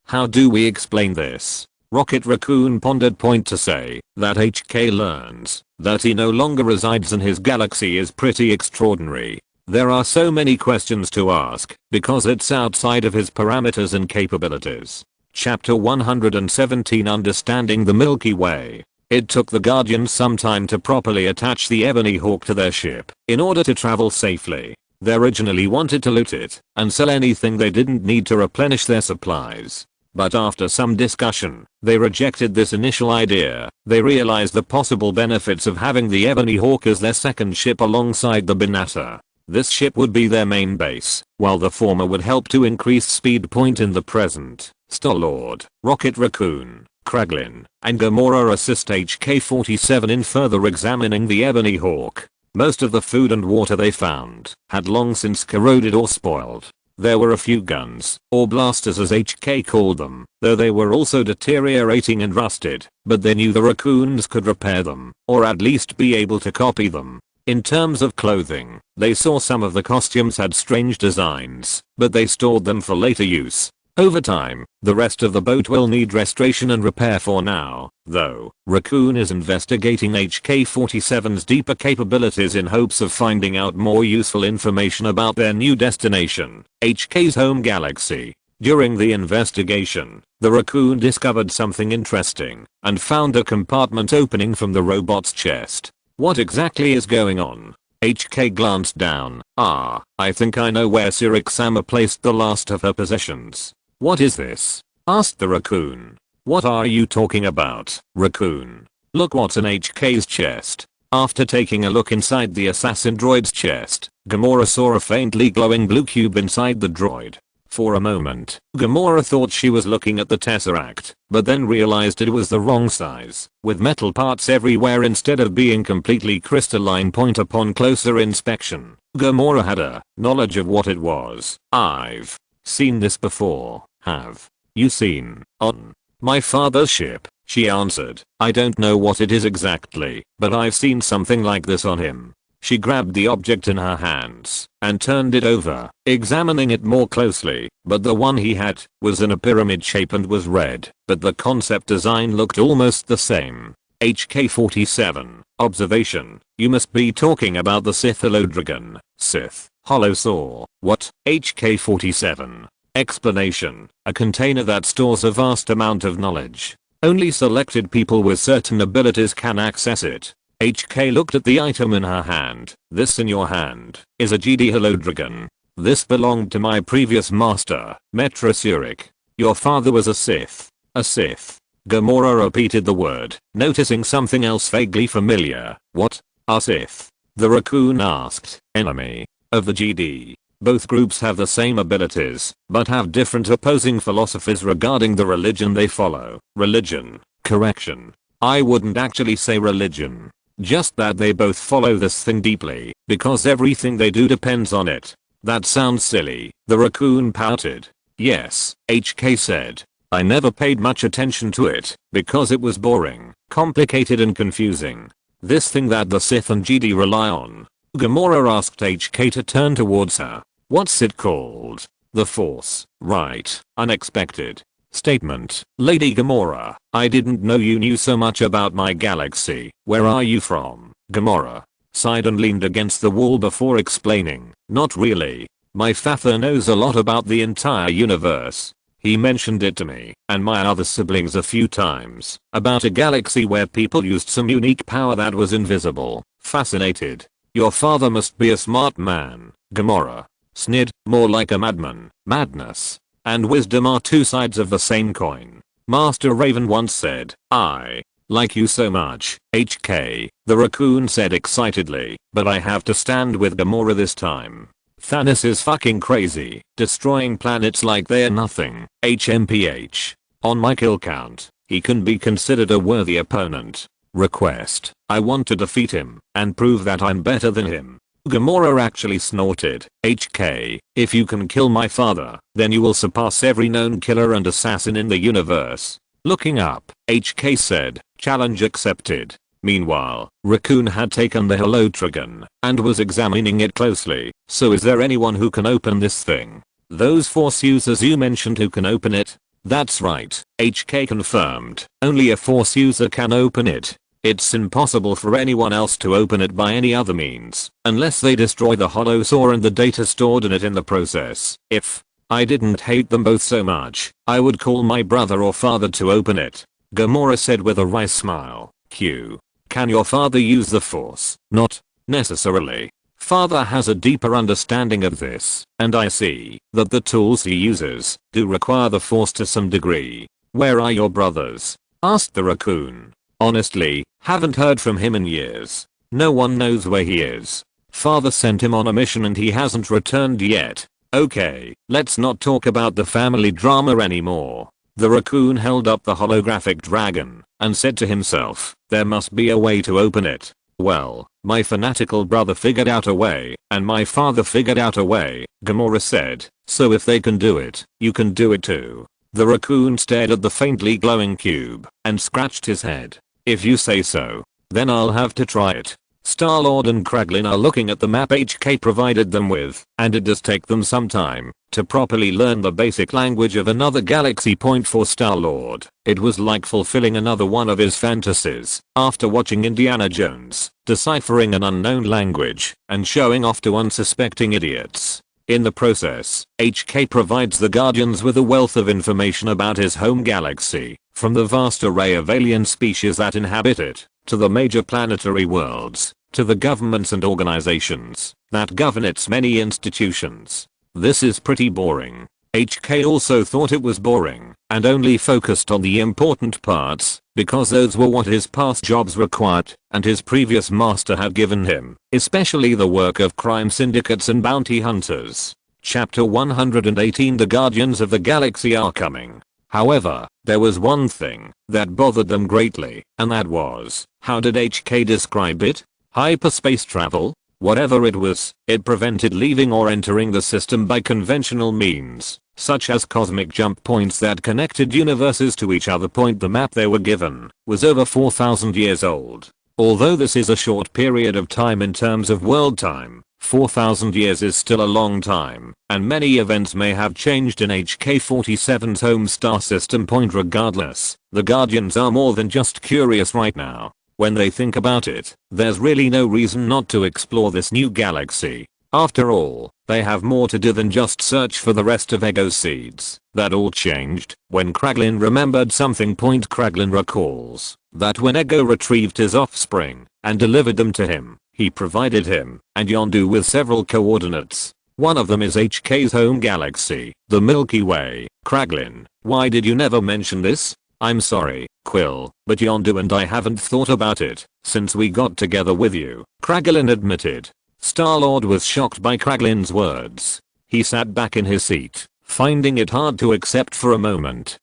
Speaker 1: How do we explain this? Rocket Raccoon pondered. Point to say that HK learns that he no longer resides in his galaxy is pretty extraordinary. There are so many questions to ask because it's outside of his parameters and capabilities. Chapter 117 Understanding the Milky Way. It took the Guardians some time to properly attach the Ebony Hawk to their ship in order to travel safely. They originally wanted to loot it and sell anything they didn't need to replenish their supplies. But after some discussion, they rejected this initial idea. They realized the possible benefits of having the Ebony Hawk as their second ship alongside the Binata. This ship would be their main base, while the former would help to increase speed point in the present. Star-Lord, Rocket Raccoon, Kraglin, and Gamora assist HK-47 in further examining the Ebony Hawk. Most of the food and water they found had long since corroded or spoiled. There were a few guns, or blasters as HK called them, though they were also deteriorating and rusted, but they knew the Raccoons could repair them, or at least be able to copy them. In terms of clothing, they saw some of the costumes had strange designs, but they stored them for later use. Over time, the rest of the boat will need restoration and repair. For now, though, Raccoon is investigating HK-47's deeper capabilities in hopes of finding out more useful information about their new destination, HK's home galaxy. During the investigation, the Raccoon discovered something interesting and found a compartment opening from the robot's chest. What exactly is going on? HK glanced down. I think I know where Sirik-sama placed the last of her possessions. What is this? Asked the Raccoon. What are you talking about, Raccoon? Look what's in HK's chest. After taking a look inside the assassin droid's chest, Gamora saw a faintly glowing blue cube inside the droid. For a moment, Gamora thought she was looking at the Tesseract, but then realized it was the wrong size, with metal parts everywhere instead of being completely crystalline. Point upon closer inspection, Gamora had a knowledge of what it was. I've seen this before. Have you seen on my father's ship? She answered. I don't know what it is exactly, but I've seen something like this on him. She grabbed the object in her hands and turned it over, examining it more closely, but the one he had was in a pyramid shape and was red, but the concept design looked almost the same. HK-47. Observation. You must be talking about the Sith Holodragon. Sith. Holosaur. What? HK-47. Explanation. A container that stores a vast amount of knowledge. Only selected people with certain abilities can access it. HK looked at the item in her hand. This in your hand is a Jedi Holodragon. This belonged to my previous master, Metra Surik. Your father was a Sith. A Sith. Gamora repeated the word, noticing something else vaguely familiar. What? A Sith? The Raccoon asked. Enemy of the Jedi. Both groups have the same abilities, but have different opposing philosophies regarding the religion they follow. Religion. Correction. I wouldn't actually say religion. Just that they both follow this thing deeply, because everything they do depends on it. That sounds silly. The Raccoon pouted. Yes, HK said. I never paid much attention to it, because it was boring, complicated and confusing. This thing that the Sith and Jedi rely on. Gamora asked HK to turn towards her. What's it called? The Force. Right. Unexpected statement. Lady Gamora, I didn't know you knew so much about my galaxy. Where are you from? Gamora sighed and leaned against the wall before explaining. Not really. My father knows a lot about the entire universe. He mentioned it to me and my other siblings a few times about a galaxy where people used some unique power that was invisible. Fascinated. Your father must be a smart man. Gamora sneered. More like a madman. Madness and wisdom are two sides of the same coin. Master Raven once said. I like you so much, HK, the Raccoon said excitedly, but I have to stand with Gamora this time. Thanos is fucking crazy, destroying planets like they're nothing. HMPH. On my kill count, he can be considered a worthy opponent. Request. I want to defeat him and prove that I'm better than him. Gamora actually snorted. HK, if you can kill my father, then you will surpass every known killer and assassin in the universe. Looking up, HK said, challenge accepted. Meanwhile, Raccoon had taken the Holodragon and was examining it closely. So is there anyone who can open this thing? Those Force users you mentioned who can open it? That's right, HK confirmed. Only a Force user can open it. It's impossible for anyone else to open it by any other means, unless they destroy the Holosaur and the data stored in it in the process. If I didn't hate them both so much, I would call my brother or father to open it. Gamora said with a wry smile. Q. Can your father use the Force? Not necessarily. Father has a deeper understanding of this, and I see that the tools he uses do require the Force to some degree. Where are your brothers? Asked the Raccoon. Honestly, haven't heard from him in years. No one knows where he is. Father sent him on a mission and he hasn't returned yet. Okay, let's not talk about the family drama anymore. The Raccoon held up the holographic dragon and said to himself, there must be a way to open it. Well, my fanatical brother figured out a way, and my father figured out a way, Gamora said. So if they can do it, you can do it too. The Raccoon stared at the faintly glowing cube and scratched his head. If you say so, then I'll have to try it. Star-Lord and Kraglin are looking at the map HK provided them with, and it does take them some time to properly learn the basic language of another galaxy. Point for Star-Lord. It was like fulfilling another one of his fantasies after watching Indiana Jones, deciphering an unknown language and showing off to unsuspecting idiots. In the process, HK provides the Guardians with a wealth of information about his home galaxy, from the vast array of alien species that inhabit it, to the major planetary worlds, to the governments and organizations that govern its many institutions. This is pretty boring. HK also thought it was boring and only focused on the important parts because those were what his past jobs required and his previous master had given him, especially the work of crime syndicates and bounty hunters. Chapter 118 The Guardians of the Galaxy are coming. However, there was one thing that bothered them greatly, and that was, how did HK describe it? Hyperspace travel? Whatever it was, it prevented leaving or entering the system by conventional means, such as cosmic jump points that connected universes to each other. The map they were given was over 4,000 years old. Although this is a short period of time in terms of world time, 4,000 years is still a long time, and many events may have changed in HK-47's home star system. Regardless, the Guardians are more than just curious right now. When they think about it, there's really no reason not to explore this new galaxy. After all, they have more to do than just search for the rest of Ego's seeds. That all changed when Kraglin remembered something. Kraglin recalls that when Ego retrieved his offspring and delivered them to him, he provided him and Yondu with several coordinates. One of them is HK's home galaxy, the Milky Way. Kraglin, why did you never mention this? I'm sorry, Quill, but Yondu and I haven't thought about it since we got together with you, Kraglin admitted. Star-Lord was shocked by Kraglin's words. He sat back in his seat, finding it hard to accept for a moment.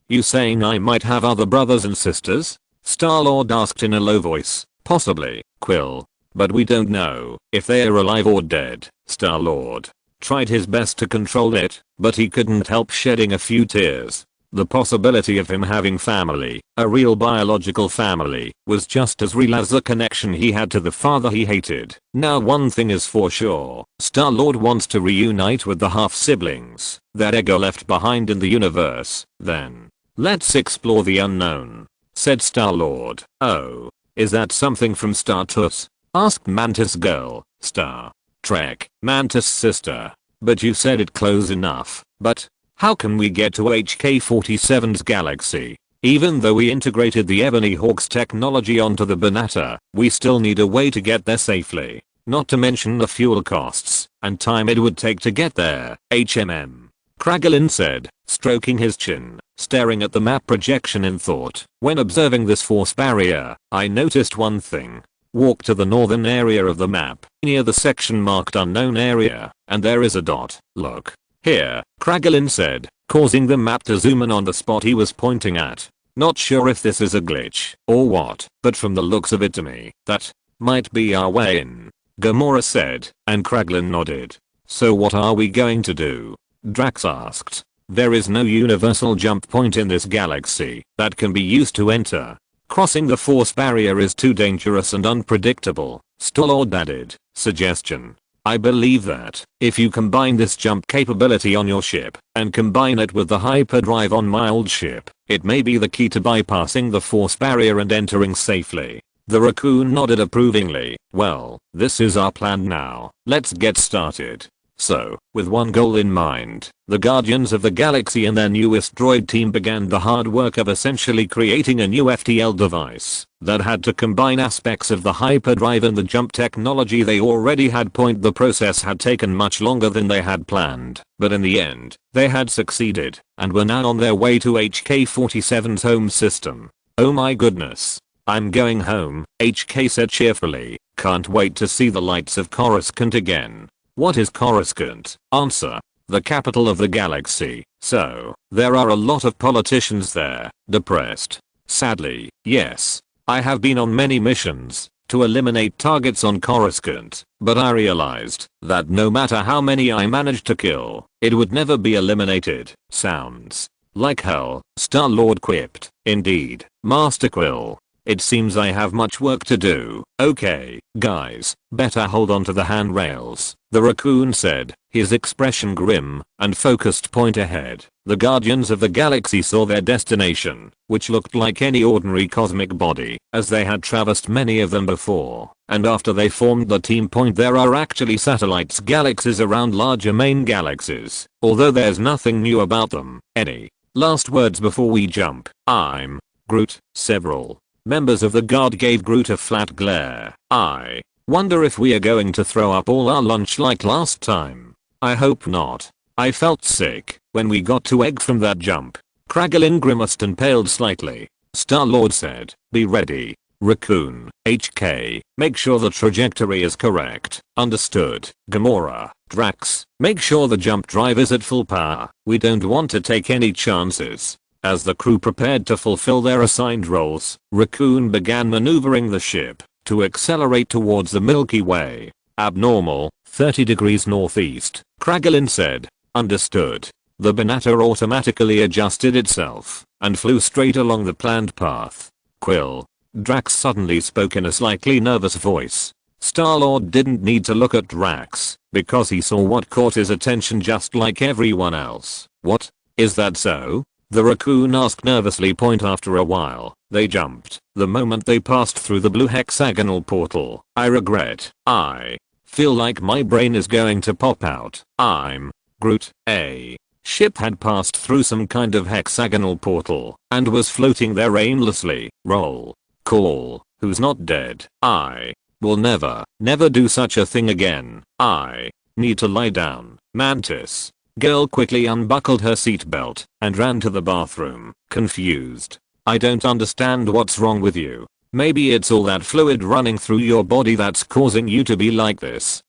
Speaker 1: You saying I might have other brothers and sisters? Star-Lord asked in a low voice. Possibly, Quill. But we don't know if they're alive or dead. Star-Lord tried his best to control it, but he couldn't help shedding a few tears. The possibility of him having family, a real biological family, was just as real as the connection he had to the father he hated. Now one thing is for sure, Star-Lord wants to reunite with the half-siblings that Ego left behind in the universe. Then, let's explore the unknown, said Star-Lord. Oh, is that something from Star Tours? Asked Mantis Girl. Star Trek, Mantis sister. But you said it close enough. But how can we get to HK-47's galaxy? Even though we integrated the Ebony Hawk's technology onto the Banata, we still need a way to get there safely. Not to mention the fuel costs and time it would take to get there. Kraglin said, stroking his chin, staring at the map projection in thought. When observing this force barrier, I noticed one thing. Walk to the northern area of the map, near the section marked unknown area, and there is a dot. Look. Here, Kraglin said, causing the map to zoom in on the spot he was pointing at. Not sure if this is a glitch or what, but from the looks of it to me, that might be our way in, Gamora said, and Kraglin nodded. So what are we going to do? Drax asked. There is no universal jump point in this galaxy that can be used to enter. Crossing the force barrier is too dangerous and unpredictable, Star-Lord added. Suggestion. I believe that if you combine this jump capability on your ship and combine it with the hyperdrive on my old ship, it may be the key to bypassing the force barrier and entering safely. The raccoon nodded approvingly. Well, this is our plan now. Let's get started. So, with one goal in mind, the Guardians of the Galaxy and their newest droid team began the hard work of essentially creating a new FTL device that had to combine aspects of the hyperdrive and the jump technology they already had. The process had taken much longer than they had planned, but in the end, they had succeeded and were now on their way to HK-47's home system. Oh my goodness. I'm going home, HK said cheerfully. Can't wait to see the lights of Coruscant again. What is Coruscant? Answer. The capital of the galaxy. So, there are a lot of politicians there. Depressed. Sadly, yes. I have been on many missions to eliminate targets on Coruscant, but I realized that no matter how many I managed to kill, it would never be eliminated. Sounds like hell, Star-Lord quipped. Indeed, Master Quill. It seems I have much work to do. Okay, guys, better hold on to the handrails, the raccoon said, his expression grim and focused point ahead. The Guardians of the Galaxy saw their destination, which looked like any ordinary cosmic body, as they had traversed many of them before, and after they formed the team point there are actually satellites galaxies around larger main galaxies, although there's nothing new about them. Any last words before we jump? I'm Groot. Several members of the guard gave Groot a flat glare. I wonder if we are going to throw up all our lunch like last time. I hope not. I felt sick when we got to egg from that jump. Kraglin grimaced and paled slightly. Star-Lord said, be ready. Raccoon, HK, make sure the trajectory is correct. Understood. Gamora, Drax, make sure the jump drive is at full power. We don't want to take any chances. As the crew prepared to fulfill their assigned roles, Raccoon began maneuvering the ship to accelerate towards the Milky Way. Abnormal, 30 degrees northeast, Kraglin said. Understood. The Banata automatically adjusted itself and flew straight along the planned path. Quill. Drax suddenly spoke in a slightly nervous voice. Star-Lord didn't need to look at Drax because he saw what caught his attention just like everyone else. What? Is that so? The raccoon asked nervously. Point after a while, they jumped. The moment they passed through the blue hexagonal portal, I feel like my brain is going to pop out. I'm Groot. A ship had passed through some kind of hexagonal portal and was floating there aimlessly. Roll call. Who's not dead? I will never do such a thing again. I need to lie down. Mantis. Girl quickly unbuckled her seatbelt and ran to the bathroom, confused. I don't understand what's wrong with you. Maybe it's all that fluid running through your body that's causing you to be like this.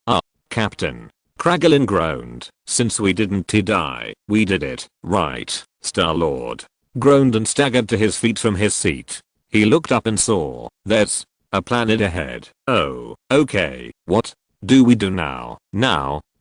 Speaker 1: Captain. Kraglin groaned. Since we didn't die, we did it, right? Star-Lord groaned and staggered to his feet from his seat. He looked up and saw, there's a planet ahead. Oh, okay, what do we do now?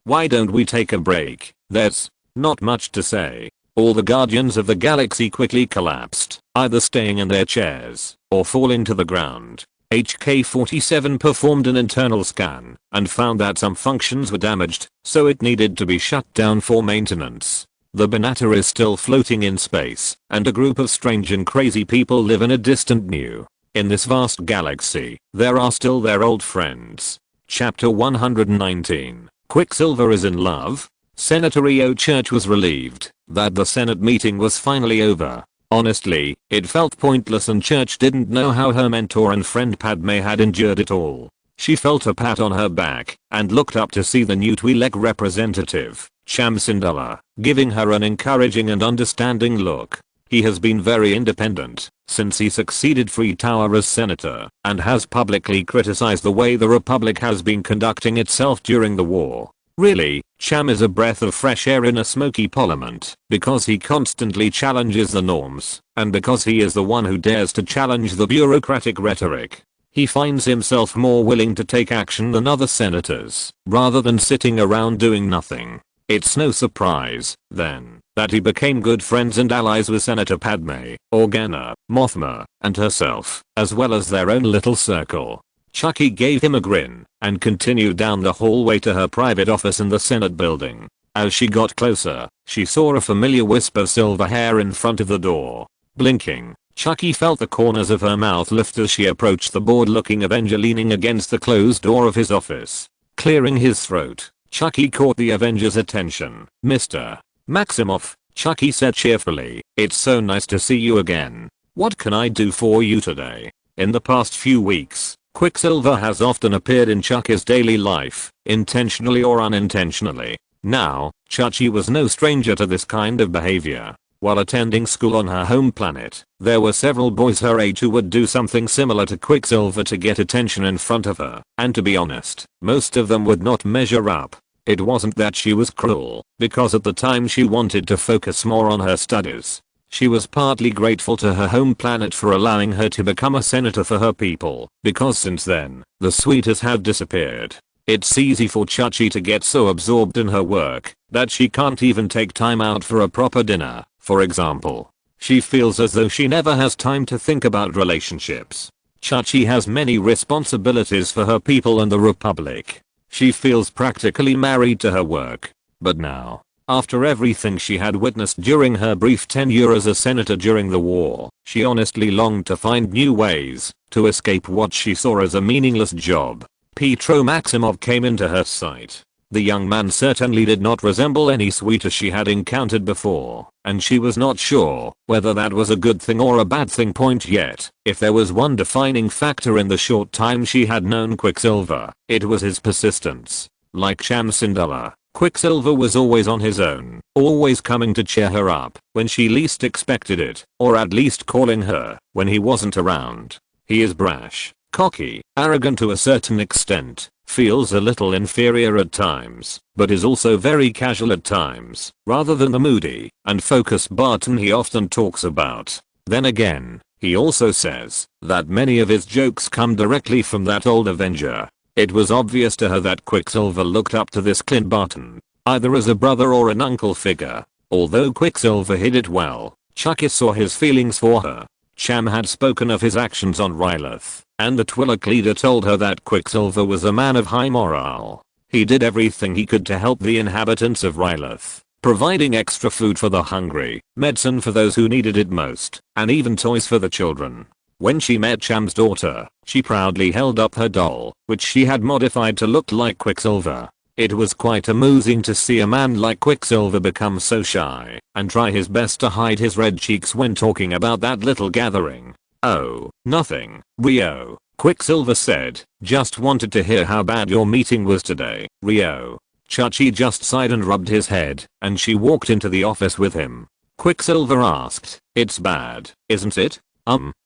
Speaker 1: Why don't we take a break? There's not much to say. All the Guardians of the Galaxy quickly collapsed, either staying in their chairs or falling to the ground. HK-47 performed an internal scan and found that some functions were damaged, so it needed to be shut down for maintenance. The Banata is still floating in space, and a group of strange and crazy people live in a distant new. In this vast galaxy, there are still their old friends. Chapter 119. Quicksilver is in love. Senator E.O. Church was relieved that the Senate meeting was finally over. Honestly, it felt pointless and Church didn't know how her mentor and friend Padme had endured it all. She felt a pat on her back and looked up to see the new Twi'lek representative, Cham Syndulla, giving her an encouraging and understanding look. He has been very independent since he succeeded Freetower as senator and has publicly criticized the way the Republic has been conducting itself during the war. Really, Cham is a breath of fresh air in a smoky parliament because he constantly challenges the norms and because he is the one who dares to challenge the bureaucratic rhetoric. He finds himself more willing to take action than other senators rather than sitting around doing nothing. It's no surprise, then, that he became good friends and allies with Senator Padme, Organa, Mothma, and herself, as well as their own little circle. Chucky gave him a grin and continued down the hallway to her private office in the Senate building. As she got closer, she saw a familiar wisp of silver hair in front of the door. Blinking, Chucky felt the corners of her mouth lift as she approached the bored-looking Avenger leaning against the closed door of his office. Clearing his throat, Chucky caught the Avenger's attention. Mr. Maximoff, Chucky said cheerfully, it's so nice to see you again. What can I do for you today? In the past few weeks, Quicksilver has often appeared in Chucky's daily life, intentionally or unintentionally. Now, Chucky was no stranger to this kind of behavior. While attending school on her home planet, there were several boys her age who would do something similar to Quicksilver to get attention in front of her, and to be honest, most of them would not measure up. It wasn't that she was cruel, because at the time she wanted to focus more on her studies. She was partly grateful to her home planet for allowing her to become a senator for her people, because since then, the sweeters had disappeared. It's easy for Chucky to get so absorbed in her work that she can't even take time out for a proper dinner, for example. She feels as though she never has time to think about relationships. Chachi has many responsibilities for her people and the Republic. She feels practically married to her work. But now, after everything she had witnessed during her brief tenure as a senator during the war, she honestly longed to find new ways to escape what she saw as a meaningless job. Petro Maximov came into her sight. The young man certainly did not resemble any suitor she had encountered before, and she was not sure whether that was a good thing or a bad thing point yet. If there was one defining factor in the short time she had known Quicksilver, it was his persistence. Like Sham Syndulla, Quicksilver was always on his own, always coming to cheer her up when she least expected it, or at least calling her when he wasn't around. He is brash, cocky, arrogant to a certain extent, feels a little inferior at times, but is also very casual at times, rather than the moody and focused Barton he often talks about. Then again, he also says that many of his jokes come directly from that old Avenger. It was obvious to her that Quicksilver looked up to this Clint Barton, either as a brother or an uncle figure. Although Quicksilver hid it well, Chucky saw his feelings for her. Cham had spoken of his actions on Rylith, and the Twi'lek leader told her that Quicksilver was a man of high morale. He did everything he could to help the inhabitants of Rylith, providing extra food for the hungry, medicine for those who needed it most, and even toys for the children. When she met Cham's daughter, she proudly held up her doll, which she had modified to look like Quicksilver. It was quite amusing to see a man like Quicksilver become so shy and try his best to hide his red cheeks when talking about that little gathering. "Oh, nothing, Rio," Quicksilver said. "Just wanted to hear how bad your meeting was today, Rio." Chachi just sighed and rubbed his head, and she walked into the office with him. Quicksilver asked, "It's bad, isn't it?"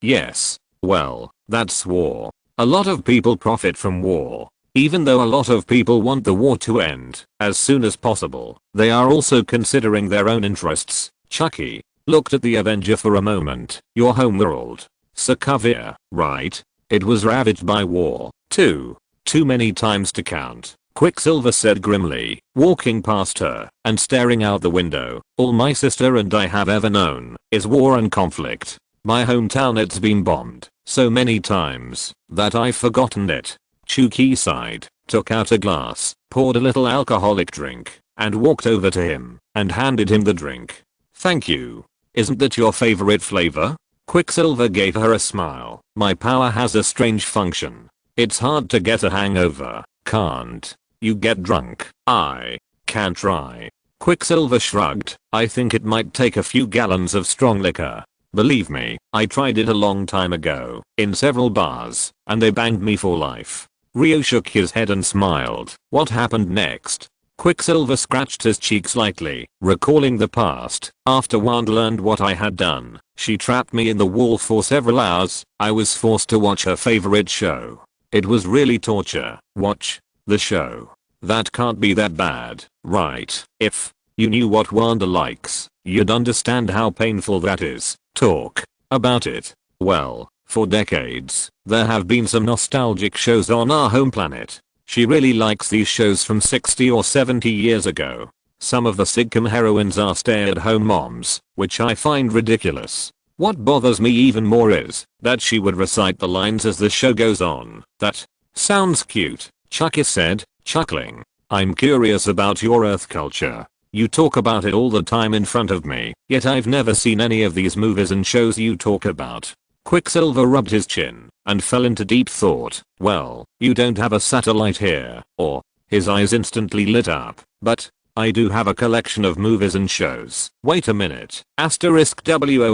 Speaker 1: Yes. Well, that's war. A lot of people profit from war. Even though a lot of people want the war to end as soon as possible, they are also considering their own interests. Chucky looked at the Avenger for a moment. "Your homeworld, Sokovia, right? It was ravaged by war, too. Too many times to count," Quicksilver said grimly, walking past her and staring out the window. "All my sister and I have ever known is war and conflict. My hometown, it's been bombed so many times that I've forgotten it." Chucky sighed, took out a glass, poured a little alcoholic drink, and walked over to him and handed him the drink. "Thank you. Isn't that your favorite flavor?" Quicksilver gave her a smile. "My power has a strange function. It's hard to get a hangover. Can't you get drunk?" "I can try." Quicksilver shrugged. "I think it might take a few gallons of strong liquor. Believe me, I tried it a long time ago, in several bars, and they banged me for life." Rio shook his head and smiled. "What happened next?" Quicksilver scratched his cheek slightly, recalling the past. "After Wanda learned what I had done, she trapped me in the wall for several hours. I was forced to watch her favorite show. It was really torture." "Watch the show? That can't be that bad, right? If you knew what Wanda likes, you'd understand how painful that is." "Talk about it." "Well, for decades, there have been some nostalgic shows on our home planet. She really likes these shows from 60 or 70 years ago. Some of the sitcom heroines are stay-at-home moms, which I find ridiculous. What bothers me even more is that she would recite the lines as the show goes on." "That sounds cute," Chucky said, chuckling. "I'm curious about your Earth culture. You talk about it all the time in front of me, yet I've never seen any of these movies and shows you talk about." Quicksilver rubbed his chin and fell into deep thought. "Well, you don't have a satellite here, or..." His eyes instantly lit up. "But I do have a collection of movies and shows." "Wait a minute." *WOO**Rio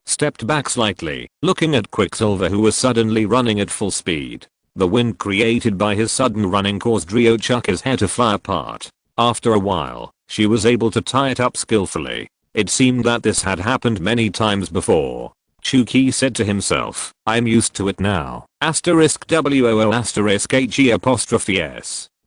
Speaker 1: stepped back slightly, looking at Quicksilver, who was suddenly running at full speed. The wind created by his sudden running caused Rio Chucky's hair to fly apart. After a while, she was able to tie it up skillfully. It seemed that this had happened many times before. Chucky said to himself, "I'm used to it now." *WOO**HE''S.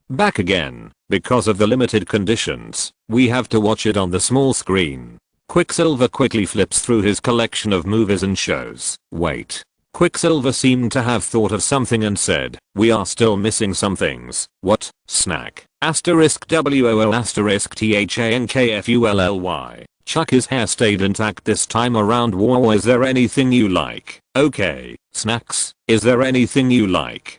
Speaker 1: Back again. Because of the limited conditions, we have to watch it on the small screen. Quicksilver quickly flips through his collection of movies and shows. "Wait." Quicksilver seemed to have thought of something and said, "We are still missing some things." "What?" "Snack. *WOO**THANKFULLY. Chucky's hair stayed intact this time around. "War, is there anything you like?" Okay, snacks, is there anything you like?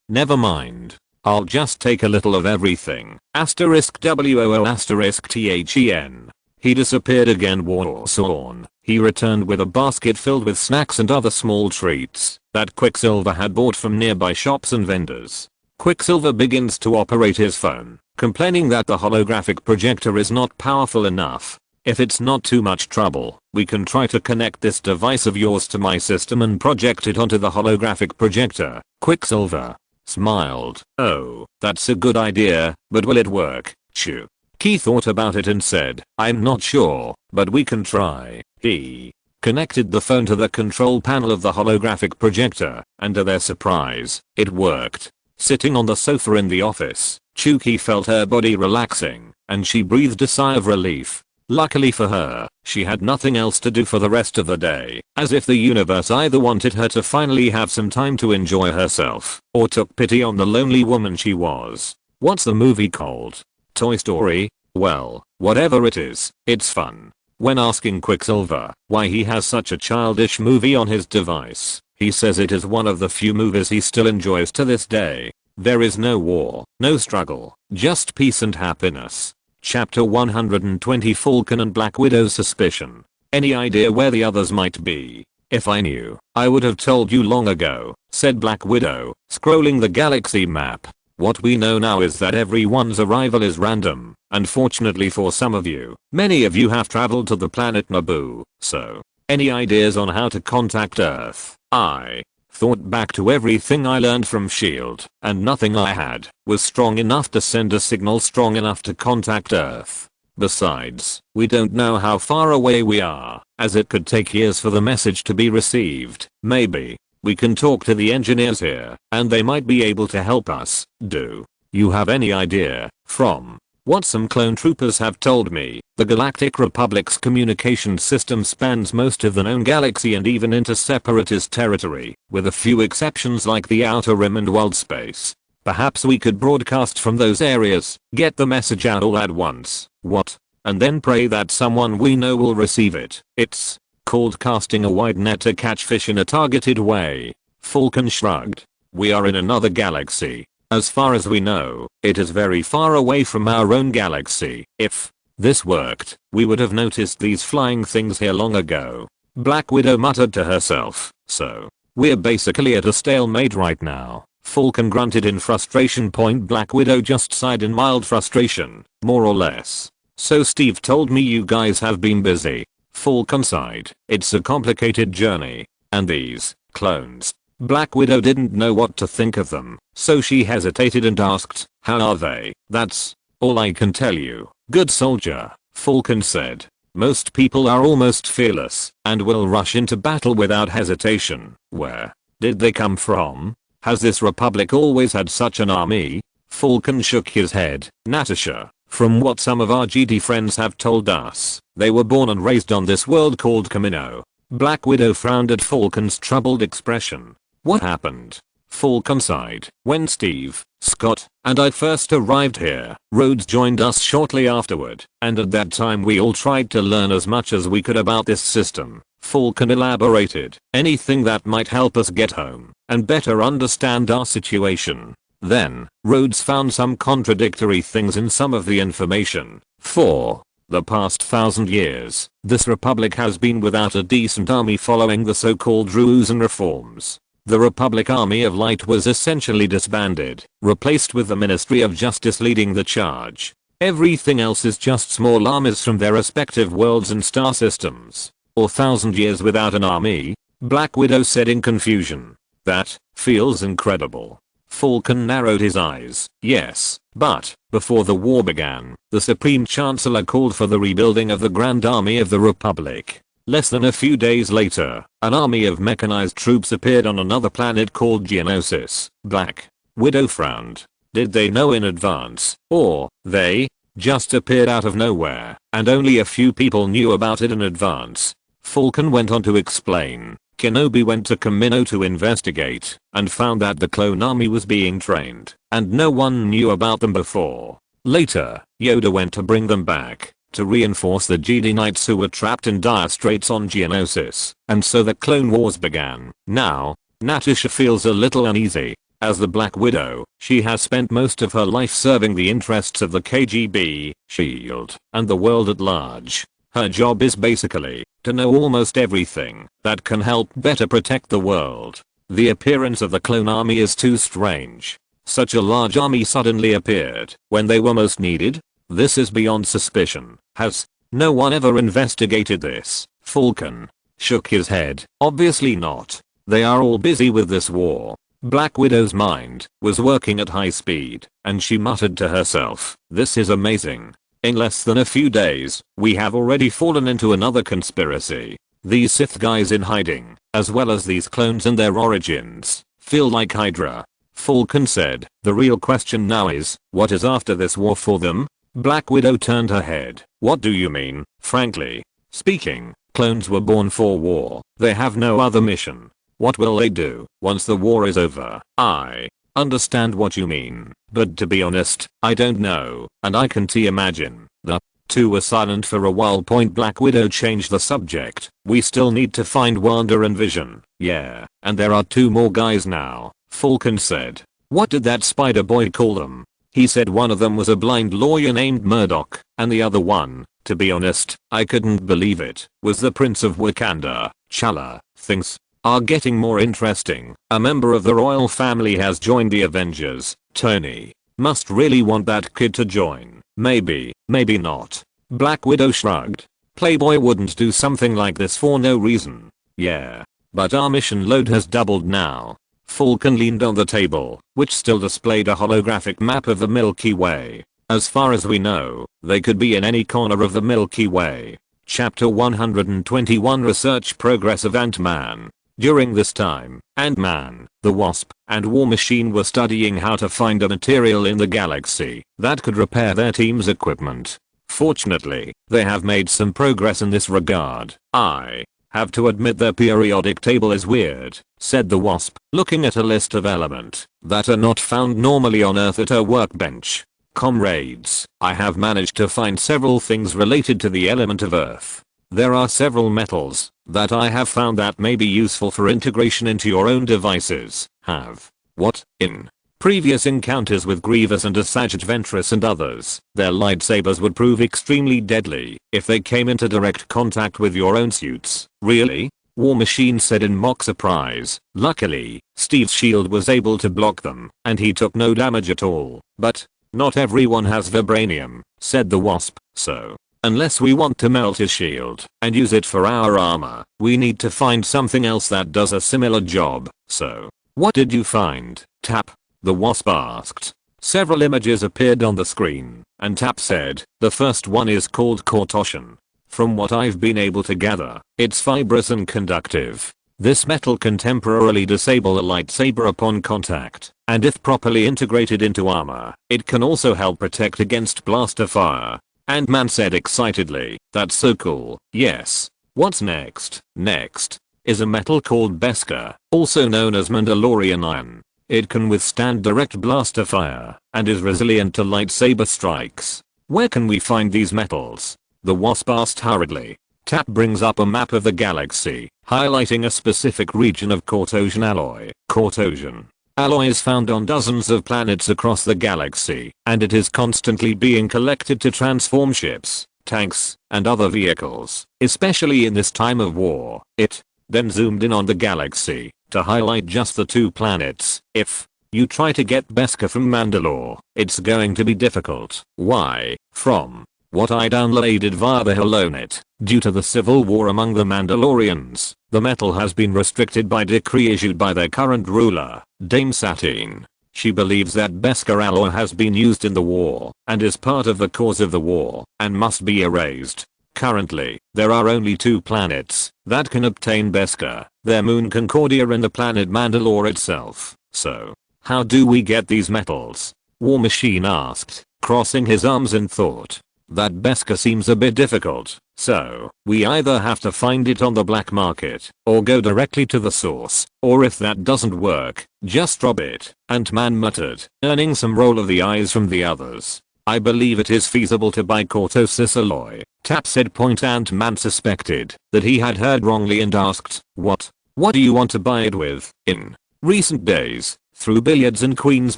Speaker 1: Never mind. I'll just take a little of everything. Asterisk WOO asterisk THEN. He disappeared again. Warsawn. He returned with a basket filled with snacks and other small treats that Quicksilver had bought from nearby shops and vendors. Quicksilver begins to operate his phone, complaining that the holographic projector is not powerful enough. If it's not too much trouble, we can try to connect this device of yours to my system and project it onto the holographic projector. Quicksilver smiled. Oh, that's a good idea, but will it work? Chew. Key thought about it and said, I'm not sure, but we can try. He connected the phone to the control panel of the holographic projector, and to their surprise, it worked. Sitting on the sofa in the office, Chuki felt her body relaxing, and she breathed a sigh of relief. Luckily for her, she had nothing else to do for the rest of the day, as if the universe either wanted her to finally have some time to enjoy herself, or took pity on the lonely woman she was. What's the movie called? Toy Story? Well, whatever it is, it's fun. When asking Quicksilver why he has such a childish movie on his device, he says it is one of the few movies he still enjoys to this day. There is no war, no struggle, just peace and happiness. Chapter 120 Falcon and Black Widow's suspicion. Any idea where the others might be? If I knew, I would have told you long ago, said Black Widow, scrolling the galaxy map. What we know now is that everyone's arrival is random, and fortunately for some of you, many of you have traveled to the planet Naboo, so, any ideas on how to contact Earth? I thought back to everything I learned from S.H.I.E.L.D., and nothing I had was strong enough to send a signal strong enough to contact Earth. Besides, we don't know how far away we are, as it could take years for the message to be received. Maybe we can talk to the engineers here, and they might be able to help us. Do you have any idea? From what some clone troopers have told me, the Galactic Republic's communication system spans most of the known galaxy and even into Separatist territory, with a few exceptions like the Outer Rim and World Space. Perhaps we could broadcast from those areas, get the message out all at once. What? And then pray that someone we know will receive it. It's called casting a wide net to catch fish in a targeted way. Falcon shrugged. We are in another galaxy. As far as we know, it is very far away from our own galaxy. If this worked, we would have noticed these flying things here long ago. Black Widow muttered to herself. So, we're basically at a stalemate right now. Falcon grunted in frustration. Black Widow just sighed in mild frustration, more or less. So Steve told me you guys have been busy. Falcon sighed. It's a complicated journey. And these clones. Black Widow didn't know what to think of them, so she hesitated and asked, how are they? That's all I can tell you. Good soldier, Falcon said. Most people are almost fearless and will rush into battle without hesitation. Where did they come from? Has this republic always had such an army? Falcon shook his head. Natasha, from what some of our GD friends have told us, they were born and raised on this world called Kamino. Black Widow frowned at Falcon's troubled expression. What happened? Falcon sighed. When Steve, Scott, and I first arrived here, Rhodes joined us shortly afterward, and at that time we all tried to learn as much as we could about this system. Falcon elaborated. Anything that might help us get home and better understand our situation. Then, Rhodes found some contradictory things in some of the information. For the past 1,000 years, this republic has been without a decent army following the so-called rules and reforms. The Republic Army of Light was essentially disbanded, replaced with the Ministry of Justice leading the charge. Everything else is just small armies from their respective worlds and star systems. Or 1,000 years without an army? Black Widow said in confusion. That feels incredible. Falcon narrowed his eyes. Yes, but before the war began, the Supreme Chancellor called for the rebuilding of the Grand Army of the Republic. Less than a few days later, an army of mechanized troops appeared on another planet called Geonosis. Black Widow frowned. Did they know in advance, or they just appeared out of nowhere, and only a few people knew about it in advance? Falcon went on to explain. Kenobi went to Kamino to investigate, and found that the clone army was being trained, and no one knew about them before. Later, Yoda went to bring them back, to reinforce the Jedi Knights who were trapped in dire straits on Geonosis, and so the Clone Wars began. Now, Natasha feels a little uneasy. As the Black Widow, she has spent most of her life serving the interests of the KGB, SHIELD, and the world at large. Her job is basically to know almost everything that can help better protect the world. The appearance of the clone army is too strange. Such a large army suddenly appeared when they were most needed? This is beyond suspicion. Has no one ever investigated this? Falcon shook his head. Obviously not. They are all busy with this war. Black Widow's mind was working at high speed, and she muttered to herself, "This is amazing. In less than a few days, we have already fallen into another conspiracy. These Sith guys in hiding, as well as these clones and their origins, feel like Hydra." Falcon said, "The real question now is, what is after this war for them?" Black Widow turned her head. "What do you mean?" "Frankly speaking, clones were born for war. They have no other mission. What will they do once the war is over?" "I understand what you mean, but to be honest, I don't know, and I can't imagine." The two were silent for a while. Black Widow changed the subject. "We still need to find Wanda and Vision." "Yeah, and there are 2 more guys now," Falcon said. "What did that spider boy call them?" "He said one of them was a blind lawyer named Murdoch, and the other one, to be honest, I couldn't believe it, was the Prince of Wakanda." Chala, things are getting more interesting. A member of the royal family has joined the Avengers. Tony must really want that kid to join. Maybe, maybe not. Black Widow shrugged. Playboy wouldn't do something like this for no reason. "Yeah, but our mission load has doubled now." Falcon leaned on the table, which still displayed a holographic map of the Milky Way. "As far as we know, they could be in any corner of the Milky Way." Chapter 121 Research Progress of Ant-Man. During this time, Ant-Man, the Wasp, and War Machine were studying how to find a material in the galaxy that could repair their team's equipment. Fortunately, they have made some progress in this regard. "I have to admit their periodic table is weird," said the Wasp, looking at a list of elements that are not found normally on Earth at her workbench. "Comrades, I have managed to find several things related to the element of Earth. There are several metals that I have found that may be useful for integration into your own devices." "Have what?" "In previous encounters with Grievous and Asajj Ventress and others, their lightsabers would prove extremely deadly if they came into direct contact with your own suits." "Really?" War Machine said in mock surprise. "Luckily, Steve's shield was able to block them, and he took no damage at all. But not everyone has vibranium," said the Wasp, "so unless we want to melt his shield and use it for our armor, we need to find something else that does a similar job." "So, what did you find, Tap?" the Wasp asked. Several images appeared on the screen, and Tap said, "The first one is called Cortotion. From what I've been able to gather, it's fibrous and conductive. This metal can temporarily disable a lightsaber upon contact, and if properly integrated into armor, it can also help protect against blaster fire." Ant-Man said excitedly, "That's so cool." "Yes. What's next?" "Next is a metal called Beskar, also known as Mandalorian iron. It can withstand direct blaster fire and is resilient to lightsaber strikes." "Where can we find these metals?" the Wasp asked hurriedly. Tap brings up a map of the galaxy, highlighting a specific region of Cortosion alloy. Cortosion alloy is found on dozens of planets across the galaxy, and it is constantly being collected to transform ships, tanks, and other vehicles, especially in this time of war. It then zoomed in on the galaxy to highlight just the 2 planets. "If you try to get Beskar from Mandalore, it's going to be difficult." "Why?" "From what I downloaded via the HoloNet, due to the civil war among the Mandalorians, the metal has been restricted by decree issued by their current ruler, Dame Satine. She believes that Beskar alloy has been used in the war and is part of the cause of the war and must be erased. Currently, there are only 2 planets that can obtain Beskar, their moon Concordia and the planet Mandalore itself. So, how do we get these metals?" War Machine asked, crossing his arms in thought. "That Beskar seems a bit difficult, so we either have to find it on the black market or go directly to the source, or if that doesn't work, just drop it," Ant-Man muttered, earning some roll of the eyes from the others. I believe it is feasible to buy colossal alloy. Tap said. Ant-Man suspected that he had heard wrongly and asked, what? What do you want to buy it with? In recent days, through billiards and Queen's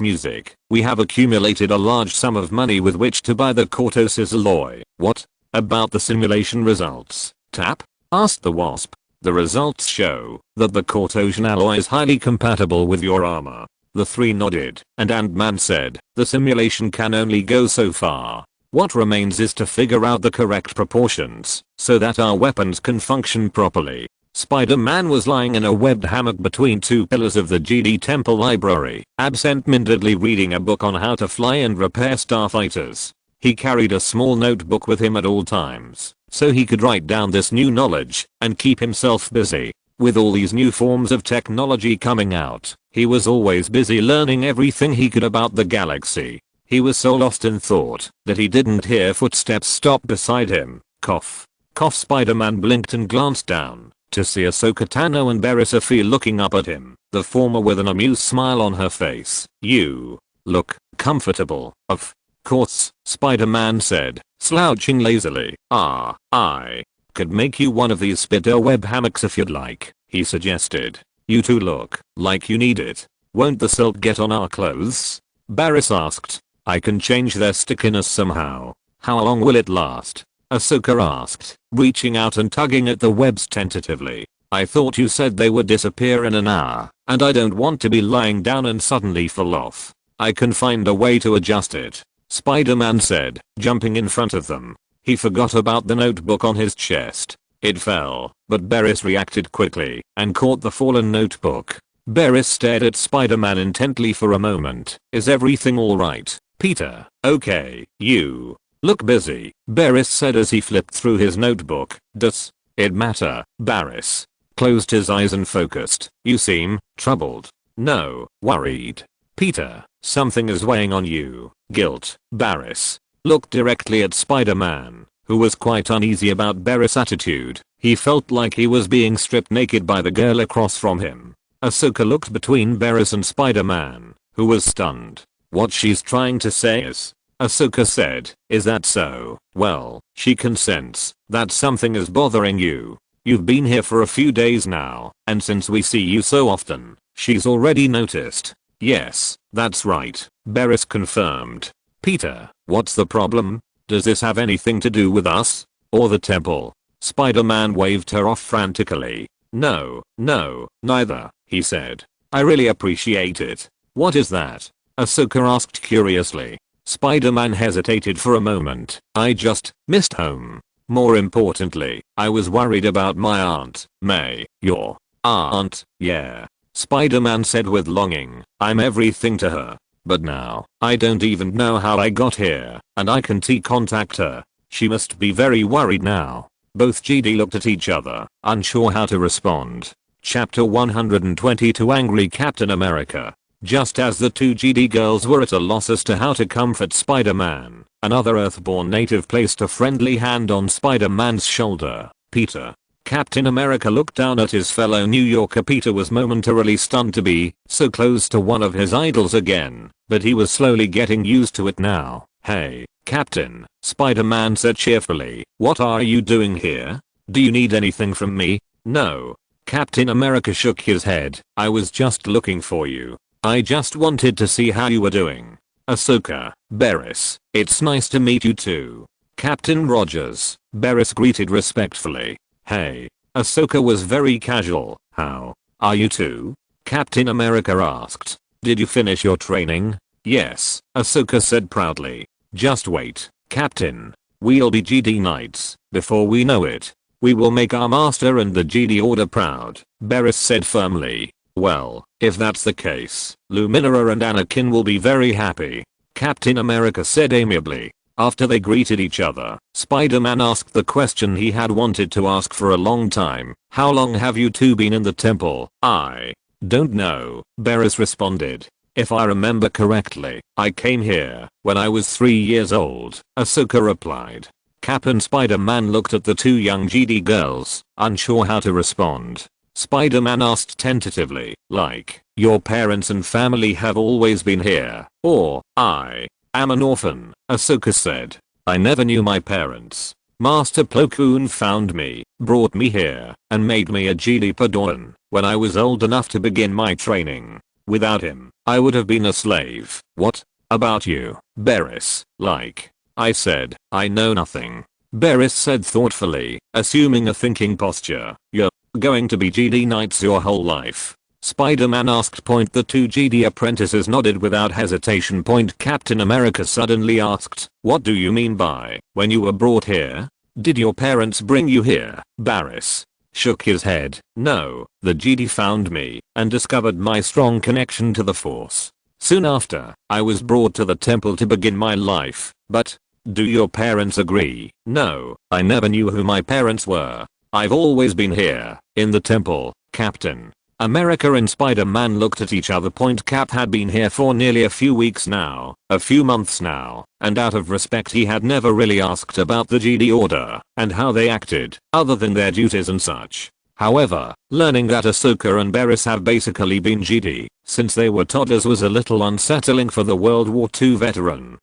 Speaker 1: music, we have accumulated a large sum of money with which to buy the colossal alloy. What? About the simulation results? Tap asked the Wasp. The results show that the colossal alloy is highly compatible with your armor. The three nodded, and Ant-Man said, the simulation can only go so far. What remains is to figure out the correct proportions, so that our weapons can function properly. Spider-Man was lying in a webbed hammock between two pillars of the GD Temple Library, absent-mindedly reading a book on how to fly and repair starfighters. He carried a small notebook with him at all times, so he could write down this new knowledge and keep himself busy. With all these new forms of technology coming out, he was always busy learning everything he could about the galaxy. He was so lost in thought that he didn't hear footsteps stop beside him. Cough. Cough. Spider-Man blinked and glanced down to see Ahsoka Tano and Barriss Offee looking up at him, the former with an amused smile on her face. You look comfortable. Of course, Spider-Man said, slouching lazily. I could make you one of these spider web hammocks if you'd like, he suggested. You two look like you need it. Won't the silk get on our clothes? Barriss asked. I can change their stickiness somehow. How long will it last? Ahsoka asked, reaching out and tugging at the webs tentatively. I thought you said they would disappear in an hour, and I don't want to be lying down and suddenly fall off. I can find a way to adjust it, Spider-Man said, jumping in front of them. He forgot about the notebook on his chest. It fell, but Barriss reacted quickly and caught the fallen notebook. Barriss stared at Spider-Man intently for a moment. Is everything alright, Peter? Okay, you look busy, Barriss said as he flipped through his notebook. Does it matter? Barriss closed his eyes and focused. You seem troubled. No, worried. Peter, something is weighing on you. Guilt. Barriss looked directly at Spider-Man, who was quite uneasy about Barriss' attitude. He felt like he was being stripped naked by the girl across from him. Ahsoka looked between Barriss and Spider-Man, who was stunned. What she's trying to say is, Ahsoka said, is that so? Well, she can sense that something is bothering you. You've been here for a few days now, and since we see you so often, she's already noticed. Yes, that's right, Barriss confirmed. Peter, what's the problem? Does this have anything to do with us? Or the temple? Spider-Man waved her off frantically. No, neither, he said. I really appreciate it. What is that? Ahsoka asked curiously. Spider-Man hesitated for a moment. I just missed home. More importantly, I was worried about my Aunt May. Your aunt? Yeah. Spider-Man said with longing. I'm everything to her. But now, I don't even know how I got here, and I can't contact her. She must be very worried now. Both GD looked at each other, unsure how to respond. Chapter 122 Angry Captain America. Just as the two GD girls were at a loss as to how to comfort Spider-Man, another Earthborn native placed a friendly hand on Spider-Man's shoulder. Peter. Captain America looked down at his fellow New Yorker. Peter was momentarily stunned to be so close to one of his idols again, but he was slowly getting used to it now. Hey, Captain, Spider-Man said cheerfully. What are you doing here? Do you need anything from me? No. Captain America shook his head. I was just looking for you. I just wanted to see how you were doing. Ahsoka, Barriss, it's nice to meet you too. Captain Rogers, Barriss greeted respectfully. Hey. Ahsoka was very casual. How are you two? Captain America asked. Did you finish your training? Yes, Ahsoka said proudly. Just wait, Captain. We'll be GD Knights. Before we know it, we will make our master and the GD Order proud, Barriss said firmly. Well, if that's the case, Luminara and Anakin will be very happy, Captain America said amiably. After they greeted each other, Spider-Man asked the question he had wanted to ask for a long time. How long have you two been in the temple? I don't know, Barriss responded. If I remember correctly, I came here when I was 3 years old, Ahsoka replied. Cap and Spider-Man looked at the two young GD girls, unsure how to respond. Spider-Man asked tentatively, like, your parents and family have always been here, or, I am an orphan, Ahsoka said. I never knew my parents. Master Plo Koon found me, brought me here, and made me a Jedi Padawan when I was old enough to begin my training. Without him, I would have been a slave. What about you, Barriss? Like I said, I know nothing. Barriss said thoughtfully, assuming a thinking posture. You're going to be Jedi Knights your whole life? Spider-Man asked. The two Jedi apprentices nodded without hesitation. Captain America suddenly asked, what do you mean by, when you were brought here? Did your parents bring you here? Barriss shook his head. No, the Jedi found me and discovered my strong connection to the Force. Soon after, I was brought to the temple to begin my life. But do your parents agree? No, I never knew who my parents were. I've always been here, in the temple, Captain. America and Spider-Man looked at each other. Cap had been here for nearly a few weeks now, a few months now, and out of respect he had never really asked about the Jedi Order and how they acted, other than their duties and such. However, learning that Ahsoka and Barriss have basically been Jedi since they were toddlers was a little unsettling for the World War II veteran.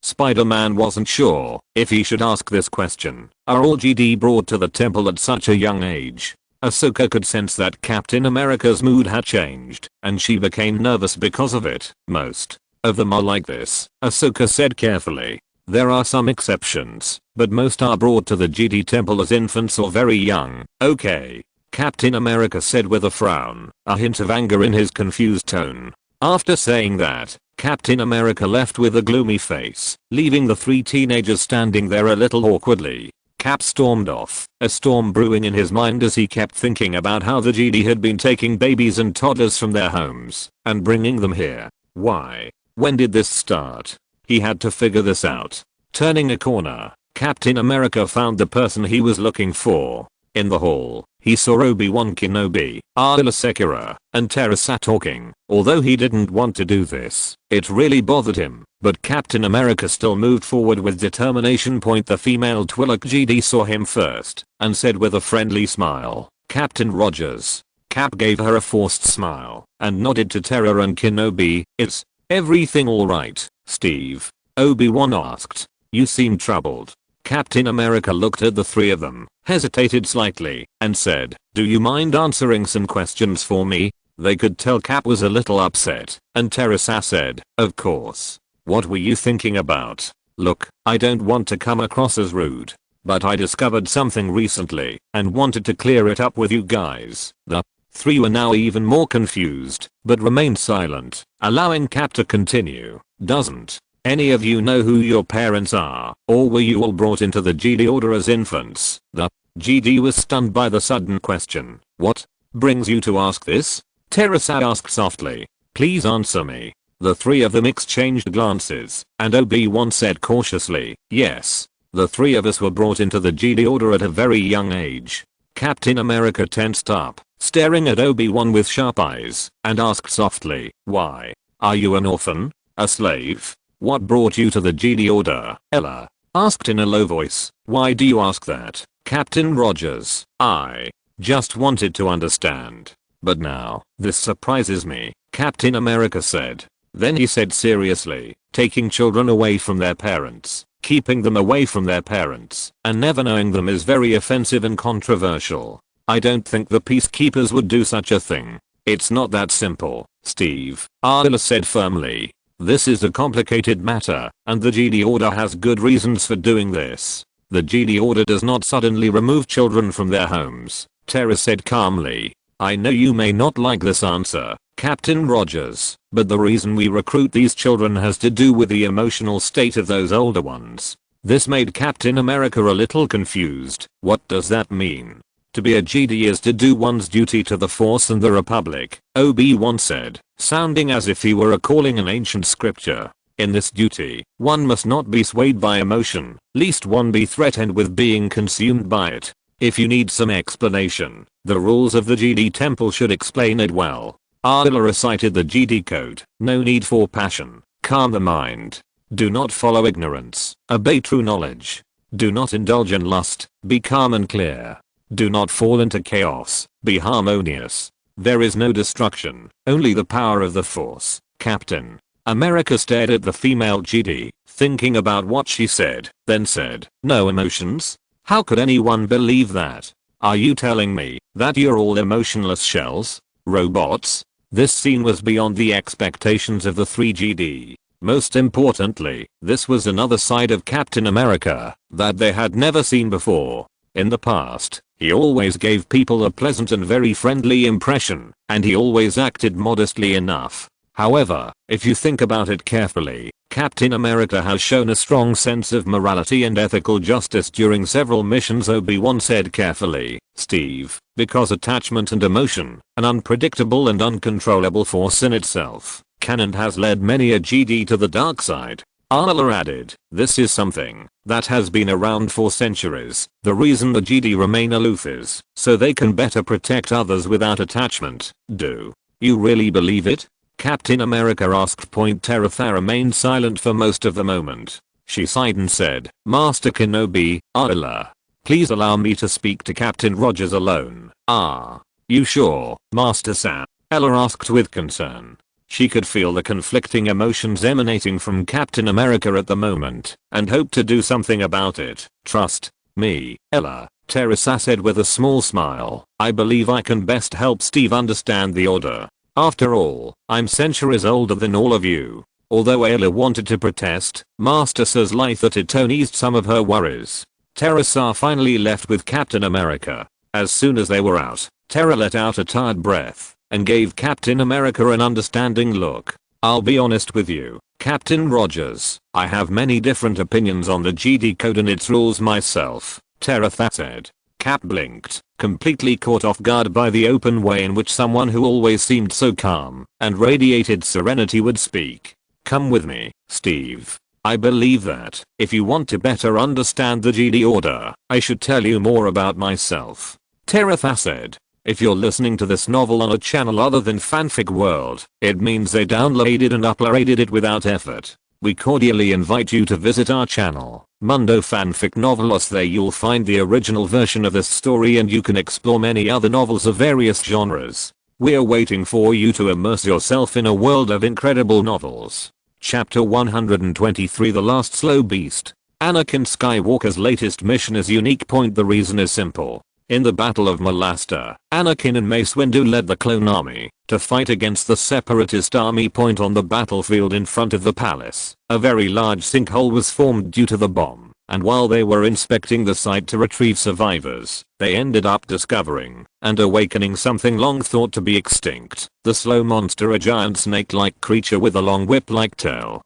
Speaker 1: Spider-Man wasn't sure if he should ask this question. Are all Jedi brought to the temple at such a young age? Ahsoka could sense that Captain America's mood had changed, and she became nervous because of it. Most of them are like this, Ahsoka said carefully. There are some exceptions, but most are brought to the Jedi temple as infants or very young. Okay, Captain America said with a frown, a hint of anger in his confused tone. After saying that, Captain America left with a gloomy face, leaving the three teenagers standing there a little awkwardly. Cap stormed off, a storm brewing in his mind as he kept thinking about how the Jedi had been taking babies and toddlers from their homes and bringing them here. Why? When did this start? He had to figure this out. Turning a corner, Captain America found the person he was looking for. In the hall, he saw Obi-Wan Kenobi, Ayla Secura, and Teresa talking. Although he didn't want to do this, it really bothered him, but Captain America still moved forward with determination. The female Twi'lek Jedi saw him first, and said with a friendly smile, Captain Rogers. Cap gave her a forced smile, and nodded to Terra and Kenobi. Is everything alright, Steve? Obi-Wan asked. You seem troubled. Captain America looked at the three of them, hesitated slightly, and said, do you mind answering some questions for me? They could tell Cap was a little upset, and Teresa said, of course. What were you thinking about? Look, I don't want to come across as rude, but I discovered something recently and wanted to clear it up with you guys. The three were now even more confused, but remained silent, allowing Cap to continue. Doesn't any of you know who your parents are, or were you all brought into the Jedi Order as infants? The Jedi was stunned by the sudden question. What brings you to ask this? Teresa asked softly. Please answer me. The three of them exchanged glances, and Obi-Wan said cautiously, yes, the three of us were brought into the Jedi Order at a very young age. Captain America tensed up, staring at Obi-Wan with sharp eyes, and asked softly, why? Are you an orphan? A slave? What brought you to the Jedi Order? Ella asked in a low voice. Why do you ask that, Captain Rogers? I just wanted to understand. But now, this surprises me, Captain America said. Then he said seriously, taking children away from their parents, keeping them away from their parents, and never knowing them is very offensive and controversial. I don't think the peacekeepers would do such a thing. It's not that simple, Steve, Ayla said firmly. This is a complicated matter, and the Jedi Order has good reasons for doing this. The Jedi Order does not suddenly remove children from their homes, Terra said calmly. I know you may not like this answer, Captain Rogers, but the reason we recruit these children has to do with the emotional state of those older ones. This made Captain America a little confused. What does that mean? To be a Jedi is to do one's duty to the Force and the Republic, Obi-Wan said, sounding as if he were recalling an ancient scripture. In this duty, one must not be swayed by emotion, lest one be threatened with being consumed by it. If you need some explanation, the rules of the Jedi Temple should explain it well. Ayla recited the Jedi Code. No need for passion. Calm the mind. Do not follow ignorance. Obey true knowledge. Do not indulge in lust. Be calm and clear. Do not fall into chaos. Be harmonious. There is no destruction, only the power of the Force, Captain. America stared at the female GD, thinking about what she said, then said, "No emotions? How could anyone believe that? Are you telling me that you're all emotionless shells? Robots?" This scene was beyond the expectations of the 3GD. Most importantly, this was another side of Captain America that they had never seen before. In the past, he always gave people a pleasant and very friendly impression, and he always acted modestly enough. However, if you think about it carefully, Captain America has shown a strong sense of morality and ethical justice during several missions. Obi-Wan said carefully, "Steve, because attachment and emotion, an unpredictable and uncontrollable force in itself, can and has led many a GD to the dark side." Arla added, "This is something that has been around for centuries. The reason the GD remain aloof is so they can better protect others without attachment." "Do you really believe it?" Captain America asked. Terra remained silent for most of the moment. She sighed and said, "Master Kenobi, Arla, please allow me to speak to Captain Rogers alone." "Ah, you sure, Master Sam?" Ella asked with concern. She could feel the conflicting emotions emanating from Captain America at the moment, and hoped to do something about it. "Trust me, Ella," Teresa said with a small smile. "I believe I can best help Steve understand the order. After all, I'm centuries older than all of you." Although Ayla wanted to protest, Master says life that it eased some of her worries. Teresa finally left with Captain America. As soon as they were out, Terra let out a tired breath and gave Captain America an understanding look. "I'll be honest with you, Captain Rogers, I have many different opinions on the GD code and its rules myself," Terra said. Cap blinked, completely caught off guard by the open way in which someone who always seemed so calm and radiated serenity would speak. "Come with me, Steve. I believe that if you want to better understand the GD order, I should tell you more about myself," Teratha said. "If you're listening to this novel on a channel other than Fanfic World, it means they downloaded and uploaded it without effort. We cordially invite you to visit our channel, Mundo Fanfic Novelos. There you'll find the original version of this story and you can explore many other novels of various genres. We're waiting for you to immerse yourself in a world of incredible novels." Chapter 123 The Last Slow Beast. Anakin Skywalker's latest mission is unique. The reason is simple. In the Battle of Malasta, Anakin and Mace Windu led the clone army to fight against the Separatist army. On the battlefield in front of the palace, a very large sinkhole was formed due to the bomb, and while they were inspecting the site to retrieve survivors, they ended up discovering and awakening something long thought to be extinct, the slow monster, a giant snake-like creature with a long whip-like tail.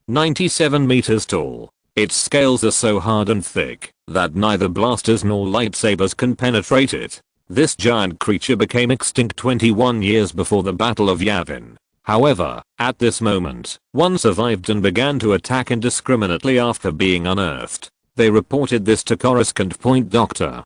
Speaker 1: 97 meters tall. Its scales are so hard and thick that neither blasters nor lightsabers can penetrate it. This giant creature became extinct 21 years before the Battle of Yavin. However, at this moment, one survived and began to attack indiscriminately after being unearthed. They reported this to Coruscant. Dr.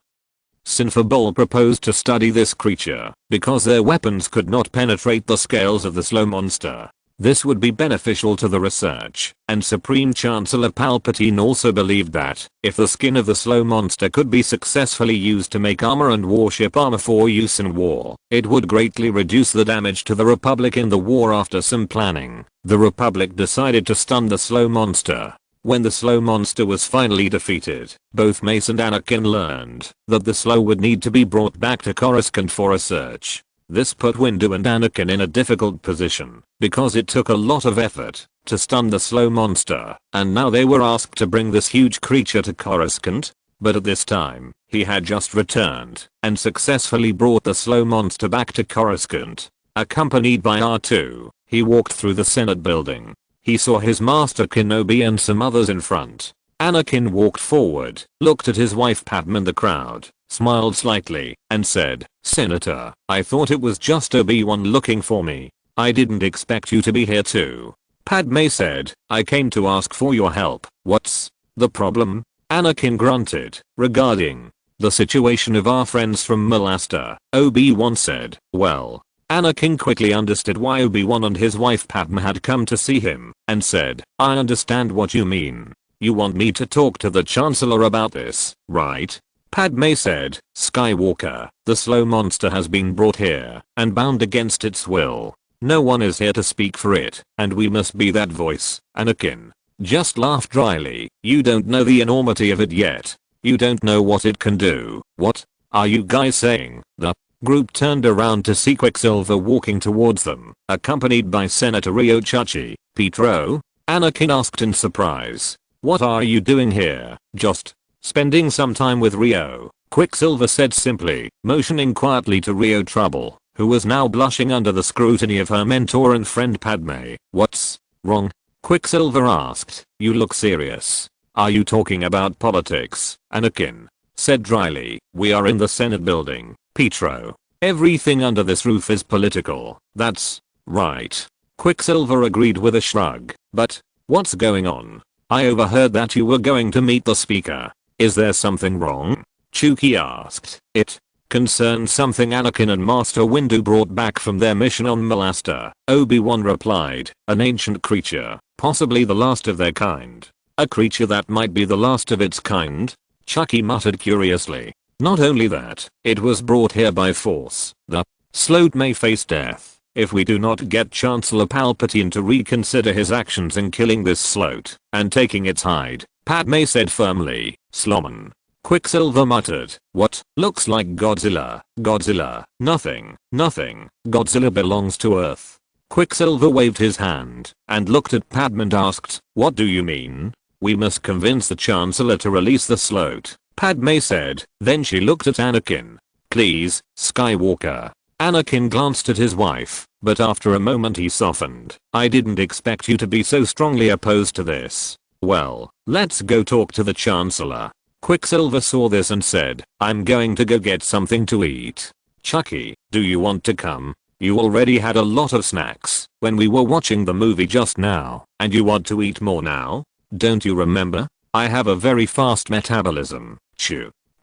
Speaker 1: Sinfabol proposed to study this creature because their weapons could not penetrate the scales of the slow monster. This would be beneficial to the research, and Supreme Chancellor Palpatine also believed that if the skin of the slow monster could be successfully used to make armor and warship armor for use in war, it would greatly reduce the damage to the Republic in the war. After some planning, the Republic decided to stun the slow monster. When the slow monster was finally defeated, both Mace and Anakin learned that the slow would need to be brought back to Coruscant for research. This put Windu and Anakin in a difficult position, because it took a lot of effort to stun the slow monster, and now they were asked to bring this huge creature to Coruscant. But at this time, he had just returned and successfully brought the slow monster back to Coruscant. Accompanied by R2, he walked through the Senate building. He saw his master Kenobi and some others in front. Anakin walked forward, looked at his wife Padme and the crowd, smiled slightly, and said, "Senator, I thought it was just Obi-Wan looking for me. I didn't expect you to be here too." Padme said, "I came to ask for your help." "What's the problem?" Anakin grunted. "Regarding the situation of our friends from Malasta," Obi-Wan said. "Well." Anakin quickly understood why Obi-Wan and his wife Padme had come to see him, and said, "I understand what you mean. You want me to talk to the Chancellor about this, right?" Padme said, "Skywalker, the slow monster has been brought here and bound against its will. No one is here to speak for it, and we must be that voice. Anakin just laughed dryly. You don't know the enormity of it yet. You don't know what it can do. What are you guys saying? The group turned around to see Quicksilver walking towards them, accompanied by Senator Rio Chachi. Petro? Anakin asked in surprise. What are you doing here? Just spending some time with Rio, Quicksilver said simply, motioning quietly to Rio Trouble, who was now blushing under the scrutiny of her mentor and friend Padme. What's wrong? Quicksilver asked. You look serious. Are you talking about politics? Anakin said dryly. We are in the Senate building, Petro. Everything under this roof is political. That's right. Quicksilver agreed with a shrug. But what's going on? I overheard that you were going to meet the speaker. Is there something wrong? Chuki asked. It concerns something Anakin and Master Windu brought back from their mission on Malasta. Obi-Wan replied. An ancient creature, possibly the last of their kind. A creature that might be the last of its kind? Chucky muttered curiously. Not only that, it was brought here by force. The Sloat may face death if we do not get Chancellor Palpatine to reconsider his actions in killing this Sloat and taking its hide, Padme said firmly. Sloman. Quicksilver muttered. What? Looks like Godzilla. Godzilla. Nothing. Godzilla belongs to Earth. Quicksilver waved his hand and looked at Padme and asked, what do you mean? We must convince the Chancellor to release the Sloat, Padme said. Then she looked at Anakin. Please, Skywalker. Anakin glanced at his wife, but after a moment he softened. I didn't expect you to be so strongly opposed to this. Well, let's go talk to the Chancellor. Quicksilver saw this and said, I'm going to go get something to eat. Chucky, do you want to come? You already had a lot of snacks when we were watching the movie just now, and you want to eat more now? Don't you remember? I have a very fast metabolism.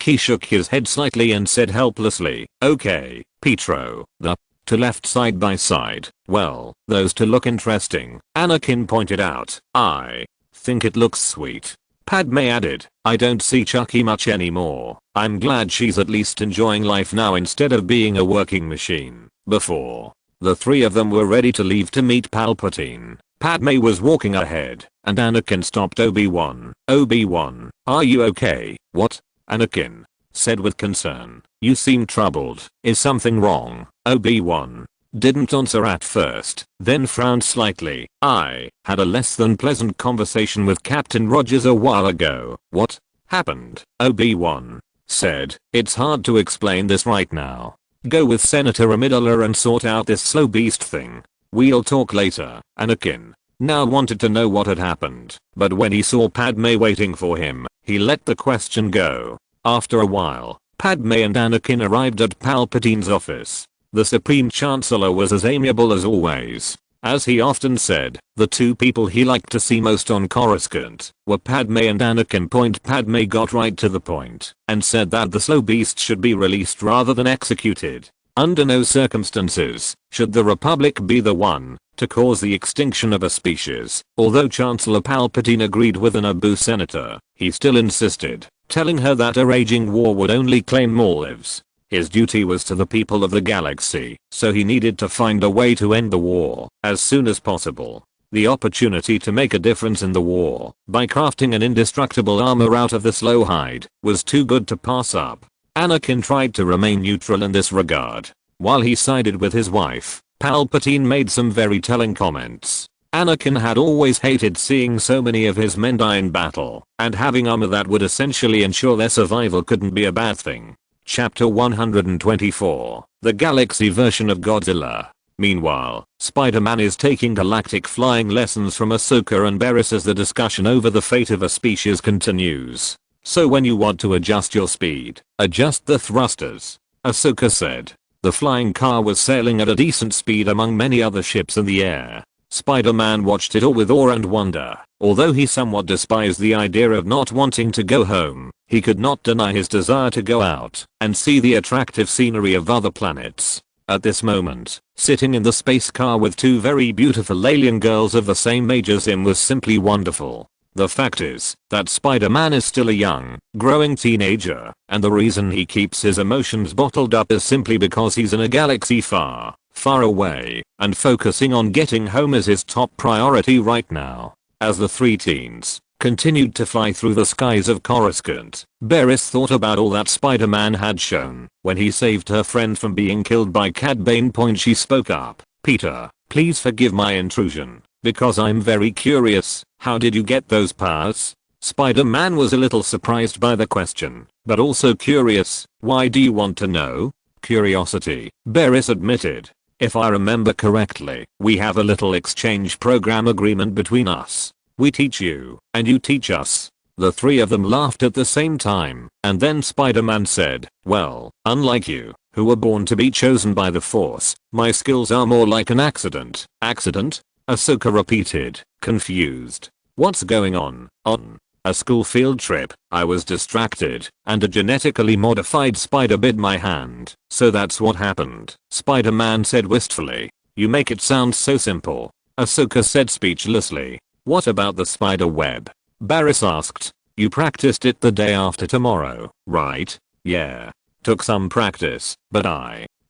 Speaker 1: He shook his head slightly and said helplessly, okay, Petro. The two left side by side. Well, those two look interesting, Anakin pointed out. I think it looks sweet. Padme added, I don't see Chucky much anymore. I'm glad she's at least enjoying life now instead of being a working machine. Before the three of them were ready to leave to meet Palpatine, Padme was walking ahead, and Anakin stopped Obi-Wan. Obi-Wan, are you okay? What? Anakin said with concern. You seem troubled. Is something wrong? Obi-Wan didn't answer at first, then frowned slightly. I had a less than pleasant conversation with Captain Rogers a while ago. What happened? Obi-Wan said. It's hard to explain this right now. Go with Senator Amidala and sort out this slow beast thing. We'll talk later. Anakin now wanted to know what had happened, but when he saw Padme waiting for him, he let the question go. After a while, Padme and Anakin arrived at Palpatine's office. The Supreme Chancellor was as amiable as always. As he often said, the two people he liked to see most on Coruscant were Padme and Anakin. Padme got right to the point and said that the slow beast should be released rather than executed. Under no circumstances should the Republic be the one to cause the extinction of a species. Although Chancellor Palpatine agreed with the Naboo senator, he still insisted, telling her that a raging war would only claim more lives. His duty was to the people of the galaxy, so he needed to find a way to end the war as soon as possible. The opportunity to make a difference in the war by crafting an indestructible armor out of the slow hide was too good to pass up. Anakin tried to remain neutral in this regard. While he sided with his wife, Palpatine made some very telling comments. Anakin had always hated seeing so many of his men die in battle, and having armor that would essentially ensure their survival couldn't be a bad thing. Chapter 124, the Galaxy version of Godzilla. Meanwhile, Spider-Man is taking galactic flying lessons from Ahsoka and Barriss as the discussion over the fate of a species continues. So when you want to adjust your speed, adjust the thrusters, Ahsoka said. The flying car was sailing at a decent speed among many other ships in the air. Spider-Man watched it all with awe and wonder. Although he somewhat despised the idea of not wanting to go home, he could not deny his desire to go out and see the attractive scenery of other planets. At this moment, sitting in the space car with two very beautiful alien girls of the same age as him was simply wonderful. The fact is that Spider-Man is still a young, growing teenager, and the reason he keeps his emotions bottled up is simply because he's in a galaxy far, far away, and focusing on getting home is his top priority right now. As the three teens continued to fly through the skies of Coruscant, Barriss thought about all that Spider-Man had shown. When he saved her friend from being killed by Cad Bane, she spoke up. "Peter, please forgive my intrusion, because I'm very curious. How did you get those powers?" Spider-Man was a little surprised by the question, but also curious. "Why do you want to know?" "Curiosity," Barriss admitted. "If I remember correctly, we have a little exchange program agreement between us. We teach you, and you teach us." The three of them laughed at the same time, and then Spider-Man said, "Well, unlike you, who were born to be chosen by the Force, my skills are more like an accident." "Accident?" Ahsoka repeated, confused. "What's going on?" "On a school field trip, I was distracted, and a genetically modified spider bit my hand, so that's what happened," Spider-Man said wistfully. "You make it sound so simple," Ahsoka said speechlessly. "What about the spider web?" Barriss asked. "You practiced it the day after tomorrow, right?" "Yeah. Took some practice, but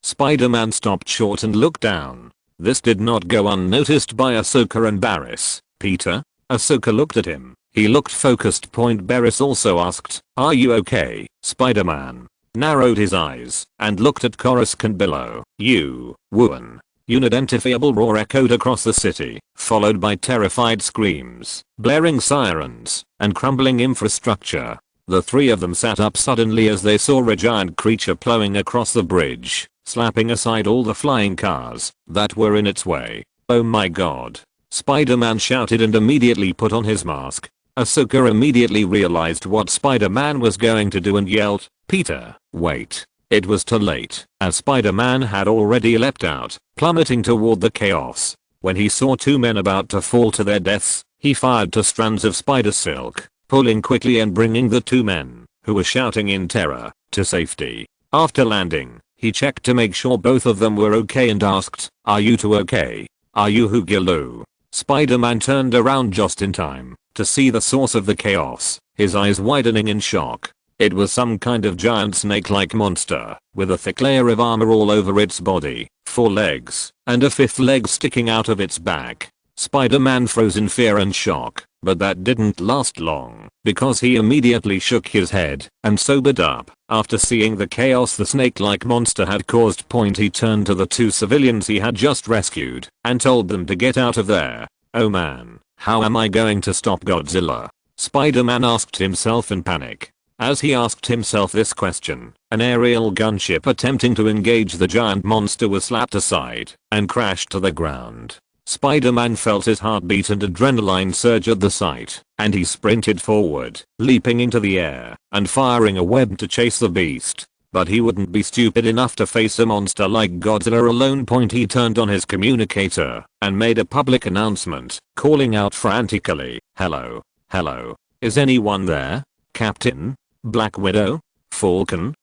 Speaker 1: Spider-Man stopped short and looked down. This did not go unnoticed by Ahsoka and Barriss. "Peter?" Ahsoka looked at him. He looked focused. Barriss also asked, "Are you okay?" Spider-Man narrowed his eyes and looked at Coruscant below. "You, Wuan." Unidentifiable roar echoed across the city, followed by terrified screams, blaring sirens, and crumbling infrastructure. The three of them sat up suddenly as they saw a giant creature plowing across the bridge, slapping aside all the flying cars that were in its way. "Oh my god!" Spider-Man shouted and immediately put on his mask. Ahsoka immediately realized what Spider-Man was going to do and yelled, "Peter, wait." It was too late, as Spider-Man had already leapt out, plummeting toward the chaos. When he saw two men about to fall to their deaths, he fired two strands of spider silk, pulling quickly and bringing the two men, who were shouting in terror, to safety. After landing, he checked to make sure both of them were okay and asked, "Are you two okay? Are you Hoogilu?" Spider-Man turned around just in time to see the source of the chaos, his eyes widening in shock. It was some kind of giant snake-like monster, with a thick layer of armor all over its body, 4 legs, and a 5th leg sticking out of its back. Spider-Man froze in fear and shock, but that didn't last long, because he immediately shook his head and sobered up. After seeing the chaos the snake-like monster had caused, he turned to the two civilians he had just rescued and told them to get out of there. "Oh man, how am I going to stop Godzilla?" Spider-Man asked himself in panic. As he asked himself this question, an aerial gunship attempting to engage the giant monster was slapped aside and crashed to the ground. Spider-Man felt his heartbeat and adrenaline surge at the sight, and he sprinted forward, leaping into the air and firing a web to chase the beast. But he wouldn't be stupid enough to face a monster like Godzilla alone. He turned on his communicator and made a public announcement, calling out frantically, "Hello, hello, is anyone there? Captain? Black Widow? Falcon?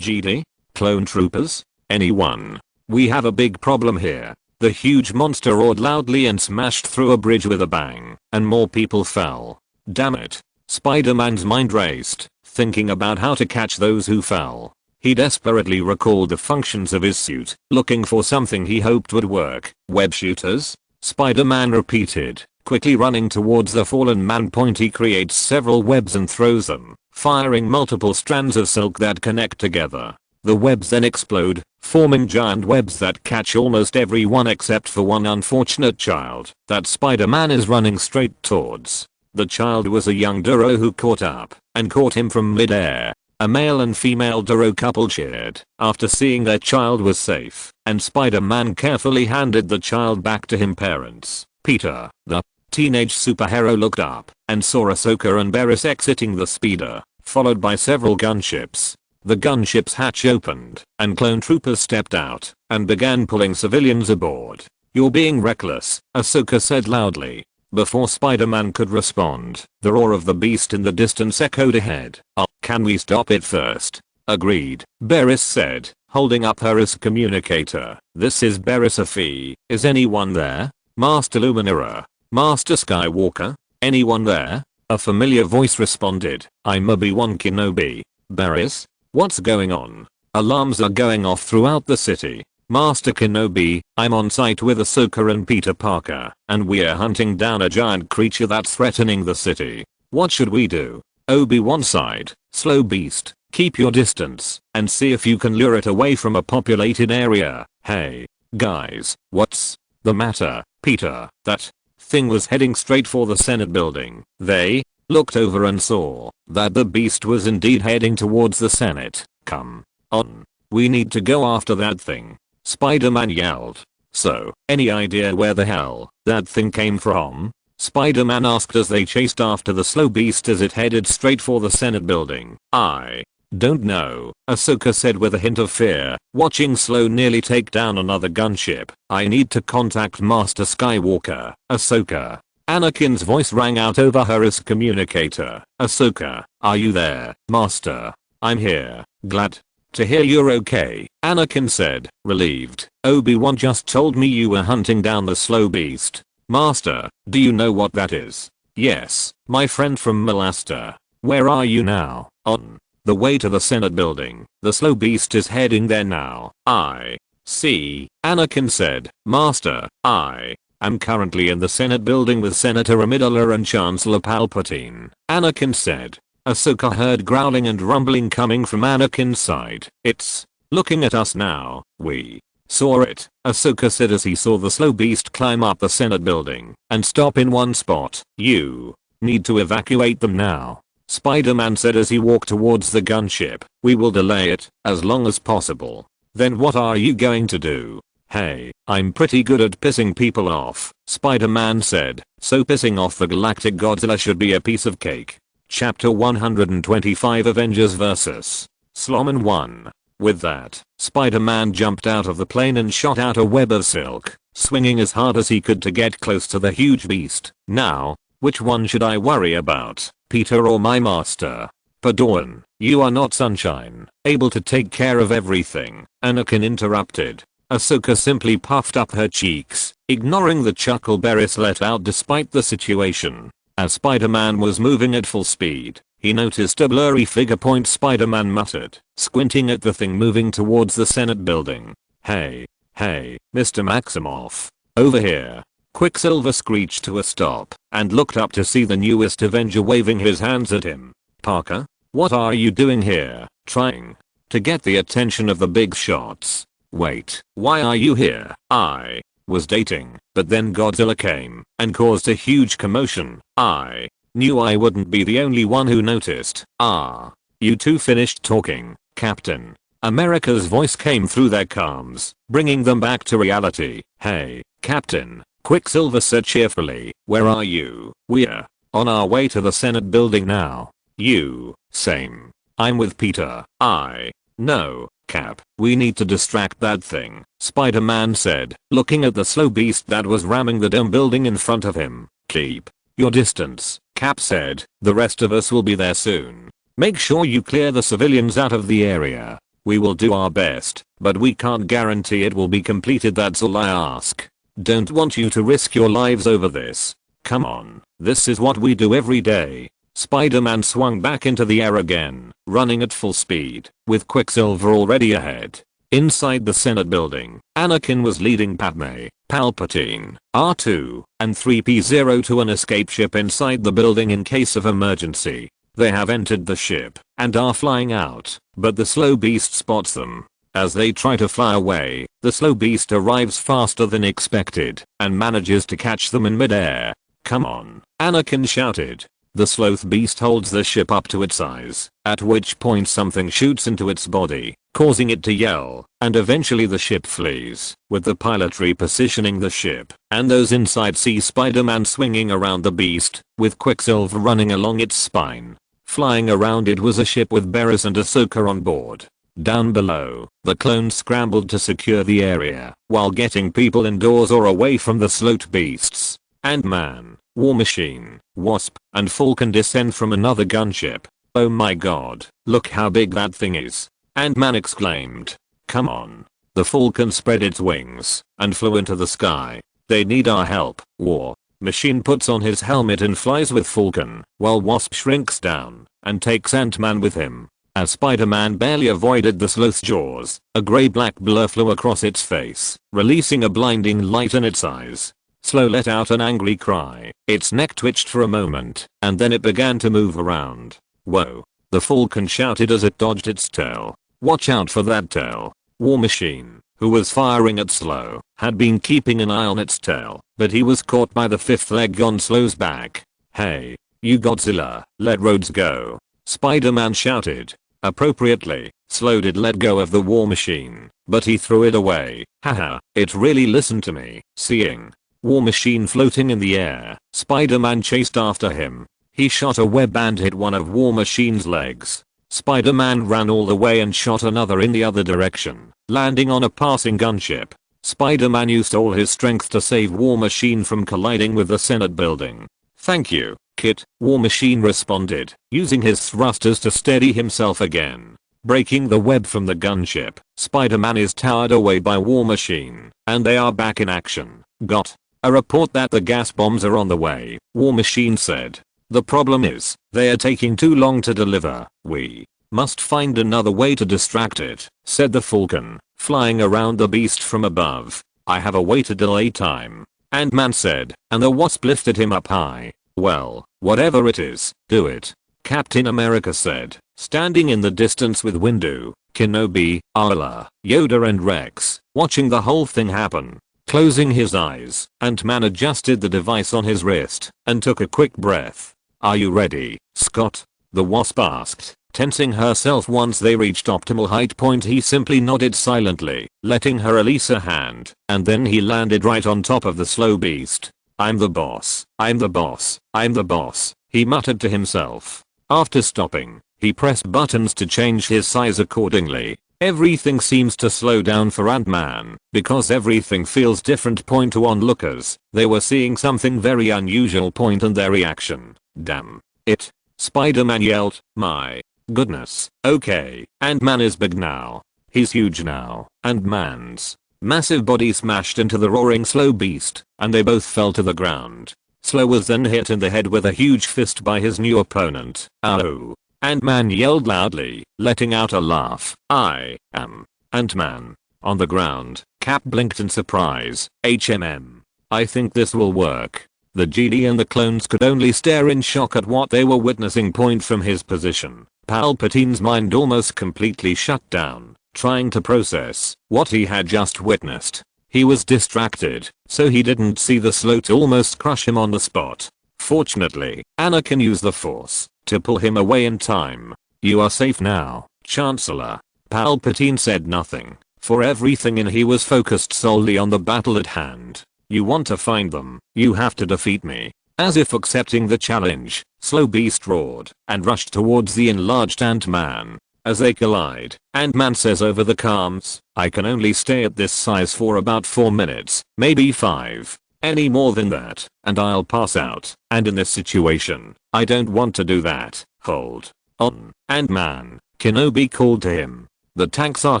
Speaker 1: Jedi? Clone troopers? Anyone? We have a big problem here." The huge monster roared loudly and smashed through a bridge with a bang, and more people fell. Damn it. Spider-Man's mind raced, thinking about how to catch those who fell. He desperately recalled the functions of his suit, looking for something he hoped would work. "Web shooters?" Spider-Man repeated, quickly running towards the fallen man. He creates several webs and throws them, firing multiple strands of silk that connect together. The webs then explode, forming giant webs that catch almost everyone except for one unfortunate child that Spider-Man is running straight towards. The child was a young Duro who caught up and caught him from mid-air. A male and female Duro couple cheered after seeing their child was safe, and Spider-Man carefully handed the child back to his parents. Peter, the teenage superhero, looked up and saw Ahsoka and Barriss exiting the speeder, followed by several gunships. The gunship's hatch opened, and clone troopers stepped out and began pulling civilians aboard. "You're being reckless," Ahsoka said loudly. Before Spider-Man could respond, the roar of the beast in the distance echoed ahead. "Can we stop it first?" "Agreed," Barriss said, holding up her communicator. "This is Barriss Afi. Is anyone there? Master Luminara? Master Skywalker? Anyone there?" A familiar voice responded. "I'm Obi-Wan Kenobi." "Barriss? What's going on?" "Alarms are going off throughout the city. Master Kenobi, I'm on site with Ahsoka and Peter Parker, and we're hunting down a giant creature that's threatening the city. What should we do? Obi-Wan sighed, slow beast, keep your distance, and see if you can lure it away from a populated area. Hey, guys, what's the matter? Peter, that thing was heading straight for the Senate building. They looked over and saw that the beast was indeed heading towards the Senate. Come on, we need to go after that thing, Spider-Man yelled. So, any idea where the hell that thing came from? Spider-Man asked as they chased after the slow beast as it headed straight for the Senate building. I don't know, Ahsoka said with a hint of fear, watching Slow nearly take down another gunship. I need to contact Master Skywalker. Ahsoka. Anakin's voice rang out over her as communicator. Ahsoka, are you there, Master? I'm here. Glad to hear you're okay, Anakin said, relieved. Obi-Wan just told me you were hunting down the slow beast. Master, do you know what that is? Yes, my friend from Malasta. Where are you now? On the way to the Senate building. The slow beast is heading there now. I see, Anakin said. Master, I am currently in the Senate building with Senator Amidala and Chancellor Palpatine, Anakin said. Ahsoka heard growling and rumbling coming from Anakin's side. It's looking at us now. We saw it, Ahsoka said as he saw the slow beast climb up the Senate building and stop in one spot. You need to evacuate them now, Spider-Man said as he walked towards the gunship. We will delay it as long as possible. Then what are you going to do? Hey, I'm pretty good at pissing people off, Spider-Man said, so pissing off the Galactic Godzilla should be a piece of cake. Chapter 125 Avengers vs. Sloman 1. With that, Spider-Man jumped out of the plane and shot out a web of silk, swinging as hard as he could to get close to the huge beast. Now, which one should I worry about, Peter or my master? Padawan, you are not Sunshine, able to take care of everything, Anakin interrupted. Ahsoka simply puffed up her cheeks, ignoring the chuckle Barriss let out despite the situation. As Spider-Man was moving at full speed, he noticed a blurry figure point. Spider-Man muttered, squinting at the thing moving towards the Senate building. Hey, Mr. Maximoff. Over here. Quicksilver screeched to a stop and looked up to see the newest Avenger waving his hands at him. Parker? What are you doing here? Trying to get the attention of the big shots. Wait, why are you here? I was dating, but then Godzilla came and caused a huge commotion. I knew I wouldn't be the only one who noticed. Ah, you two finished talking, Captain. America's voice came through their comms, bringing them back to reality. Hey, Captain, Quicksilver said cheerfully. Where are you? We're on our way to the Senate building now. You, same. I'm with Peter. I know, Cap. We need to distract that thing, Spider-Man said, looking at the slow beast that was ramming the dome building in front of him. Keep your distance, Cap said. The rest of us will be there soon. Make sure you clear the civilians out of the area. We will do our best, but we can't guarantee it will be completed. That's all I ask. Don't want you to risk your lives over this. Come on, this is what we do every day. Spider-Man swung back into the air again, running at full speed, with Quicksilver already ahead. Inside the Senate building, Anakin was leading Padme, Palpatine, R2, and 3PO to an escape ship inside the building in case of emergency. They have entered the ship and are flying out, but the slow beast spots them. As they try to fly away, the slow beast arrives faster than expected and manages to catch them in midair. Come on, Anakin shouted. The sloth beast holds the ship up to its eyes, at which point something shoots into its body, causing it to yell, and eventually the ship flees, with the pilot repositioning the ship, and those inside see Spider-Man swinging around the beast, with Quicksilver running along its spine. Flying around it was a ship with Barriss and Ahsoka on board. Down below, the clones scrambled to secure the area, while getting people indoors or away from the sloth beasts. Ant-Man, War Machine, Wasp, and Falcon descend from another gunship. Oh my god, look how big that thing is, Ant-Man exclaimed. Come on. The Falcon spread its wings and flew into the sky. They need our help. War Machine puts on his helmet and flies with Falcon, while Wasp shrinks down and takes Ant-Man with him. As Spider-Man barely avoided the sloth's jaws, a grey-black blur flew across its face, releasing a blinding light in its eyes. Slow let out an angry cry. Its neck twitched for a moment, and then it began to move around. Whoa. The Falcon shouted as it dodged its tail. Watch out for that tail. War Machine, who was firing at Slow, had been keeping an eye on its tail, but he was caught by the fifth leg on Slow's back. Hey, you Godzilla, let Rhodes go. Spider-Man shouted. Appropriately, Slow did let go of the War Machine, but he threw it away. Haha, it really listened to me. Seeing War Machine floating in the air, Spider-Man chased after him. He shot a web and hit one of War Machine's legs. Spider-Man ran all the way and shot another in the other direction, landing on a passing gunship. Spider-Man used all his strength to save War Machine from colliding with the Senate building. Thank you, Kit, War Machine responded, using his thrusters to steady himself again. Breaking the web from the gunship, Spider-Man is towered away by War Machine, and they are back in action. Got a report that the gas bombs are on the way, War Machine said. The problem is, they are taking too long to deliver. We must find another way to distract it, said the Falcon, flying around the beast from above. I have a way to delay time. Ant-Man said, and the wasp lifted him up high. Well, whatever it is, do it. Captain America said, standing in the distance with Windu, Kenobi, Arla, Yoda and Rex, watching the whole thing happen. Closing his eyes, Ant-Man adjusted the device on his wrist and took a quick breath. Are you ready, Scott? The wasp asked, tensing herself. Once they reached optimal height point, he simply nodded silently, letting her release her hand, and then he landed right on top of the slow beast. I'm the boss, I'm the boss, I'm the boss, he muttered to himself. After stopping, he pressed buttons to change his size accordingly. Everything seems to slow down for Ant-Man, because everything feels different. Point to onlookers, they were seeing something very unusual. Point and their reaction. Damn it. Spider-Man yelled, my goodness. Okay, Ant-Man is big now. He's huge now. Ant-Man's massive body smashed into the roaring slow beast, and they both fell to the ground. Slow was then hit in the head with a huge fist by his new opponent. Ow. Ant-Man yelled loudly, letting out a laugh. I am Ant-Man. On the ground, Cap blinked in surprise. I think this will work. The Jedi and the clones could only stare in shock at what they were witnessing. Point from his position, Palpatine's mind almost completely shut down, trying to process what he had just witnessed. He was distracted, so he didn't see the slow almost crush him on the spot. Fortunately, Anakin used the Force to pull him away in time. You are safe now, Chancellor. Palpatine said nothing. For everything in he was focused solely on the battle at hand. You want to find them, you have to defeat me. As if accepting the challenge, Slow Beast roared and rushed towards the enlarged Ant-Man. As they collide, Ant-Man says over the comms, I can only stay at this size for about 4 minutes, maybe 5. Any more than that, and I'll pass out. And in this situation, I don't want to do that. Hold on, Ant-Man, Kenobi called to him. The tanks are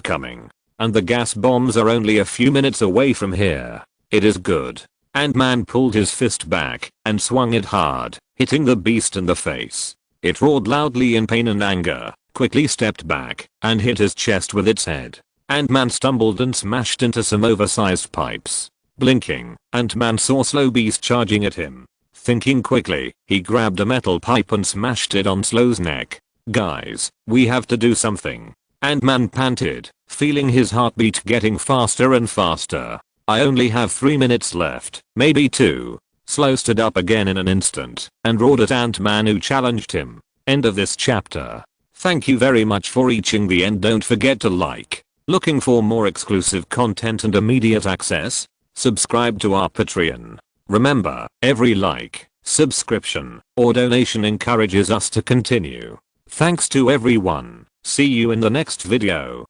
Speaker 1: coming, and the gas bombs are only a few minutes away from here. It is good. Ant-Man pulled his fist back and swung it hard, hitting the beast in the face. It roared loudly in pain and anger, quickly stepped back, and hit his chest with its head. Ant-Man stumbled and smashed into some oversized pipes. Blinking, Ant-Man saw Slow Beast charging at him. Thinking quickly, he grabbed a metal pipe and smashed it on Slow's neck. Guys, we have to do something. Ant-Man panted, feeling his heartbeat getting faster and faster. I only have 3 minutes left, maybe 2. Slow stood up again in an instant and roared at Ant-Man, who challenged him. End of this chapter. Thank you very much for reaching the end. Don't forget to like. Looking for more exclusive content and immediate access? Subscribe to our Patreon. Remember, every like, subscription, or donation encourages us to continue. Thanks to everyone. See you in the next video.